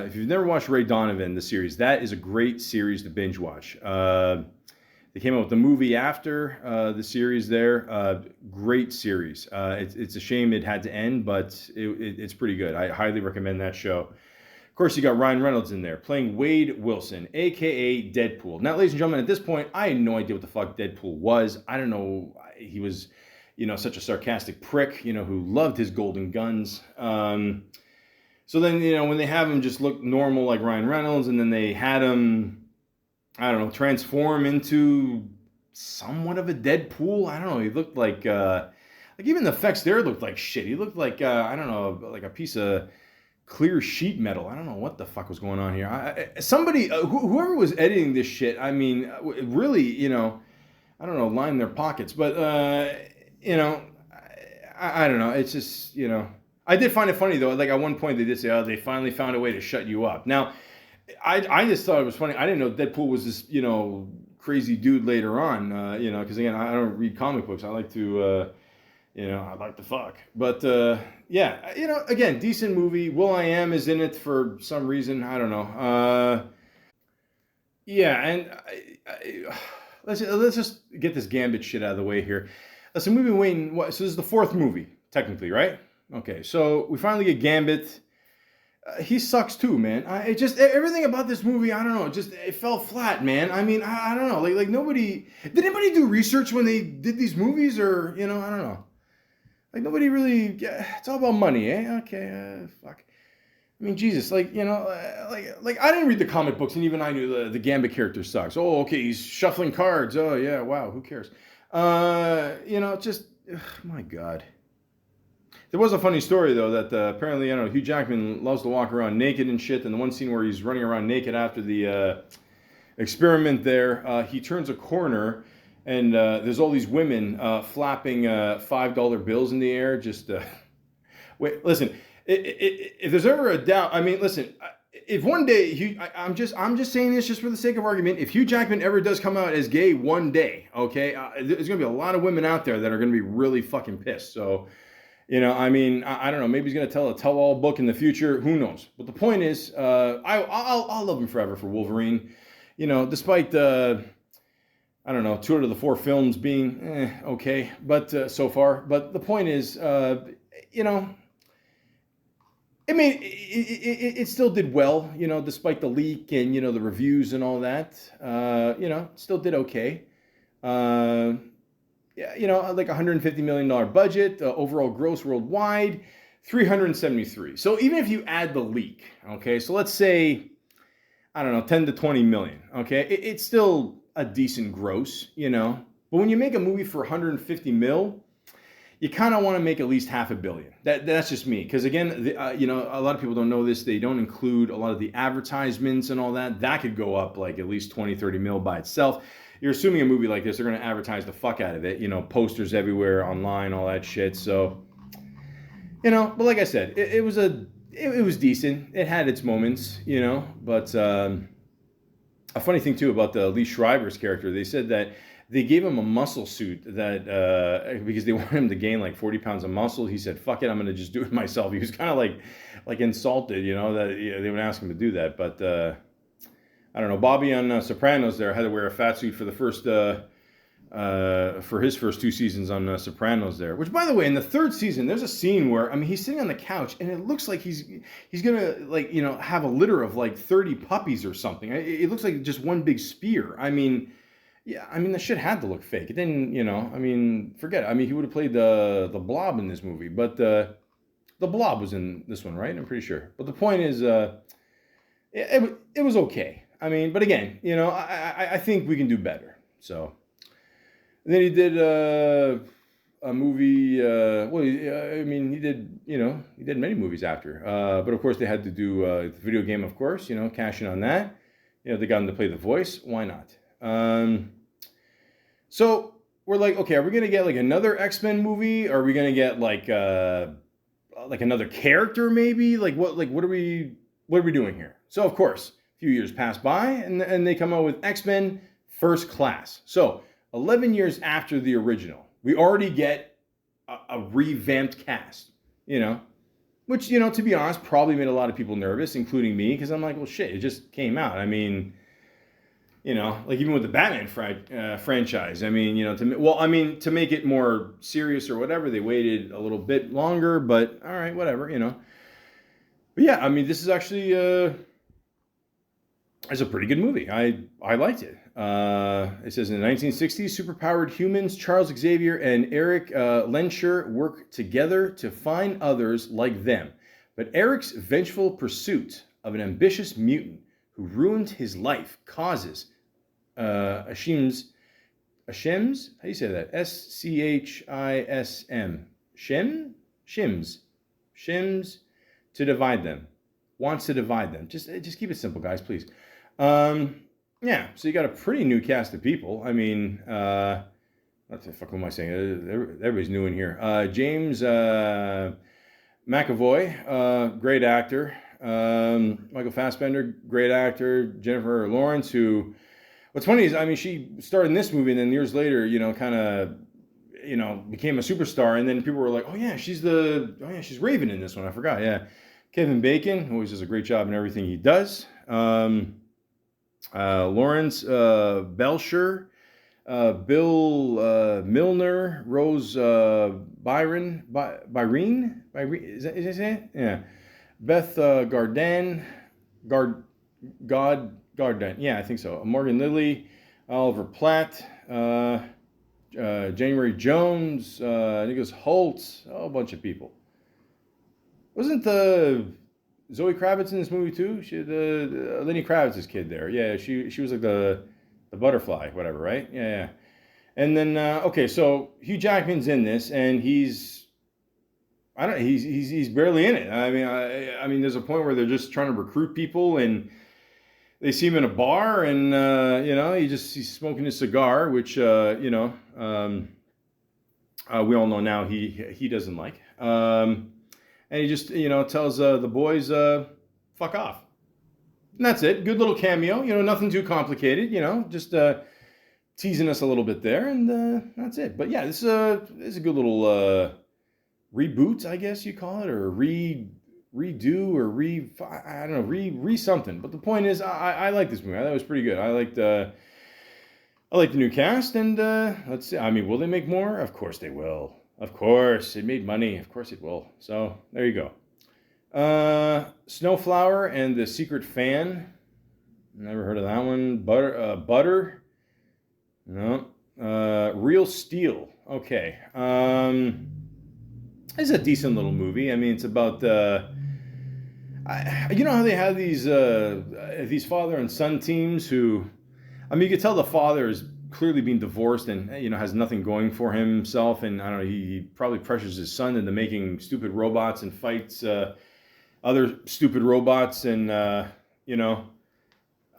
If you've never watched Ray Donovan, the series, that is a great series to binge watch. They came out with the movie after the series there. Great series. It's a shame it had to end, but it's pretty good. I highly recommend that show. Of course, you got Ryan Reynolds in there playing Wade Wilson, a.k.a. Deadpool. Now, ladies and gentlemen, at this point, I had no idea what the fuck Deadpool was. I don't know. He was, such a sarcastic prick, who loved his golden guns. So then, when they have him just look normal like Ryan Reynolds, and then they had him, I don't know, transform into somewhat of a Deadpool. I don't know. He looked like even the effects there looked like shit. He looked like, I don't know, like a piece of clear sheet metal. I don't know what the fuck was going on here. Somebody, whoever was editing this shit, I mean, really, I don't know, line their pockets. But, I don't know. It's just, I did find it funny, though. Like, at one point, they did say, oh, they finally found a way to shut you up. Now, I just thought it was funny. I didn't know Deadpool was this, crazy dude later on, because, again, I don't read comic books. I like to... I like to fuck. But, again, decent movie. will.i.am is in it for some reason. I don't know. And let's just get this Gambit shit out of the way here. Listen, we've been waiting. So this is the fourth movie, technically, right? Okay, so we finally get Gambit. He sucks too, man. Everything about this movie, I don't know, it fell flat, man. I mean, I don't know. Like nobody... Did anybody do research when they did these movies? Or, I don't know. Like, nobody really, it's all about money, eh? Okay, fuck. I mean, Jesus, like, like I didn't read the comic books, and even I knew the Gambit character sucks. Oh, okay, he's shuffling cards. Oh, yeah, wow, who cares? My God. There was a funny story, though, that apparently, Hugh Jackman loves to walk around naked and shit, and the one scene where he's running around naked after the experiment there, he turns a corner, and there's all these women flapping $5 bills in the air. Just wait. Listen, if there's ever a doubt, I mean, listen. If one day I'm just saying this just for the sake of argument. If Hugh Jackman ever does come out as gay one day, okay, there's gonna be a lot of women out there that are gonna be really fucking pissed. So, I mean, I don't know. Maybe he's gonna tell a tell-all book in the future. Who knows? But the point is, I'll love him forever for Wolverine. Despite I don't know, 2 out of the 4 films being okay, but so far. But the point is, I mean, it still did well, despite the leak and, the reviews and all that. Still did okay. Like $150 million budget, overall gross worldwide, 373. So even if you add the leak, okay, so let's say, I don't know, 10 to 20 million, okay, it's still a decent gross, but when you make a movie for 150 mil, you kind of want to make at least $500 million. That's just me, because again, a lot of people don't know this. They don't include a lot of the advertisements and all that. That could go up like at least 20, 30 mil by itself. You're assuming a movie like this, they're going to advertise the fuck out of it. Posters everywhere, online, all that shit. So, but like I said, it was a it was decent. It had its moments, you know. But a funny thing too about the Lee Schreiber's character, they said that they gave him a muscle suit that because they wanted him to gain like 40 pounds of muscle. He said, "Fuck it, I'm gonna just do it myself." He was kind of like insulted, you know, that they would ask him to do that. But I don't know. Bobby on Sopranos there had to wear a fat suit for the first for his first 2 seasons on Sopranos there. Which, by the way, in the 3rd season, there's a scene where he's sitting on the couch and it looks like he's gonna like have a litter of like 30 puppies or something. It looks like just one big spear. Yeah, the shit had to look fake. It didn't, forget it. He would have played the Blob in this movie, but the Blob was in this one, right? I'm pretty sure. But the point is, it was okay. But again, I think we can do better. So then he did a movie. He did many movies after. But of course, they had to do the video game. Of course, cash in on that. They got him to play the voice. Why not? So we're like, okay, are we gonna get like another X-Men movie? Or are we gonna get like another character maybe? Like what are we doing here? So of course, a few years pass by and they come out with X-Men First Class. So 11 years after the original, we already get a revamped cast, which, to be honest, probably made a lot of people nervous, including me, because I'm like, well, shit, it just came out. Like even with the Batman franchise, to make it more serious or whatever, they waited a little bit longer, but all right, whatever, But yeah, this is actually it's a pretty good movie. I liked it. It says in the 1960s, superpowered humans Charles Xavier and Eric Lensher work together to find others like them. But Eric's vengeful pursuit of an ambitious mutant who ruined his life causes Hashim's, how do you say that? Shims to divide them. Wants to divide them. Just keep it simple, guys, please. Yeah, so you got a pretty new cast of people. What the fuck am I saying? Everybody's new in here. James McAvoy, great actor. Michael Fassbender, great actor. Jennifer Lawrence, who, what's funny is, she starred in this movie and then years later, became a superstar. And then people were like, oh yeah, she's Raven in this one. I forgot. Yeah. Kevin Bacon always does a great job in everything he does. Lawrence Belcher, Bill Milner, Rose Byrene, is that it? Yeah. Beth Garden, yeah, I think so. Morgan Lilly, Oliver Platt, January Jones, Nicholas Holt, a bunch of people. Wasn't Zoe Kravitz in this movie too? Lenny Kravitz's kid there. Yeah, she was like the butterfly, whatever, right? Yeah. And then okay, so Hugh Jackman's in this, and he's barely in it. There's a point where they're just trying to recruit people, and they see him in a bar, and he's smoking his cigar, which we all know now he doesn't like. And he just, tells the boys, fuck off. And that's it. Good little cameo. Nothing too complicated. Just teasing us a little bit there, and that's it. But yeah, this is a good little reboot, I guess you call it, or redo, or I don't know, re something. But the point is, I like this movie. I thought it was pretty good. I like the new cast, and let's see. Will they make more? Of course they will. Of course, it made money. Of course it will. So there you go. Snowflower and the Secret Fan. Never heard of that one. Butter. No. Real Steel. Okay. It's a decent little movie. It's about how they have these father and son teams who, you could tell the father is clearly being divorced and has nothing going for himself, and I don't know, he probably pressures his son into making stupid robots and fights other stupid robots, and I know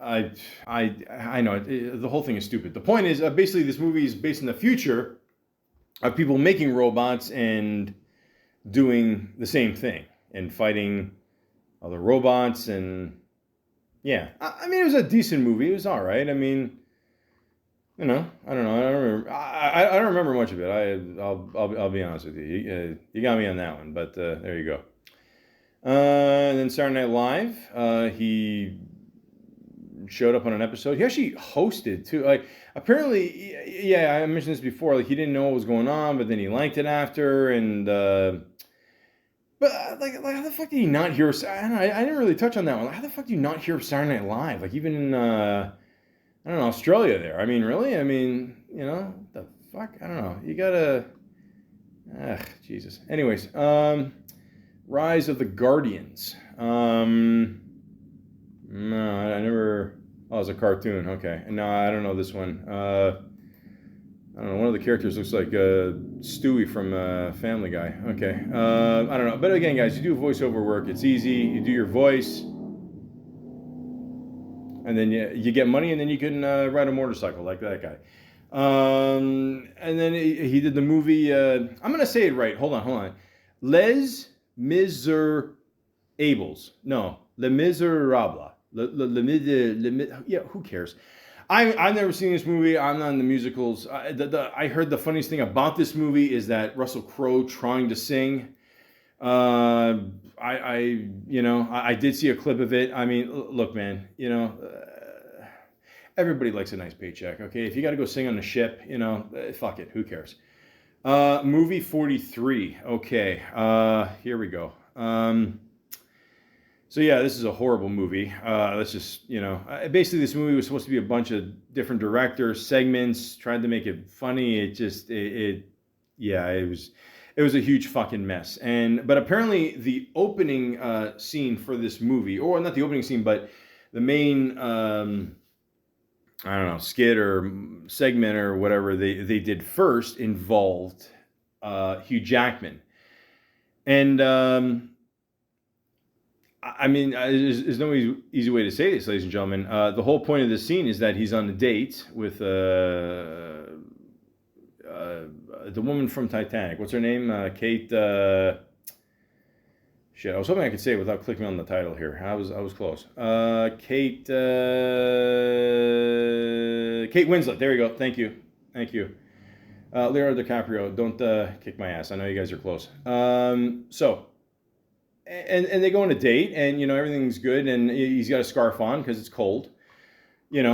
the whole thing is stupid. The point is, basically this movie is based in the future of people making robots and doing the same thing and fighting all the robots, and yeah, I mean, it was a decent movie. It was all right. I mean, I don't know. I don't remember. I don't remember much of it. I'll be honest with you. You got me on that one. But there you go. And then Saturday Night Live. He showed up on an episode. He actually hosted too. Like apparently, yeah, I mentioned this before. Like he didn't know what was going on, but then he liked it after. And but like how the fuck did he not hear? I don't know. I didn't really touch on that one. Like, how the fuck do you not hear Saturday Night Live? Like even in I don't know, Australia there. I mean, really? I mean, what the fuck? I don't know. You gotta. Jesus. Anyways, Rise of the Guardians. No, I never. Oh, it's a cartoon. Okay. No, I don't know this one. I don't know. One of the characters looks like Stewie from Family Guy. Okay. I don't know. But again, guys, you do voiceover work. It's easy. You do your voice. And then you get money, and then you can ride a motorcycle like that guy. And then he did the movie. I'm gonna say it right. Hold on. Les Miserables. No, Les Miserables. Yeah, who cares? I've never seen this movie. I'm not in the musicals. I heard the funniest thing about this movie is that Russell Crowe trying to sing. I did see a clip of it. I mean, look, man, everybody likes a nice paycheck. Okay, if you got to go sing on the ship, fuck it, who cares? Movie 43. Okay, here we go. So yeah, this is a horrible movie. Let's just, basically this movie was supposed to be a bunch of different directors, segments, tried to make it funny. It just, it was a huge fucking mess. But apparently the opening scene for this movie, or not the opening scene, but the main, I don't know, skit or segment or whatever they did first involved Hugh Jackman. And I mean, there's no easy way to say this, ladies and gentlemen. The whole point of this scene is that he's on a date with the woman from Titanic. What's her name? Kate. Shit, I was hoping I could say it without clicking on the title here. I was close. Kate. Kate Winslet. There you go. Thank you. Leonardo DiCaprio. Don't kick my ass. I know you guys are close. So. And they go on a date, and everything's good, and he's got a scarf on because it's cold. He's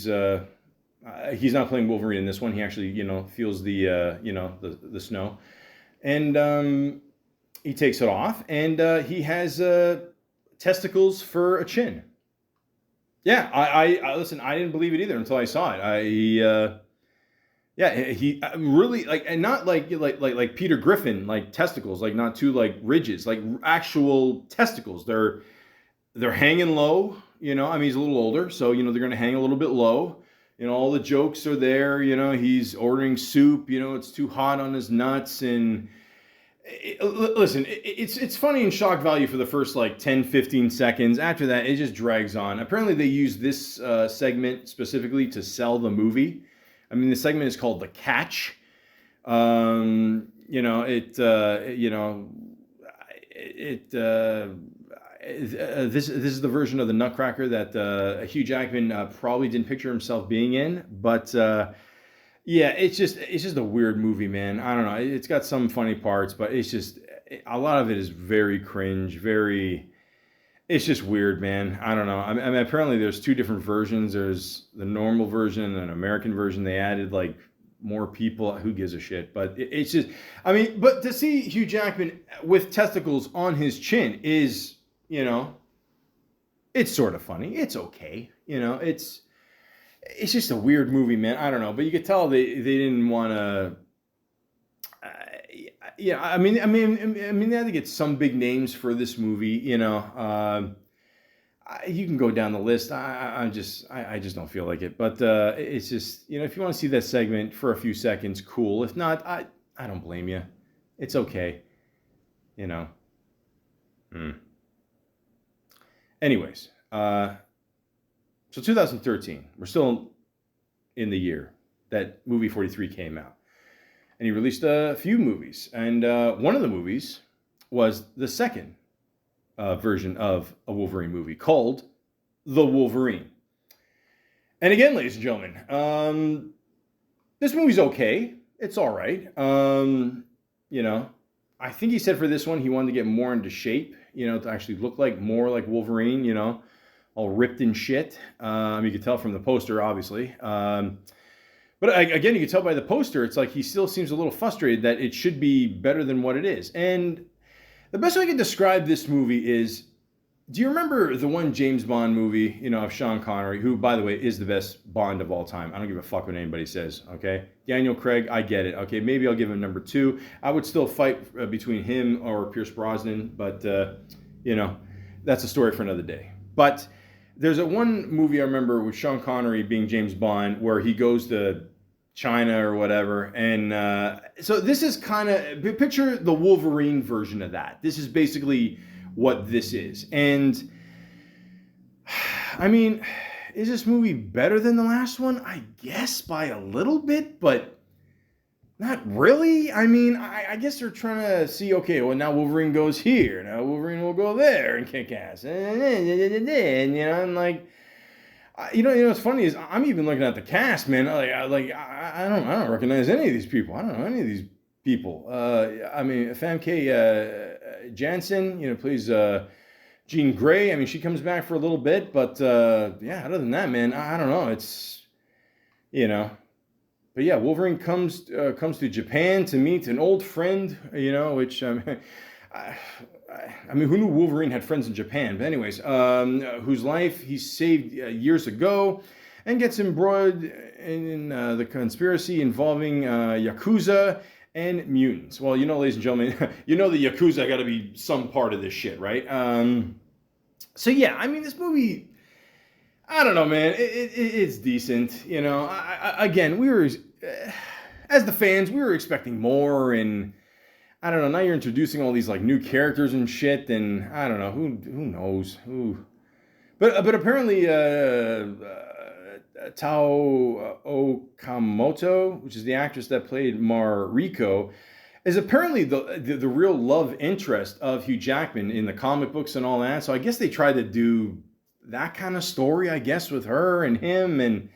not playing Wolverine in this one. He actually feels the snow, and he takes it off, and he has testicles for a chin. Yeah, I listen. I didn't believe it either until I saw it. He really and not like Peter Griffin, like testicles, like not too like ridges, like actual testicles. They're hanging low, I mean, he's a little older, so they're gonna hang a little bit low. All the jokes are there. He's ordering soup. It's too hot on his nuts, and listen, it's funny in shock value for the first like 10-15 seconds. After that, it just drags on. Apparently, they use this segment specifically to sell the movie. I mean, the segment is called The Catch. This is the version of the Nutcracker that Hugh Jackman probably didn't picture himself being in. But it's just a weird movie, man. I don't know. It's got some funny parts, but it's just a lot of it is very cringe, It's just weird, man. I don't know. I mean, apparently there's two different versions. There's the normal version and an American version. They added like more people. Who gives a shit? But it's just, I mean, but to see Hugh Jackman with testicles on his chin is, it's sort of funny. It's okay. It's just a weird movie, man. I don't know. But you could tell they didn't want to. I mean, they had to get some big names for this movie. You can go down the list. I just don't feel like it. But it's just, if you want to see that segment for a few seconds, cool. If not, I don't blame you. It's okay. Anyways, so 2013, we're still in the year that movie 43 came out. And he released a few movies. And one of the movies was the second version of a Wolverine movie called The Wolverine. And again, ladies and gentlemen, this movie's okay. It's all right. I think he said for this one he wanted to get more into shape, to actually look more like Wolverine, all ripped and shit. You could tell from the poster, obviously. But again, you can tell by the poster, it's like he still seems a little frustrated that it should be better than what it is. And the best way I can describe this movie is, do you remember the one James Bond movie, of Sean Connery, who, by the way, is the best Bond of all time? I don't give a fuck what anybody says, okay? Daniel Craig, I get it, okay? Maybe I'll give him number 2. I would still fight between him or Pierce Brosnan, but, that's a story for another day. But there's one movie I remember with Sean Connery being James Bond where he goes to China or whatever. And so this is kind of, picture the Wolverine version of that. This is basically what this is. And is this movie better than the last one? I guess by a little bit, but not really. I guess they're trying to see, okay, well, now Wolverine goes here, now Wolverine will go there and kick ass, and what's funny is I'm even looking at the cast, man. I don't recognize any of these people. I don't know any of these people. Famke Janssen, plays Jean Grey. She comes back for a little bit, but other than that, man, I don't know. It's, but yeah, Wolverine comes to Japan to meet an old friend, which who knew Wolverine had friends in Japan? But anyways, whose life he saved years ago, and gets embroiled in the conspiracy involving Yakuza and mutants. Well, ladies and gentlemen, the Yakuza got to be some part of this shit, right? This movie, I don't know, man. It's decent, again, we were, as the fans, we were expecting more, and I don't know, now you're introducing all these new characters and shit, and I don't know, who knows, but apparently Tao Okamoto, which is the actress that played Mariko, is apparently the real love interest of Hugh Jackman in the comic books and all that. So I guess they tried to do that kind of story, I guess, with her and him. And,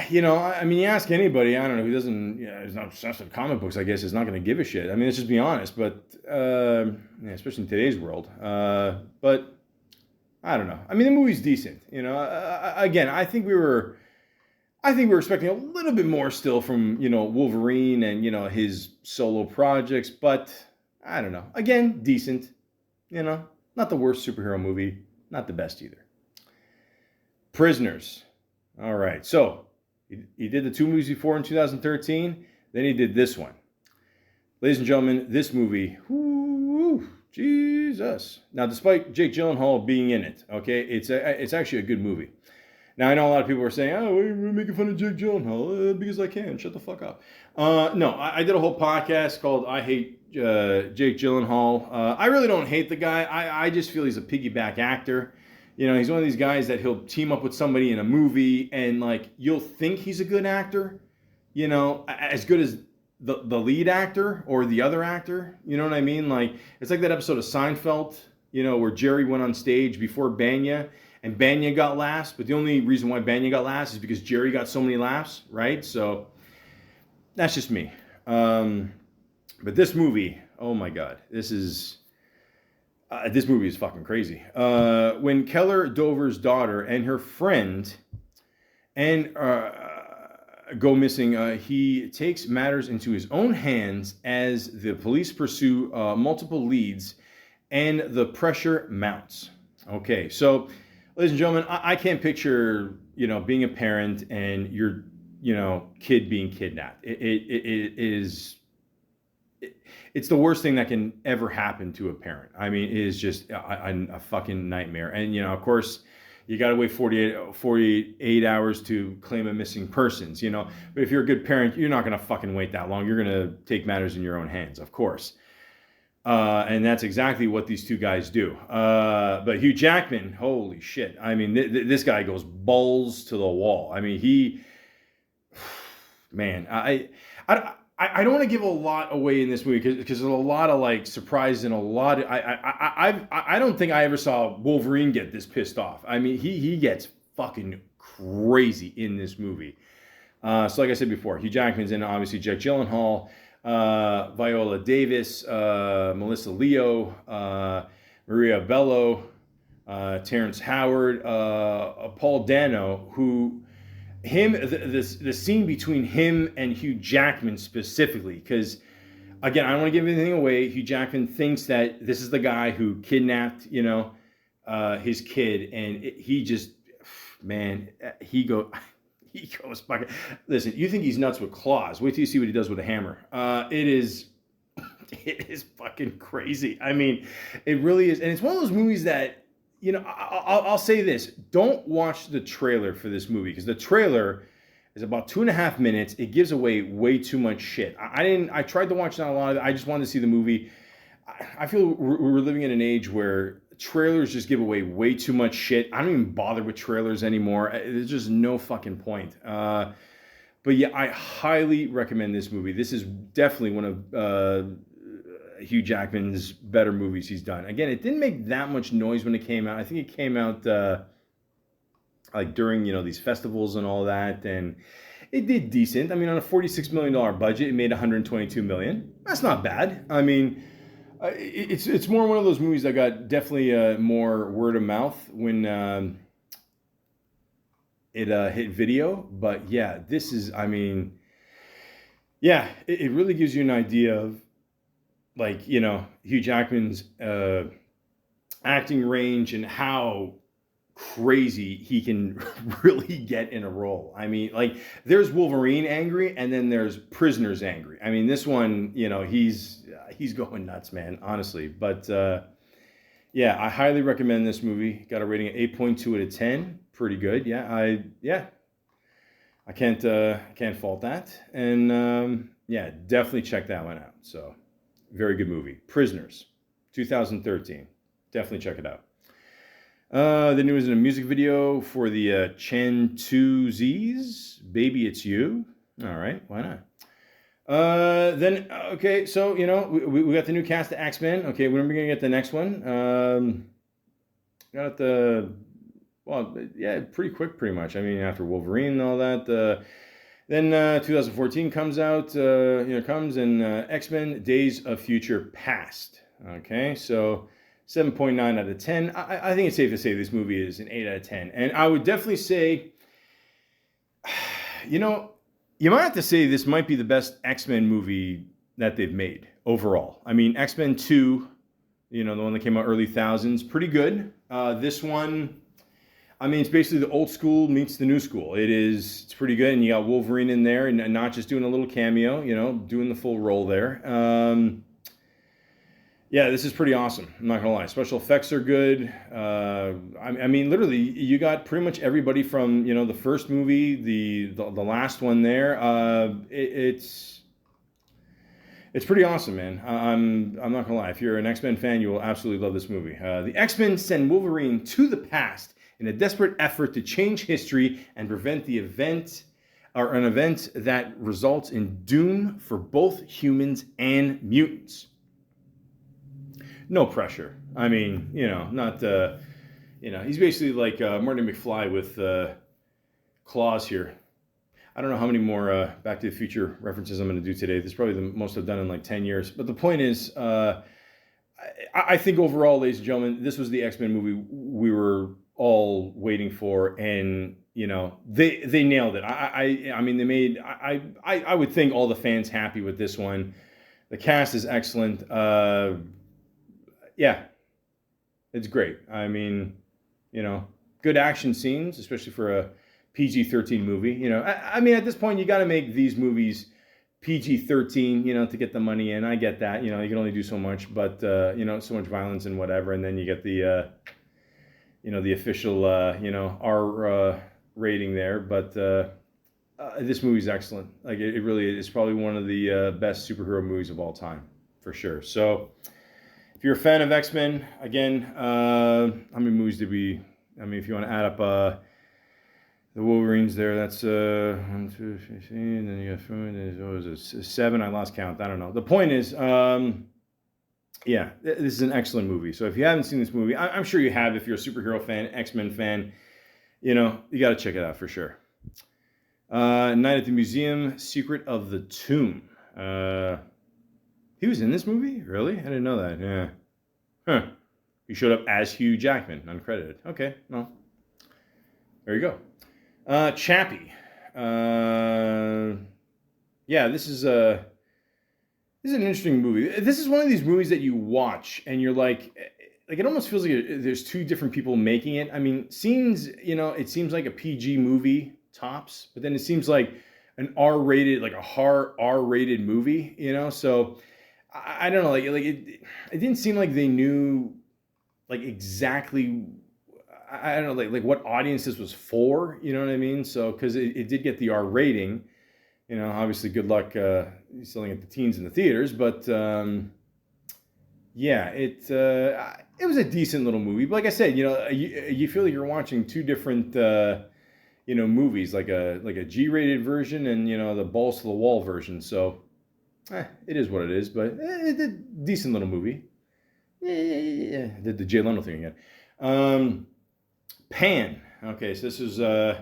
you ask anybody, I don't know, who doesn't, is not obsessed with comic books, I guess, is not going to give a shit. Let's just be honest. But, especially in today's world. But I don't know. The movie's decent. Again, I think we were expecting a little bit more still from, Wolverine and, his solo projects. But I don't know. Again, decent. Not the worst superhero movie. Not the best either. Prisoners. All right. So he did the 2 movies before in 2013. Then he did this one. Ladies and gentlemen, this movie, whoo, Jesus. Now, despite Jake Gyllenhaal being in it, okay, it's actually a good movie. Now, I know a lot of people are saying, oh, we're making fun of Jake Gyllenhaal because I can. Shut the fuck up. No, I did a whole podcast called I Hate Jake Gyllenhaal. I really don't hate the guy. I just feel he's a piggyback actor. He's one of these guys that he'll team up with somebody in a movie and, you'll think he's a good actor, as good as the lead actor or the other actor. You know what I mean? It's like that episode of Seinfeld, where Jerry went on stage before Banya, and Banya got laughs, but the only reason why Banya got laughs is because Jerry got so many laughs, right? So that's just me. But this movie, oh my God, this movie is fucking crazy. When Keller Dover's daughter and her friend go missing, he takes matters into his own hands as the police pursue multiple leads and the pressure mounts. Okay, so ladies and gentlemen, I can't picture, being a parent and your, kid being kidnapped. It's the worst thing that can ever happen to a parent. It is just a fucking nightmare. And, of course, you got to wait 48 hours to claim a missing persons, But if you're a good parent, you're not going to fucking wait that long. You're going to take matters in your own hands, of course. And that's exactly what these two guys do. But Hugh Jackman, holy shit. This guy goes balls to the wall. Man, I don't want to give a lot away in this movie because there's a lot of like surprises and a lot of I don't think I ever saw Wolverine get this pissed off. I mean, he gets fucking crazy in this movie. So like I said before, Hugh Jackman's in, obviously Jake Gyllenhaal, Viola Davis, Melissa Leo, Maria Bello, Terrence Howard, Paul Dano, who the scene between him and Hugh Jackman specifically, because again, I don't want to give anything away. Hugh Jackman thinks that this is the guy who kidnapped, his kid, and he just, man, he goes fucking. Listen, you think he's nuts with claws? Wait till you see what he does with a hammer. It is fucking crazy. I mean, it really is, and it's one of those movies that. I'll say this. Don't watch the trailer for this movie because the trailer is about 2.5 minutes. It gives away way too much shit. I tried to watch not a lot of it. I just wanted to see the movie. I feel we're living in an age where trailers just give away way too much shit. I don't even bother with trailers anymore. There's just no fucking point. But yeah, I highly recommend this movie. This is definitely one of Hugh Jackman's better movies he's done. Again, it didn't make that much noise when it came out. I think it came out like during these festivals and all that, and it did decent. I mean, on a $46 million budget, it made $122 million. That's not bad. I mean, it's more one of those movies that got definitely more word of mouth when it hit video. But yeah, this is. I mean, yeah, it really gives you an idea of. Like, Hugh Jackman's acting range and how crazy he can really get in a role. I mean, like, there's Wolverine angry and then there's Prisoners angry. I mean, this one, he's going nuts, man, honestly. But yeah, I highly recommend this movie. Got a rating of 8.2 out of 10. Pretty good. Yeah, I can't fault that. And yeah, definitely check that one out. So. Very good movie. Prisoners, 2013. Definitely check it out. Then there was a music video for the Chen 2Z's Baby It's You. All right, why not? Then, okay, so, we got the new cast of X-Men. Okay, when are we going to get the next one? Got the, well, yeah, pretty quick, pretty much. I mean, after Wolverine and all that, then 2014 comes out, comes and X-Men Days of Future Past. Okay, so 7.9 out of 10. I think it's safe to say this movie is an 8 out of 10. And I would definitely say, you might have to say this might be the best X-Men movie that they've made overall. I mean, X-Men 2, the one that came out early thousands, pretty good. This one... I mean, it's basically the old school meets the new school. It's pretty good, and you got Wolverine in there, and not just doing a little cameo, doing the full role there. Yeah, this is pretty awesome. I'm not gonna lie. Special effects are good. I mean, literally, you got pretty much everybody from the first movie, the last one there. It's pretty awesome, man. I'm not gonna lie. If you're an X-Men fan, you will absolutely love this movie. The X-Men send Wolverine to the past in a desperate effort to change history and prevent an event that results in doom for both humans and mutants. No pressure. I mean, not, he's basically like Marty McFly with claws here. I don't know how many more Back to the Future references I'm going to do today. This is probably the most I've done in like 10 years. But the point is, I think overall, ladies and gentlemen, this was the X-Men movie we were all waiting for, and they nailed it. I mean, they made I would think all the fans happy with this one. The cast is excellent. Yeah, it's great. I mean, good action scenes, especially for a PG-13 movie. I mean, at this point, you got to make these movies PG-13, to get the money in. I get that. You can only do so much, but so much violence and whatever, and then you get the the official, R rating there. But this movie's excellent. Like, it really is probably one of the best superhero movies of all time, for sure. So, if you're a fan of X-Men, again, how many movies did we... I mean, if you want to add up The Wolverines there. That's 1, 2, 15. Then you got food. What was it? 7. I lost count. I don't know. The point is, yeah, this is an excellent movie. So if you haven't seen this movie, I'm sure you have. If you're a superhero fan, X-Men fan, you got to check it out for sure. Night at the Museum, Secret of the Tomb. He was in this movie? Really? I didn't know that. Yeah. Huh. He showed up as Hugh Jackman, uncredited. Okay, well, there you go. Chappie. Yeah, this is an interesting movie. This is one of these movies that you watch and you're like it almost feels like there's two different people making it. I mean, scenes, it seems like a PG movie tops, but then it seems like an R-rated, like a hard R-rated movie, So I don't know, it didn't seem like they knew like exactly. I don't know, like what audience this was for, you know what I mean? So, because it did get the R rating, obviously good luck selling it to teens in the theaters, but yeah, it was a decent little movie. But like I said, you feel like you're watching two different, movies, like a G-rated version and, the balls to the wall version. So, it is what it is, but it's a decent little movie. Yeah. Did the Jay Leno thing again. Pan. Okay, so this is, I'm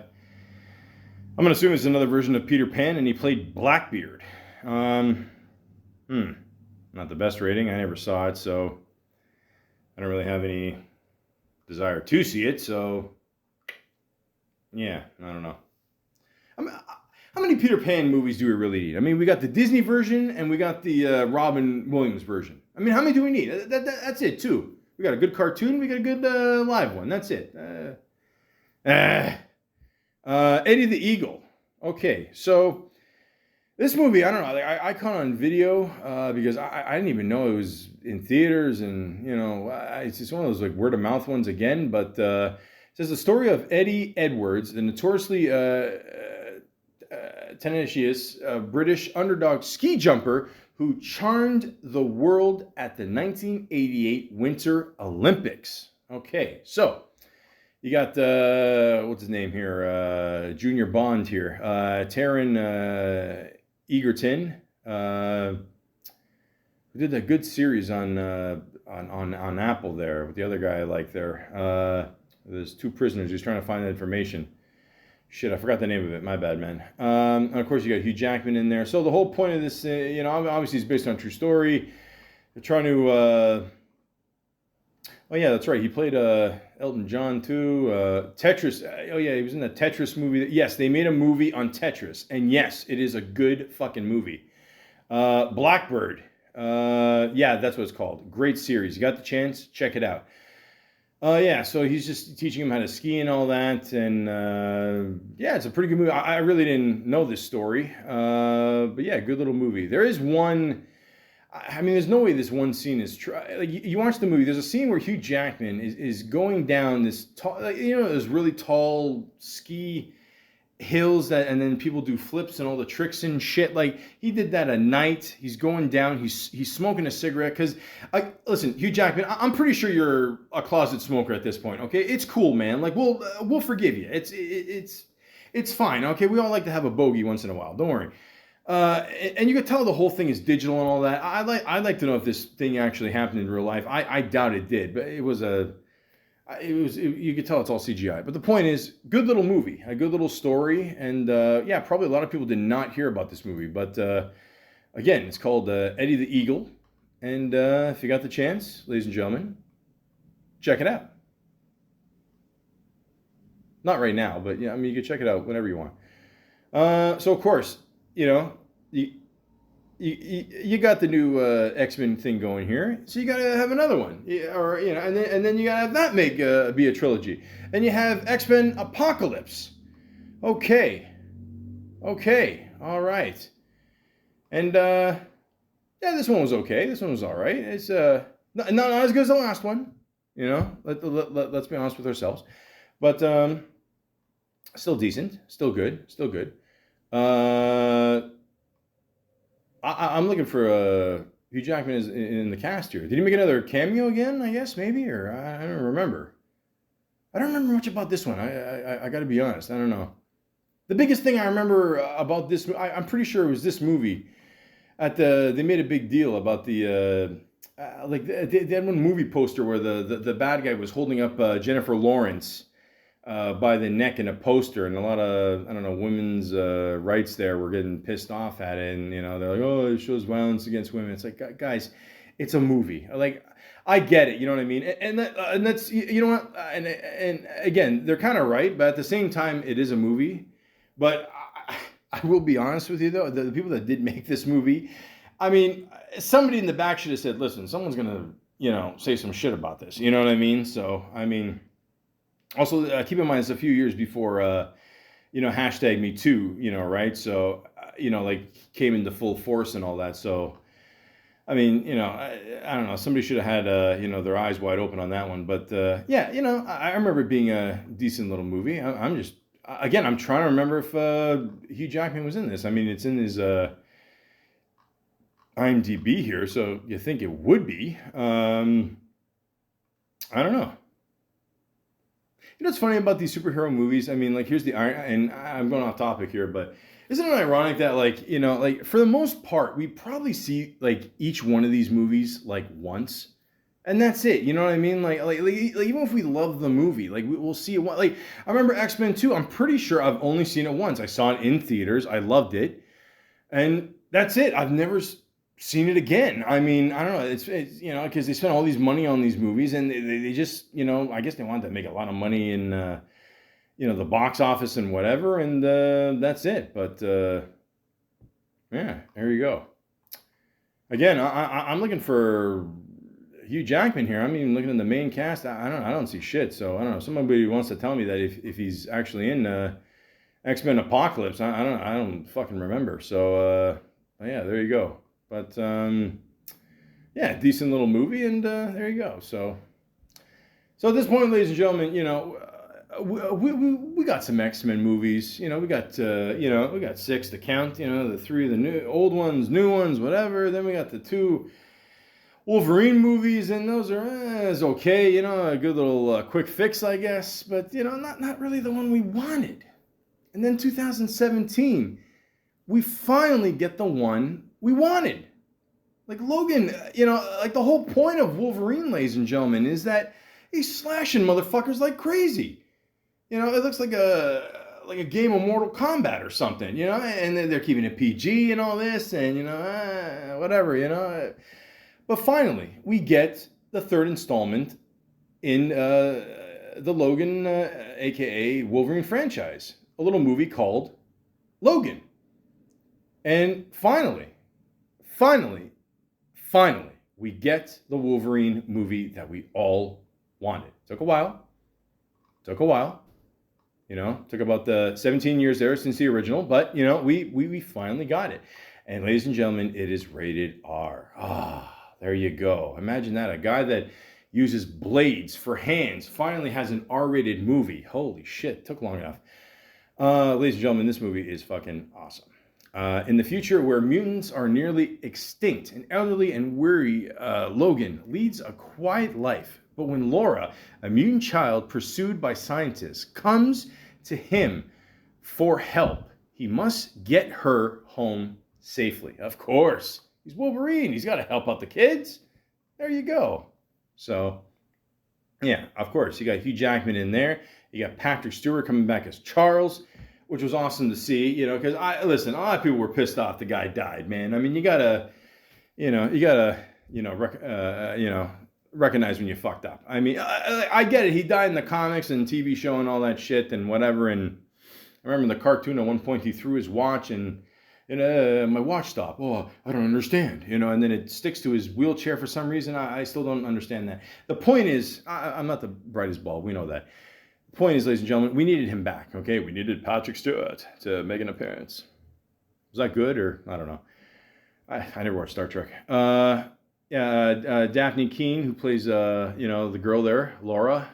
going to assume it's another version of Peter Pan, and he played Blackbeard. Not the best rating. I never saw it, so I don't really have any desire to see it, so yeah, I don't know. How many Peter Pan movies do we really need? I mean, we got the Disney version, and we got the Robin Williams version. I mean, how many do we need? That's it, too. We got a good cartoon. We got a good live one. That's it. Eddie the Eagle. Okay, so this movie, I don't know. I caught it on video because I didn't even know it was in theaters, and it's just one of those like word of mouth ones again. But it says the story of Eddie Edwards, the notoriously tenacious British underdog ski jumper who charmed the world at the 1988 Winter Olympics. Okay, so you got, what's his name here? Junior Bond here. Taron Egerton. We did a good series on Apple there with the other guy I like there. There's two prisoners. He's trying to find that information. Shit, I forgot the name of it. My bad, man. And of course, you got Hugh Jackman in there. So the whole point of this, obviously it's based on a true story. They're trying to... oh, yeah, that's right. He played Elton John, too. Tetris. Oh, yeah, he was in the Tetris movie. Yes, they made a movie on Tetris. And yes, it is a good fucking movie. Blackbird. Yeah, that's what it's called. Great series. You got the chance? Check it out. Yeah, so he's just teaching him how to ski and all that, and yeah, it's a pretty good movie. I really didn't know this story, but yeah, good little movie. There is one, I mean, there's no way this one scene is true. Like, you watch the movie, there's a scene where Hugh Jackman is going down this tall, those really tall ski hills and then people do flips and all the tricks and shit. Like, he did that at night. He's going down. He's smoking a cigarette because, listen, Hugh Jackman, I'm pretty sure you're a closet smoker at this point. Okay, it's cool, man. Like, we'll forgive you. It's fine. Okay, we all like to have a bogey once in a while. Don't worry. And you could tell the whole thing is digital and all that. I'd like to know if this thing actually happened in real life. I doubt it did, but you could tell it's all CGI. But the point is, good little movie, a good little story, and yeah, probably a lot of people did not hear about this movie. But again, it's called Eddie the Eagle, and if you got the chance, ladies and gentlemen, check it out. Not right now, but yeah, I mean, you can check it out whenever you want. So of course, you got the new X-Men thing going here, so you got to have another one, or and then you got to have that be a trilogy, and you have X-Men Apocalypse. Okay, all right, and yeah, this one was okay. This one was all right. It's not as good as the last one, Let's be honest with ourselves, but still decent, still good. I'm looking for Hugh Jackman is in the cast here. Did he make another cameo again? I guess maybe, or I don't remember. I don't remember much about this one. I got to be honest. I don't know. The biggest thing I remember about this, I'm pretty sure it was this movie. They made a big deal about they had one movie poster where the bad guy was holding up Jennifer Lawrence by the neck in a poster, and a lot of, I don't know, women's rights there were getting pissed off at it, and they're like, oh, it shows violence against women. It's like, guys, it's a movie. Like, I get it, you know what I mean, and that's, you know what, and again, they're kind of right, but at the same time, it is a movie. But I will be honest with you though, the people that did make this movie, I mean, somebody in the back should have said, listen, someone's gonna, say some shit about this. You know what I mean? So, I mean, also keep in mind it's a few years before, hashtag Me Too, right? So, like came into full force and all that. So, I mean, I don't know. Somebody should have had, their eyes wide open on that one. But yeah, I remember it being a decent little movie. I'm just, again, I'm trying to remember if Hugh Jackman was in this. I mean, it's in his IMDb here, so you think it would be. I don't know. You know what's funny about these superhero movies? I mean, like, here's the iron, and I'm going off topic here, but isn't it ironic that, like, like, for the most part, we probably see, like, each one of these movies, like, once, and that's it. You know what I mean? Like even if we love the movie, like, we'll see it one. Like, I remember X-Men 2. I'm pretty sure I've only seen it once. I saw it in theaters. I loved it, and that's it. I've never seen it again. I mean, I don't know. It's because they spent all these money on these movies, and they just, I guess they wanted to make a lot of money in the box office and whatever, and that's it. But yeah, there you go. Again, I'm looking for Hugh Jackman here. I'm even looking in the main cast. I don't see shit. So I don't know. Somebody wants to tell me that if he's actually in X-Men Apocalypse. I don't fucking remember. So yeah, there you go. But yeah, decent little movie, and there you go. So at this point, ladies and gentlemen, we got some X-Men movies. We got we got 6 to count. The 3 of the new old ones, new ones, whatever. Then we got the 2 Wolverine movies, and those are is okay. A good little quick fix, I guess. But not really the one we wanted. And then 2017, we finally get the one we wanted. Like Logan, like the whole point of Wolverine, ladies and gentlemen, is that he's slashing motherfuckers like crazy. It looks like a game of Mortal Kombat or something, and they're keeping it PG and all this, and whatever, But finally, we get the 3rd installment in the Logan, aka Wolverine franchise, a little movie called Logan. And finally, we get the Wolverine movie that we all wanted. Took a while. Took about the 17 years there since the original, but we finally got it. And ladies and gentlemen, it is rated R. There you go. Imagine that. A guy that uses blades for hands finally has an R-rated movie. Holy shit, took long enough. Ladies and gentlemen, this movie is fucking awesome. In the future, where mutants are nearly extinct, an elderly and weary Logan leads a quiet life. But when Laura, a mutant child pursued by scientists, comes to him for help, he must get her home safely. Of course, he's Wolverine. He's got to help out the kids. There you go. So, yeah, of course, you got Hugh Jackman in there. You got Patrick Stewart coming back as Charles, which was awesome to see, because listen, a lot of people were pissed off the guy died, man. I mean, you gotta recognize when you fucked up. I mean, I get it. He died in the comics and TV show and all that shit and whatever. And I remember in the cartoon at one point he threw his watch and my watch stopped. Oh, I don't understand, and then it sticks to his wheelchair for some reason. I still don't understand that. The point is, I'm not the brightest bulb. We know that. Point is, ladies and gentlemen, we needed him back. Okay, we needed Patrick Stewart to make an appearance. Was that good, or I don't know? I never watched Star Trek. Daphne Keane, who plays the girl there, Laura.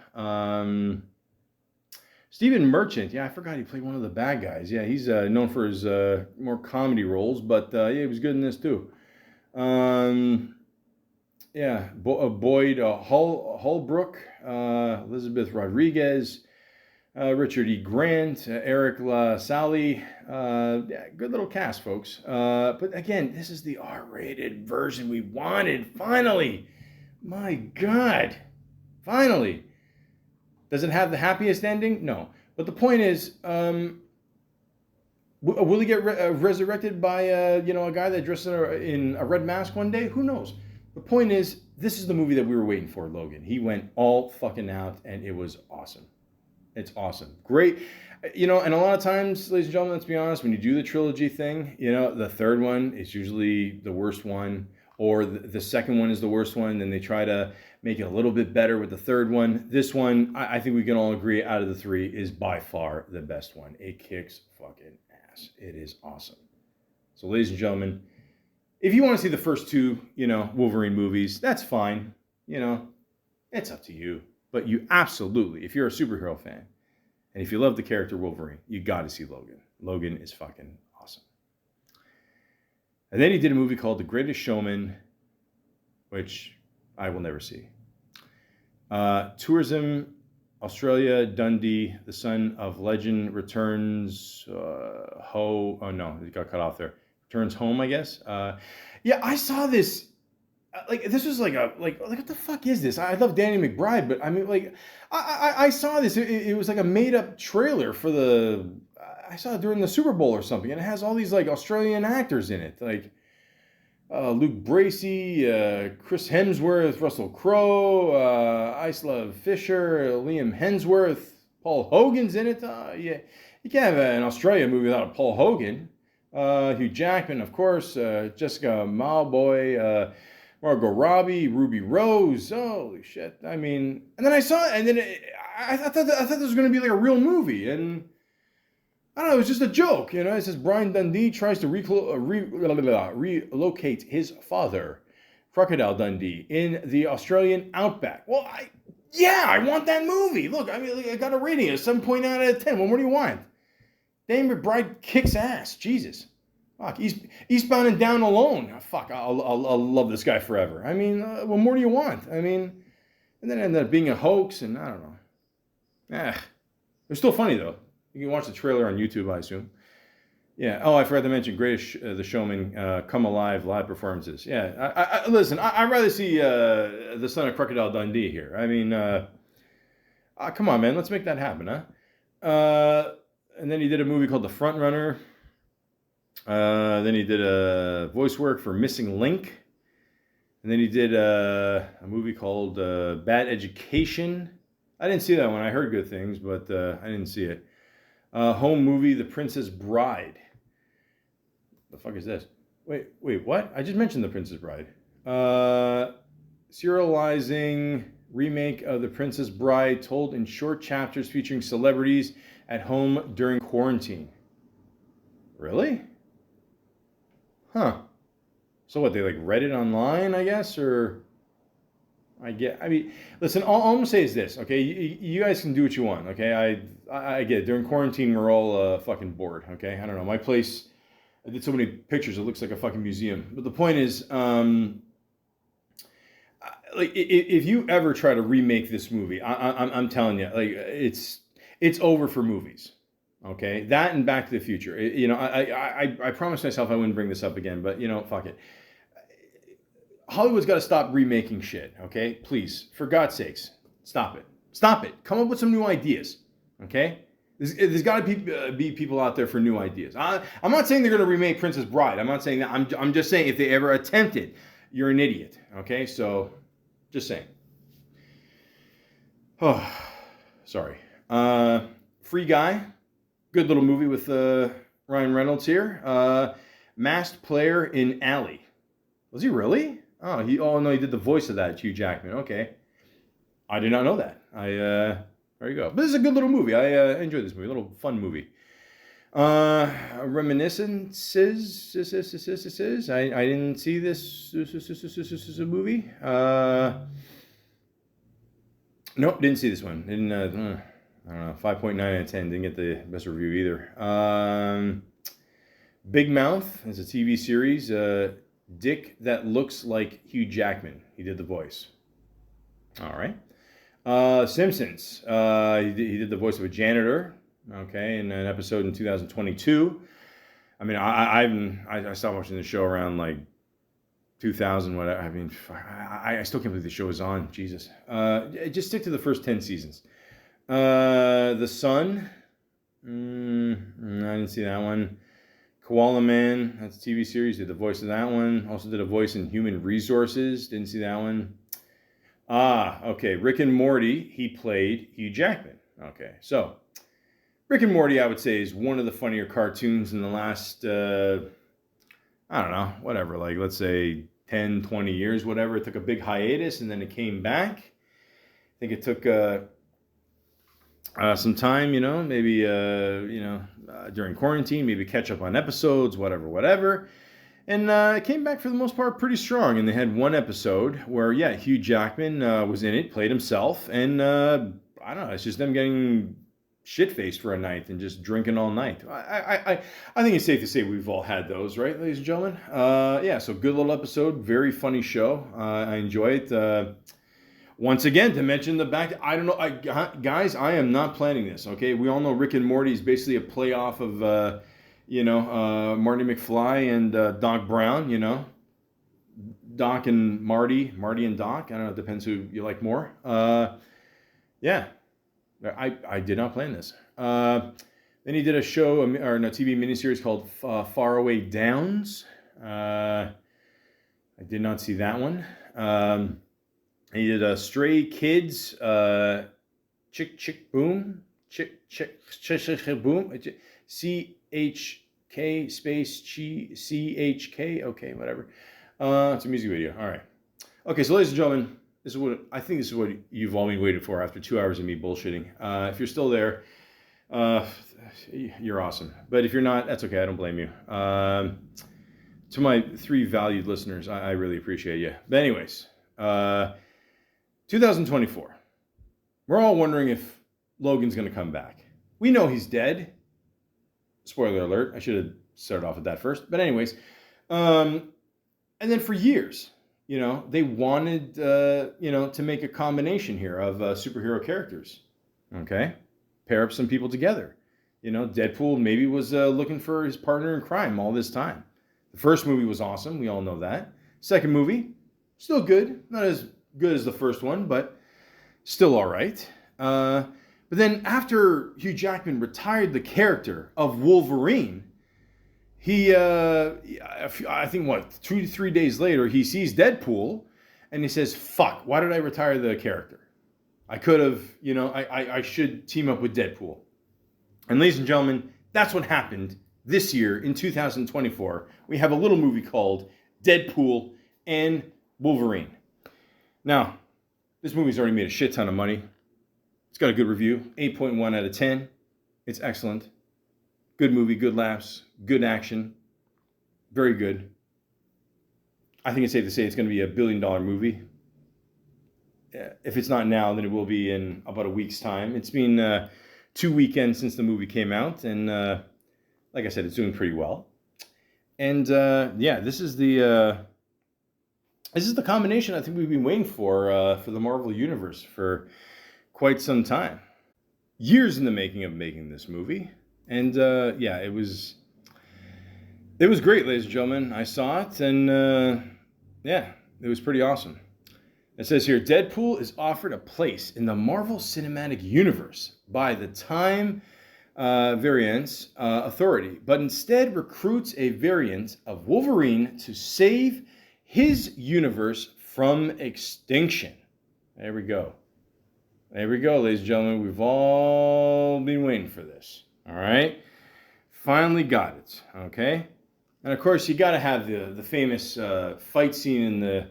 Stephen Merchant, I forgot he played one of the bad guys. Yeah, he's known for his more comedy roles, but he was good in this too. Boyd Holbrook, Elizabeth Rodriguez. Richard E. Grant, Eric LaSalle. Yeah, good little cast, folks. But again, this is the R-rated version we wanted. Finally. My God. Finally. Does it have the happiest ending? No. But the point is, will he get resurrected by a guy that dressed in a red mask one day? Who knows? The point is, this is the movie that we were waiting for, Logan. He went all fucking out, and it was awesome. It's awesome. Great. And a lot of times, ladies and gentlemen, let's be honest, when you do the trilogy thing, the third one is usually the worst one, or the second one is the worst one, then they try to make it a little bit better with the third one. This one, I think we can all agree, out of the three, is by far the best one. It kicks fucking ass. It is awesome. So, ladies and gentlemen, if you want to see the first two, Wolverine movies, that's fine. It's up to you. But you absolutely, if you're a superhero fan, and if you love the character Wolverine, you got to see Logan. Logan is fucking awesome. And then he did a movie called The Greatest Showman, which I will never see. Tourism, Australia, Dundee, the son of legend returns oh no, it got cut off there. Returns home, I guess. Yeah, I saw this. This was like what the fuck is this? I love Danny McBride, but I mean, I saw this. It was like a made up trailer for I saw it during the Super Bowl or something, and it has all these like Australian actors in it, like Luke Bracey, Chris Hemsworth, Russell Crowe, Isla Fisher, Liam Hemsworth, Paul Hogan's in it. Yeah, you can't have an Australian movie without a Paul Hogan. Hugh Jackman, of course, Jessica Malboy, Margot Robbie, Ruby Rose. Holy shit! I mean, and then I saw it, and then I thought this was going to be like a real movie, and I don't know, it was just a joke. It says Brian Dundee tries to relocate his father, Crocodile Dundee, in the Australian outback. Well, I want that movie. Look, I mean, I got a rating of 7.9 out of 10. Well, what do you want? Danny McBride kicks ass. Jesus. Fuck, Eastbound and Down alone. Fuck, I'll love this guy forever. I mean, what more do you want? I mean, and then it ended up being a hoax, and I don't know. It's still funny, though. You can watch the trailer on YouTube, I assume. Yeah. Oh, I forgot to mention The Showman, Come Alive live performances. Yeah. Listen, I'd rather see the son of Crocodile Dundee here. I mean, come on, man. Let's make that happen, huh? And then he did a movie called The Front Runner. Then he did a voice work for Missing Link. And then he did a movie called Bad Education. I didn't see that one. I heard good things, but I didn't see it. Home movie, The Princess Bride. The fuck is this? Wait, what? I just mentioned The Princess Bride. Serializing remake of The Princess Bride told in short chapters featuring celebrities at home during quarantine. Really? Huh. So what, they read it online, I guess, or... I mean, listen, all I'm going to say is this, okay? You guys can do what you want, okay? I get it. During quarantine, we're all fucking bored, okay? I don't know. My place, I did so many pictures, it looks like a fucking museum. But the point is, if you ever try to remake this movie, I'm telling you, it's over for movies, okay? That and Back to the Future. I promised myself I wouldn't bring this up again, but, fuck it. Hollywood's got to stop remaking shit, okay? Please, for God's sakes, stop it. Stop it. Come up with some new ideas, okay? There's got to be people out there for new ideas. I'm not saying they're going to remake Princess Bride. I'm not saying that. I'm just saying if they ever attempt it, you're an idiot, okay? So, just saying. Oh, sorry. Free Guy. Good little movie with Ryan Reynolds here. Masked Player in Alley. Was he really? Oh no, he did the voice of that, Hugh Jackman. Okay. I did not know that. There you go. But this is a good little movie. I enjoyed this movie. A little fun movie. Reminiscences. I didn't see this movie. Nope, didn't see this one. Didn't, I don't know, 5.9 out of 10. Didn't get the best review either. Big Mouth is a TV series. Dick that looks like Hugh Jackman. He did the voice. All right. Simpsons. He did the voice of a janitor. Okay, in an episode in 2022. I mean, I stopped watching the show around like 2000. Whatever. I mean, I still can't believe the show is on. Jesus. Just stick to the first 10 seasons. The Sun. I didn't see that one. Koala Man. That's a TV series. Did the voice of that one. Also did a voice in Human Resources. Didn't see that one. Okay. Rick and Morty. He played Hugh Jackman. Okay, so Rick and Morty, I would say, is one of the funnier cartoons in the last, I don't know, whatever, like let's say 10, 20 years, whatever. It took a big hiatus and then it came back. I think it took some time, maybe, during quarantine, maybe catch up on episodes, whatever. And it came back for the most part pretty strong. And they had one episode where, Hugh Jackman was in it, played himself. And I don't know, it's just them getting shit-faced for a night and just drinking all night. I think it's safe to say we've all had those, right, ladies and gentlemen? So good little episode, very funny show. I enjoy it. Once again, to mention the back, I don't know, guys, I am not planning this, okay? We all know Rick and Morty is basically a playoff of, Marty McFly and Doc Brown, Doc and Marty and Doc. I don't know, it depends who you like more. I did not plan this. Then he did a show, or no, TV miniseries called Faraway Downs. I did not see that one. He did Stray Kids, Chick Boom, Chick Boom, CHK space CHK. Okay, whatever. It's a music video. All right. Okay, so ladies and gentlemen, this is what you've all been waiting for after 2 hours of me bullshitting. If you're still there, you're awesome. But if you're not, that's okay. I don't blame you. To my 3 valued listeners, I really appreciate you. But anyways, 2024. We're all wondering if Logan's going to come back. We know he's dead. Spoiler alert. I should have started off with that first. But anyways, and then for years, they wanted, to make a combination here of superhero characters. Okay? Pair up some people together. Deadpool maybe was looking for his partner in crime all this time. The first movie was awesome. We all know that. Second movie, still good. Not as good as the first one, but still all right. But then after Hugh Jackman retired the character of Wolverine, he, I think, 2 to 3 days later, he sees Deadpool, and he says, fuck, why did I retire the character? I could have, I should team up with Deadpool. And ladies and gentlemen, that's what happened this year in 2024. We have a little movie called Deadpool and Wolverine. Now, this movie's already made a shit ton of money. It's got a good review, 8.1 out of 10. It's excellent. Good movie, good laughs, good action. Very good. I think it's safe to say it's going to be a $1 billion movie. If it's not now, then it will be in about a week's time. It's been 2 weekends since the movie came out, and like I said, it's doing pretty well. And this is the combination I think we've been waiting for the Marvel Universe for quite some time. Years in the making of making this movie. And it was great, ladies and gentlemen. I saw it, and it was pretty awesome. It says here, Deadpool is offered a place in the Marvel Cinematic Universe by the Time Variance Authority, but instead recruits a variant of Wolverine to save his universe from extinction. There we go. There we go, ladies and gentlemen. We've all been waiting for this. All right? Finally got it. Okay? And of course, you got to have the famous fight scene in the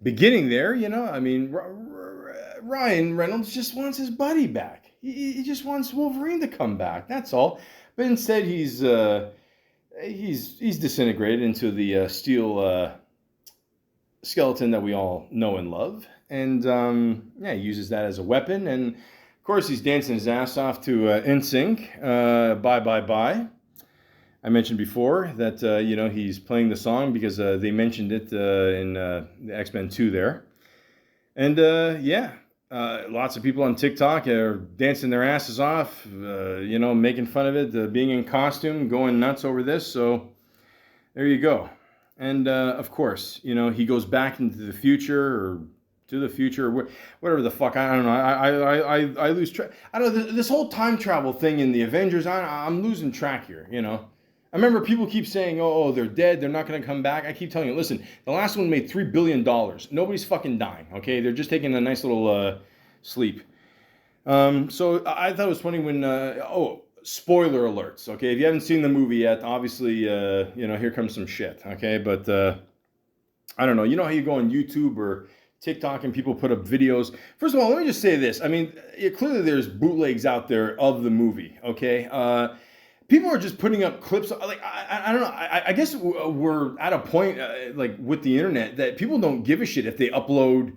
beginning there. I mean, Ryan Reynolds just wants his buddy back. He just wants Wolverine to come back. That's all. But instead, he's disintegrated into the steel skeleton that we all know and love. And he uses that as a weapon. And of course, he's dancing his ass off to NSYNC. Bye, bye, bye. I mentioned before that, he's playing the song because they mentioned it in the X-Men 2 there. And, Lots of people on TikTok are dancing their asses off, making fun of it, being in costume, going nuts over this. So there you go. And of course, he goes back into the future or to the future, or whatever the fuck. I don't know. I lose track. I don't know. This whole time travel thing in the Avengers, I'm losing track here. I remember people keep saying, oh, they're dead. They're not going to come back. I keep telling you, listen, the last one made $3 billion. Nobody's fucking dying, okay? They're just taking a nice little sleep. So I thought it was funny when, spoiler alerts, okay? If you haven't seen the movie yet, obviously, here comes some shit, okay? But I don't know. You know how you go on YouTube or TikTok and people put up videos? First of all, let me just say this. I mean, clearly there's bootlegs out there of the movie, okay? People are just putting up clips. Like I don't know. I guess we're at a point like with the internet that people don't give a shit if they upload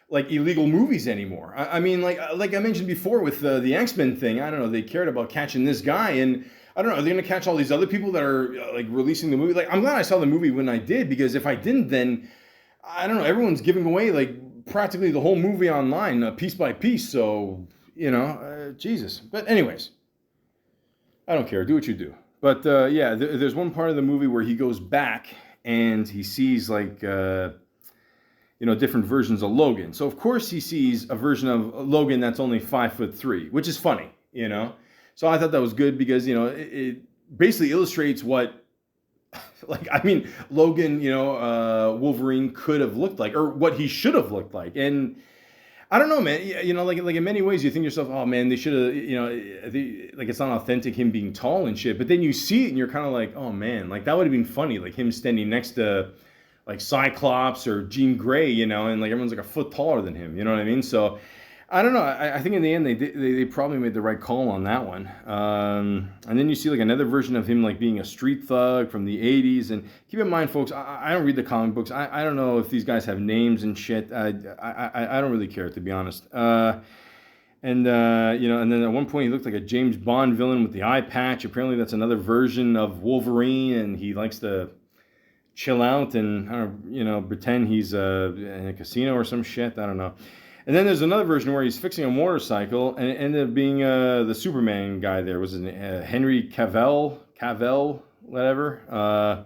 like illegal movies anymore. I mean, like I mentioned before with the X-Men thing. I don't know. They cared about catching this guy, and I don't know. Are they going to catch all these other people that are like releasing the movie? Like, I'm glad I saw the movie when I did, because if I didn't, then I don't know. Everyone's giving away like practically the whole movie online, piece by piece. So Jesus. But anyways. I don't care. Do what you do. But there's one part of the movie where he goes back and he sees like, different versions of Logan. So of course he sees a version of Logan that's only 5'3", which is funny, So I thought that was good because, it basically illustrates what, Logan, Wolverine could have looked like, or what he should have looked like. And I don't know, man. Like in many ways, you think to yourself, oh man, they should have, like it's not authentic him being tall and shit. But then you see it and you're kind of like, oh man, like that would have been funny, like him standing next to like Cyclops or Jean Grey, and like everyone's like a foot taller than him. You know what I mean? So I don't know. I think in the end they probably made the right call on that one. And then you see like another version of him like being a street thug from the 80s. And keep in mind, folks, I don't read the comic books. I don't know if these guys have names and shit. I don't really care, to be honest. And then at one point he looked like a James Bond villain with the eye patch. Apparently that's another version of Wolverine, and he likes to chill out and pretend he's in a casino or some shit. I don't know. And then there's another version where he's fixing a motorcycle, and it ended up being the Superman guy there. Was it Henry Cavill, whatever?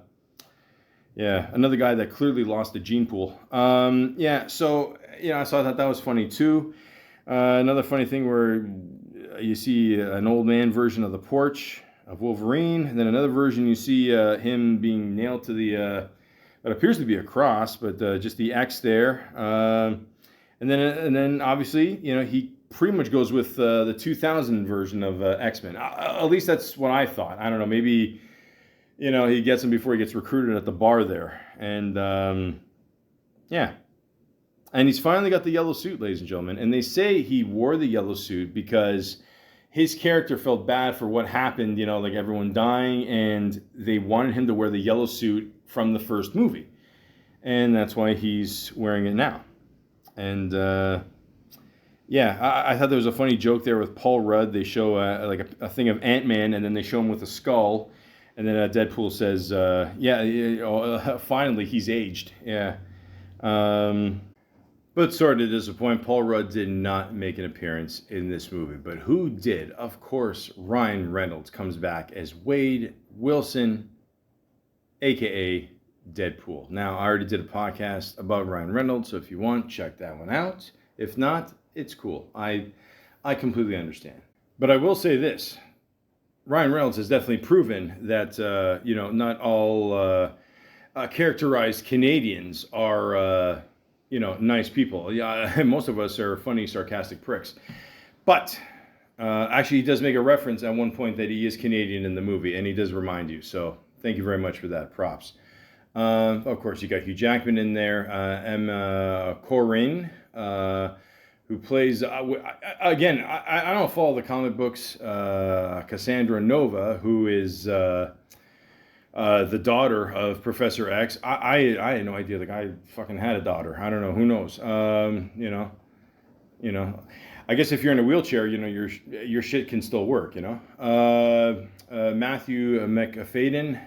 Another guy that clearly lost the gene pool. So I thought that was funny too. Another funny thing where you see an old man version of the porch of Wolverine, and then another version you see him being nailed to the what appears to be a cross, but just the X there. And then obviously, he pretty much goes with the 2000 version of X-Men. At least that's what I thought. I don't know. Maybe, he gets him before he gets recruited at the bar there. And, And he's finally got the yellow suit, ladies and gentlemen. And they say he wore the yellow suit because his character felt bad for what happened, like everyone dying. And they wanted him to wear the yellow suit from the first movie. And that's why he's wearing it now. And I thought there was a funny joke there with Paul Rudd. They show a thing of Ant-Man, and then they show him with a skull, and then Deadpool says, finally he's aged. Yeah. But sorry to disappoint, Paul Rudd did not make an appearance in this movie. But who did? Of course, Ryan Reynolds comes back as Wade Wilson, a.k.a. Deadpool. Now, I already did a podcast about Ryan Reynolds, so if you want, check that one out. If not, it's cool. I completely understand. But I will say this. Ryan Reynolds has definitely proven that, not all characterized Canadians are, nice people. Yeah, most of us are funny, sarcastic pricks. But actually, he does make a reference at one point that he is Canadian in the movie, and he does remind you. So thank you very much for that. Props. Of course, you got Hugh Jackman in there, Emma Corrin, who plays, again, I don't follow the comic books, Cassandra Nova, who is the daughter of Professor X. I had no idea the guy fucking had a daughter. I don't know, who knows? I guess if you're in a wheelchair, your shit can still work, Matthew McFadden,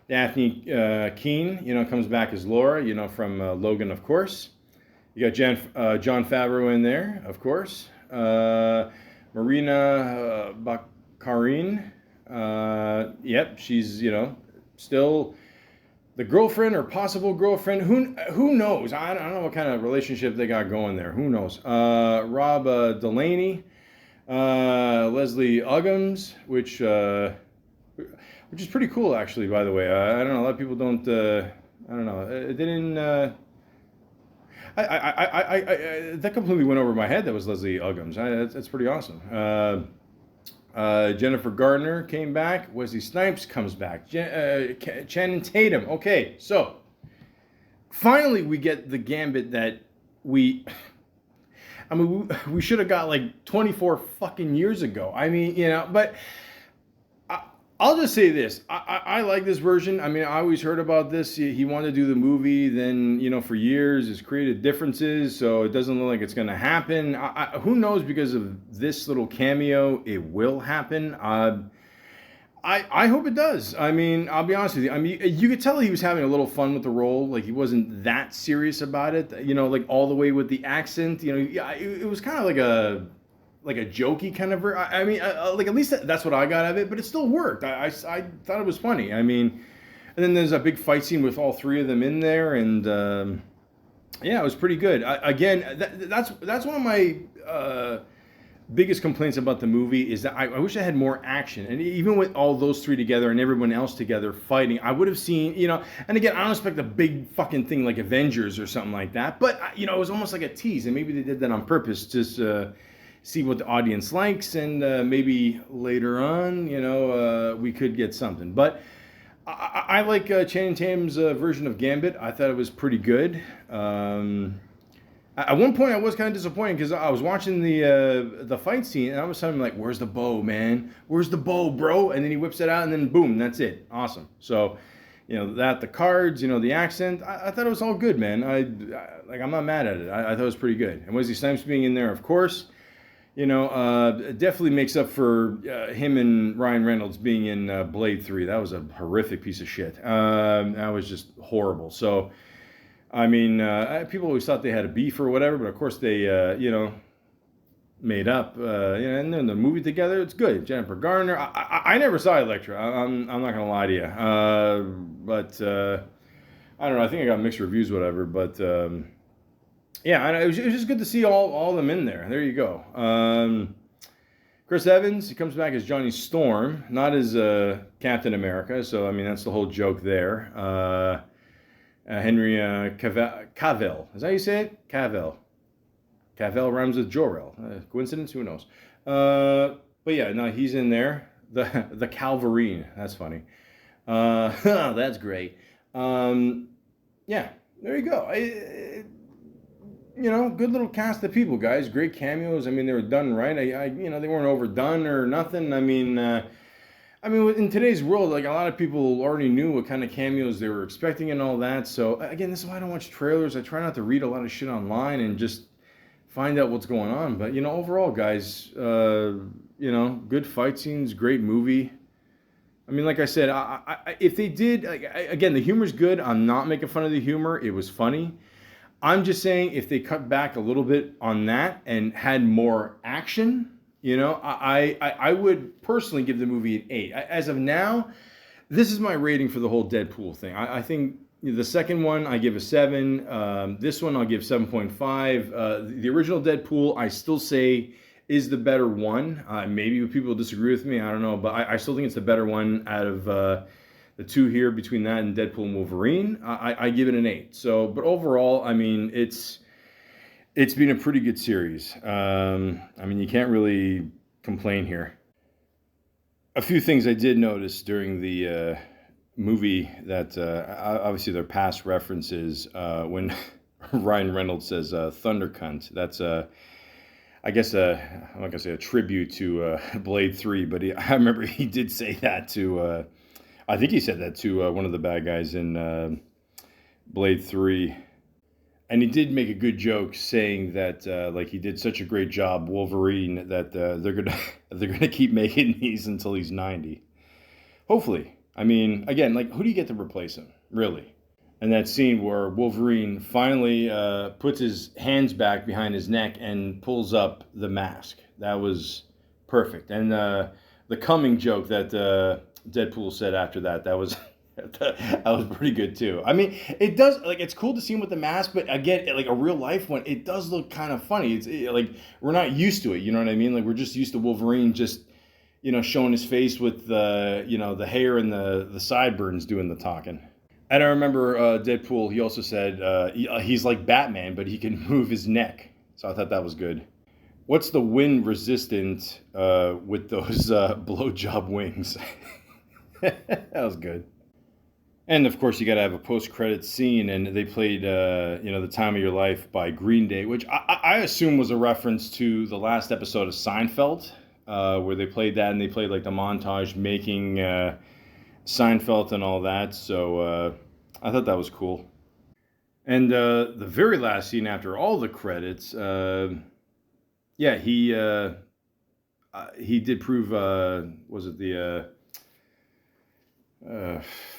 Daphne Keane, comes back as Laura, from Logan, of course. You got John Favreau in there, of course. Marina Baccarin. Yep, she's still the girlfriend or possible girlfriend. Who knows? I don't know what kind of relationship they got going there. Who knows? Rob Delaney, Leslie Uggams, which is pretty cool actually. By the way, I don't know. A lot of people don't. I don't know. It didn't. That completely went over my head. That was Leslie Uggams. That's pretty awesome. Jennifer Gardner came back. Wesley Snipes comes back. Channing Tatum. Okay, so finally we get the gambit that we should have got like 24 fucking years ago. I mean, but I'll just say this. I like this version. I mean, I always heard about this. He wanted to do the movie. Then, for years, there's creative differences. So it doesn't look like it's going to happen. Who knows? Because of this little cameo, it will happen. I hope it does. I mean, I'll be honest with you. I mean, you could tell he was having a little fun with the role. Like, he wasn't that serious about it. Like all the way with the accent. It was kind of like a jokey kind of. I mean, like at least that's what I got out of it. But it still worked. I thought it was funny. I mean, and then there's a big fight scene with all three of them in there, and yeah, it was pretty good. Again, that's one of my biggest complaints about the movie is that I wish I had more action. And even with all those three together and everyone else together fighting, I would have seen, and again, I don't expect a big fucking thing like Avengers or something like that. But, it was almost like a tease. And maybe they did that on purpose, just see what the audience likes. And maybe later on, we could get something. But I like Channing Tatum's version of Gambit. I thought it was pretty good. At one point, I was kind of disappointed because I was watching the fight scene, and all of a sudden, I'm like, "Where's the bow, man? Where's the bow, bro?" And then he whips it out, and then boom, that's it. Awesome. So, the cards, the accent, I thought it was all good, man. I'm not mad at it. I thought it was pretty good. And Wesley Snipes being in there, of course, definitely makes up for him and Ryan Reynolds being in Blade 3. That was a horrific piece of shit. That was just horrible. So. I mean, people always thought they had a beef or whatever, but of course they, made up. And then the movie together, it's good. Jennifer Garner. I never saw Elektra. I'm not gonna lie to you. But I don't know. I think I got mixed reviews, whatever. But yeah, it was just good to see all of them in there. There you go. Chris Evans, he comes back as Johnny Storm, not as Captain America. So I mean, that's the whole joke there. Henry Cavill. Is that how you say it? Cavill. Cavill rhymes with Jor-El. Coincidence? Who knows? But yeah, no, he's in there. The Calvarine. That's funny. That's great. Yeah, there you go. Good little cast of people, guys. Great cameos. I mean, they were done right. They weren't overdone or nothing. I mean, in today's world, like a lot of people already knew what kind of cameos they were expecting and all that. So again, this is why I don't watch trailers. I try not to read a lot of shit online and just find out what's going on. But overall, guys, good fight scenes, great movie. I mean, like I said, if they did, again, the humor's good. I'm not making fun of the humor. It was funny. I'm just saying if they cut back a little bit on that and had more action. I would personally give the movie an 8. As of now, this is my rating for the whole Deadpool thing. I think the second one I give a 7. This one I'll give 7.5. The original Deadpool I still say is the better one. Maybe people disagree with me. I don't know. But I still think it's the better one out of the two here between that and Deadpool and Wolverine. I give it an 8. So, but overall, I mean, it's been a pretty good series. You can't really complain here. A few things I did notice during the movie that obviously they're past references when Ryan Reynolds says "Thunder Cunt." That's I guess I'm not gonna say a tribute to Blade 3, but I remember he did say that to. I think he said that to one of the bad guys in Blade 3. And he did make a good joke saying that he did such a great job, Wolverine, that they're gonna keep making these until he's 90. Hopefully. I mean, again, who do you get to replace him? Really? And that scene where Wolverine finally puts his hands back behind his neck and pulls up the mask. That was perfect. And the coming joke that Deadpool said after that, that was that was pretty good too. I mean, it does, like, it's cool to see him with the mask, but again, like a real life one, it does look kind of funny. Like we're not used to it, you know what I mean? Like we're just used to Wolverine just, showing his face with the, the hair and the sideburns doing the talking. And I remember Deadpool, he also said he's like Batman, but he can move his neck. So I thought that was good. What's the wind resistant with those blowjob wings? That was good. And of course, you got to have a post-credit scene, and they played, "The Time of Your Life" by Green Day, which I assume was a reference to the last episode of Seinfeld, where they played that, and they played like the montage making Seinfeld and all that. So I thought that was cool. And the very last scene after all the credits, yeah, he did prove. Was it the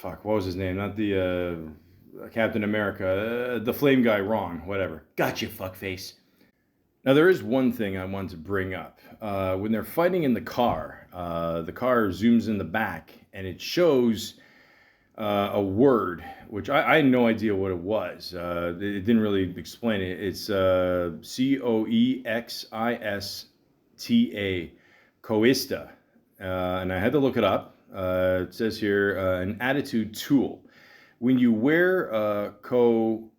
fuck? What was his name? Not the Captain America, the Flame guy. Wrong. Whatever. Gotcha, fuckface. Now there is one thing I want to bring up. When they're fighting in the car zooms in the back and it shows a word, which I had no idea what it was. It didn't really explain it. It's Coexista, Coista, and I had to look it up. It says here an attitude tool. When you wear Coexista,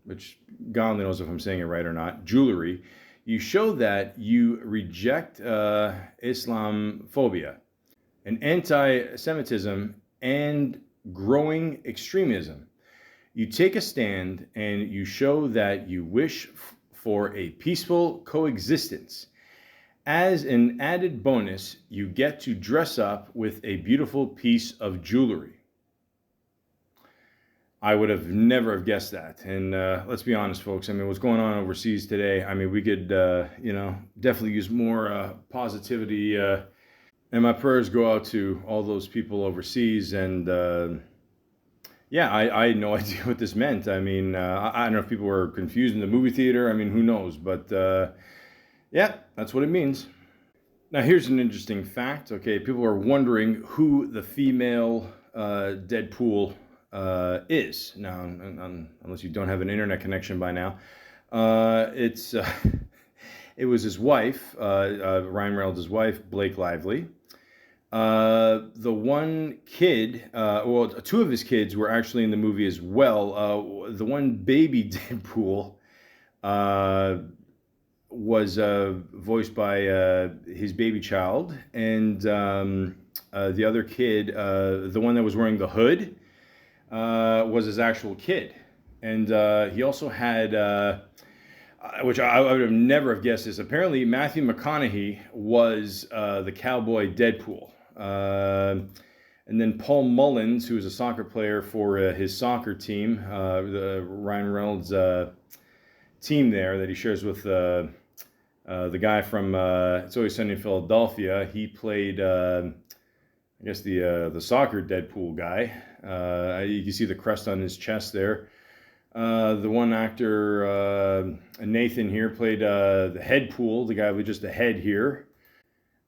which God only knows if I'm saying it right or not, jewelry, you show that you reject Islamophobia and anti-Semitism and growing extremism. You take a stand and you show that you wish for a peaceful coexistence. As an added bonus, you get to dress up with a beautiful piece of jewelry. I would have never have guessed that. And let's be honest, folks. I mean, what's going on overseas today? I mean, we could, definitely use more positivity. And my prayers go out to all those people overseas. And I had no idea what this meant. I mean, I don't know if people were confused in the movie theater. I mean, who knows? But that's what it means. Now, here's an interesting fact. Okay, people are wondering who the female Deadpool is. Now, unless you don't have an internet connection by now, it was his wife, Ryan Reynolds' wife, Blake Lively. The one kid, two of his kids were actually in the movie as well. The one baby Deadpool was voiced by his baby child, and the other kid, the one that was wearing the hood, was his actual kid. And he also had, which I would have never have guessed this, apparently Matthew McConaughey was the cowboy Deadpool. And then Paul Mullins, who is a soccer player for his soccer team, the Ryan Reynolds team there that he shares with the guy from It's Always Sunny in Philadelphia. He played, I guess, the soccer Deadpool guy. You can see the crest on his chest there. The one actor, Nathan here, played the Headpool, the guy with just a head here.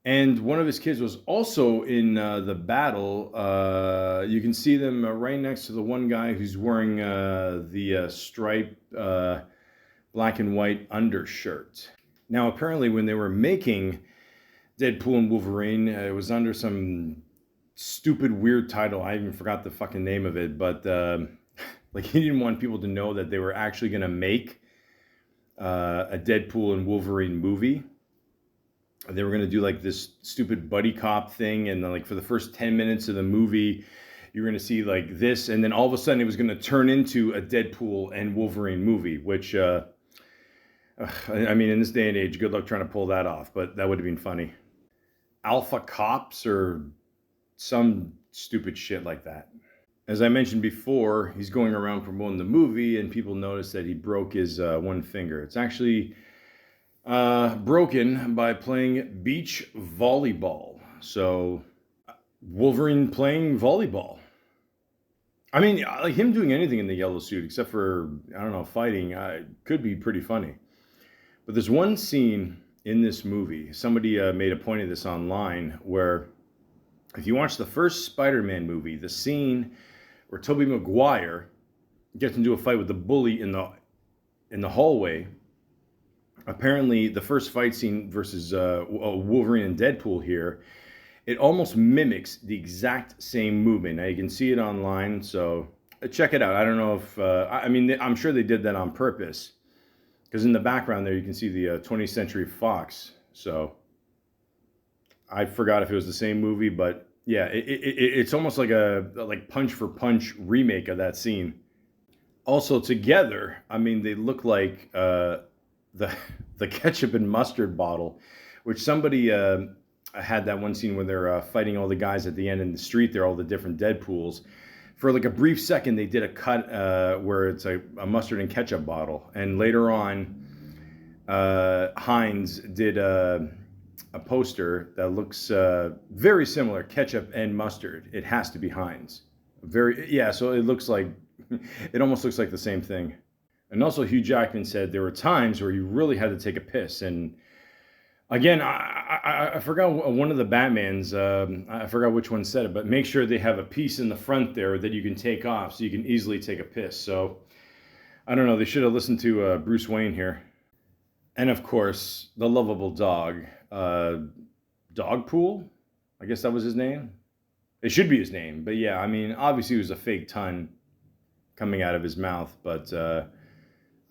And one of his kids was also in the battle. You can see them right next to the one guy who's wearing the striped black and white undershirt. Now, apparently, when they were making Deadpool and Wolverine, it was under some stupid, weird title. I even forgot the fucking name of it. But like, he didn't want people to know that they were actually going to make a Deadpool and Wolverine movie. They were going to do like this stupid buddy cop thing, and then, like, for the first 10 minutes of the movie, you're going to see like this, and then all of a sudden it was going to turn into a Deadpool and Wolverine movie, which, I mean, in this day and age, good luck trying to pull that off, but that would have been funny. Alpha Cops or some stupid shit like that. As I mentioned before, he's going around promoting the movie, and people notice that he broke his one finger. It's actually broken by playing beach volleyball. So, Wolverine playing volleyball. I mean, like him doing anything in the yellow suit except for, I don't know, fighting, could be pretty funny. But there's one scene in this movie, somebody made a point of this online, where if you watch the first Spider-Man movie, the scene where Tobey Maguire gets into a fight with the bully in the hallway, apparently the first fight scene versus Wolverine and Deadpool here, it almost mimics the exact same movement. Now you can see it online, so check it out. I don't know if, I mean, I'm sure they did that on purpose, because in the background there you can see the 20th Century Fox. So I forgot if it was the same movie, but yeah, it's almost like a punch for punch remake of that scene. Also together, I mean, they look like the ketchup and mustard bottle, which somebody had that one scene where they're fighting all the guys at the end in the street. They're all the different Deadpools. For like a brief second, they did a cut where it's a mustard and ketchup bottle, and later on, Heinz did a poster that looks very similar, ketchup and mustard. It has to be Heinz. Yeah. So it looks like it almost looks like the same thing. And also, Hugh Jackman said there were times where he really had to take a piss. And again, I forgot one of the Batmans, I forgot which one said it, but make sure they have a piece in the front there that you can take off so you can easily take a piss. So, I don't know, they should have listened to Bruce Wayne here. And of course, the lovable dog, Dogpool, I guess that was his name. It should be his name, but yeah, I mean, obviously it was a fake tongue coming out of his mouth, but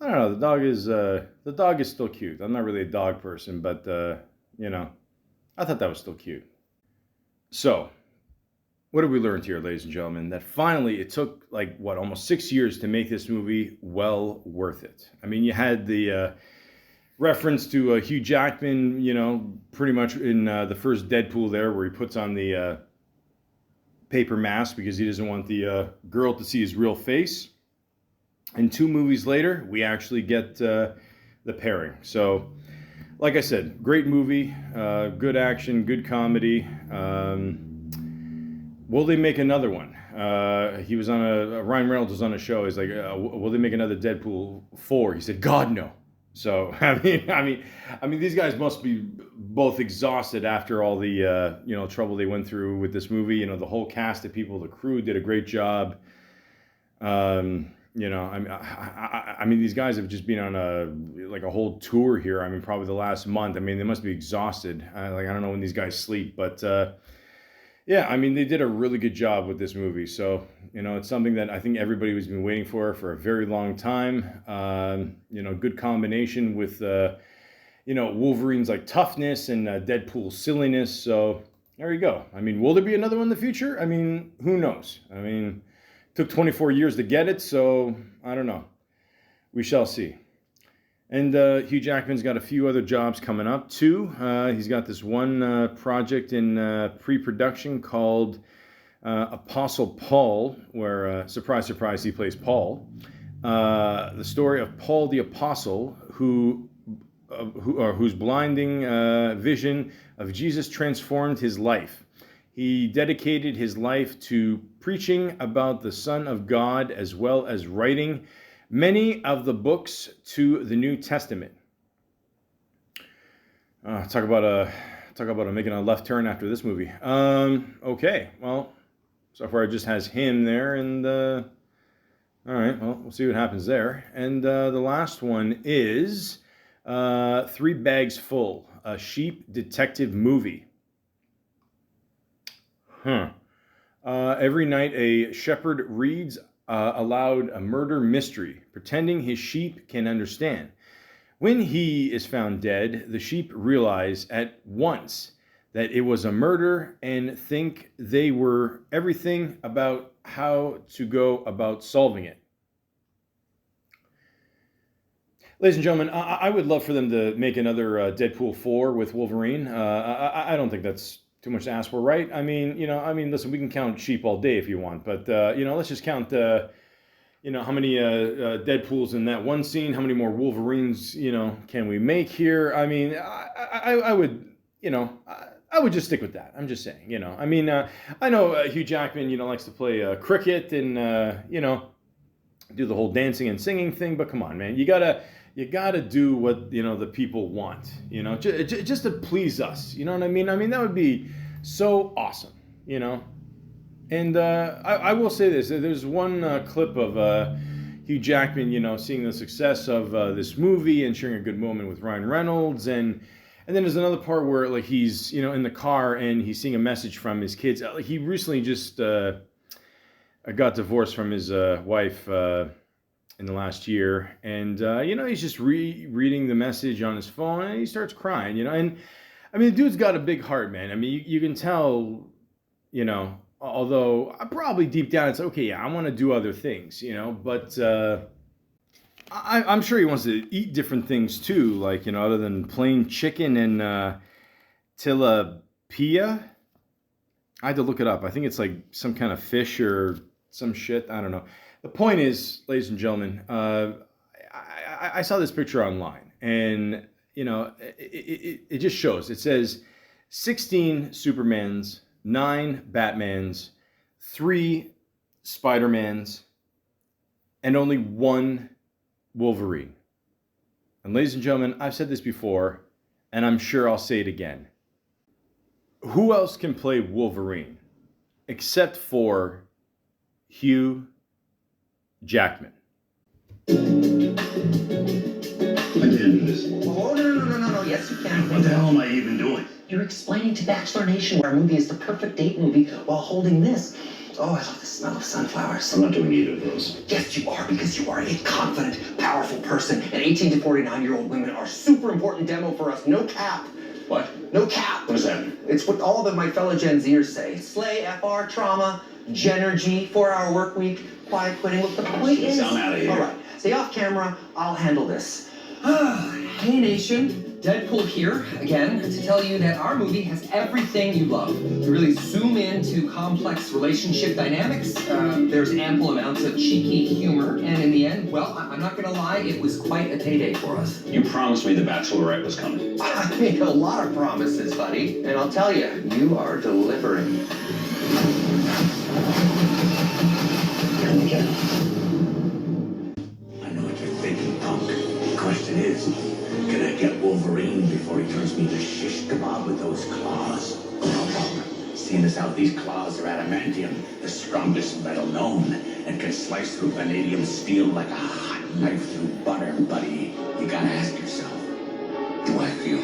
I don't know. The dog is still cute. I'm not really a dog person, but you know, I thought that was still cute. So, what have we learned here, ladies and gentlemen? That finally it took like what, almost 6 years to make this movie well worth it. I mean, you had the reference to Hugh Jackman, you know, pretty much in the first Deadpool there, where he puts on the paper mask because he doesn't want the girl to see his real face. And 2 movies later, we actually get the pairing. So, like I said, great movie, good action, good comedy. Will they make another one? He was on Ryan Reynolds was on a show. He's like, will they make another Deadpool 4? He said, God, no. So, I mean, these guys must be both exhausted after all the, trouble they went through with this movie. You know, the whole cast of people, the crew did a great job. I mean, these guys have just been on a whole tour here. I mean, probably the last month. I mean, they must be exhausted. I don't know when these guys sleep, but yeah, I mean, they did a really good job with this movie. So, it's something that I think everybody has been waiting for a very long time. Good combination with, Wolverine's like toughness and Deadpool's silliness. So there you go. I mean, will there be another one in the future? I mean, who knows? I mean, took 24 years to get it, so I don't know. We shall see. And Hugh Jackman's got a few other jobs coming up, too. He's got this one project in pre-production called Apostle Paul, where, surprise, surprise, he plays Paul. The story of Paul the Apostle, whose blinding vision of Jesus transformed his life. He dedicated his life to preaching about the Son of God, as well as writing many of the books to the New Testament. Talk about making a left turn after this movie. Okay, well, so far it just has him there, and all right, well, we'll see what happens there. And the last one is 3 Bags Full, a sheep detective movie. Every night a shepherd reads aloud a murder mystery, pretending his sheep can understand. When he is found dead, the sheep realize at once that it was a murder and think they were everything about how to go about solving it. Ladies and gentlemen, I would love for them to make another Deadpool 4 with Wolverine. I don't think that's too much to ask for, right? I mean, listen, we can count sheep all day if you want, but, let's just count, how many Deadpools in that one scene, how many more Wolverines, can we make here? I mean, I would, I would just stick with that. I'm just saying, I mean, I know Hugh Jackman, likes to play cricket and, do the whole dancing and singing thing, but come on, man, you gotta do what, the people want, just to please us. You know what I mean? I mean, that would be so awesome, And I will say this, there's one clip of Hugh Jackman, seeing the success of this movie and sharing a good moment with Ryan Reynolds, and then there's another part where like he's in the car and he's seeing a message from his kids. He recently just got divorced from his wife in the last year, and he's just reading the message on his phone, and he starts crying. And I mean, the dude's got a big heart, man. I mean, you can tell, although probably deep down it's okay. Yeah, I want to do other things, but. I'm sure he wants to eat different things too, like, other than plain chicken and tilapia. I had to look it up. I think it's like some kind of fish or some shit. I don't know. The point is, ladies and gentlemen, I saw this picture online, and, it just shows. It says 16 Supermans, 9 Batmans, 3 Spider-Mans, and only 1 Wolverine. And ladies and gentlemen, I've said this before, and I'm sure I'll say it again. Who else can play Wolverine except for Hugh Jackman? I can't do this. Oh, no. Yes, you can. What the hell am I even doing? You're explaining to Bachelor Nation our movie is the perfect date movie while holding this. Oh, I love the smell of sunflowers. I'm not doing either of those. Yes, you are, because you are a confident, powerful person, and 18 to 49-year-old women are super important demo for us. No cap. What? No cap. What does that mean? It's what all of my fellow Gen Zers say. Slay, FR, trauma, Genergy, 4-hour work week, quiet quitting. Look, the point is... I'm out of here. All right, stay off camera. I'll handle this. Hey, Nation. Deadpool here, again, to tell you that our movie has everything you love. We really zoom into complex relationship dynamics. There's ample amounts of cheeky humor. And in the end, well, I'm not going to lie, it was quite a payday for us. You promised me the Bachelorette was coming. I made a lot of promises, buddy. And I'll tell you, you are delivering. Come again. I know what you're thinking, punk. The question is, can I get Wolverine before he turns me to shish kebab with those claws? No, punk. Seeing as how these claws are adamantium, the strongest metal known, and can slice through vanadium steel like a hot knife through butter, buddy, you gotta ask yourself, do I feel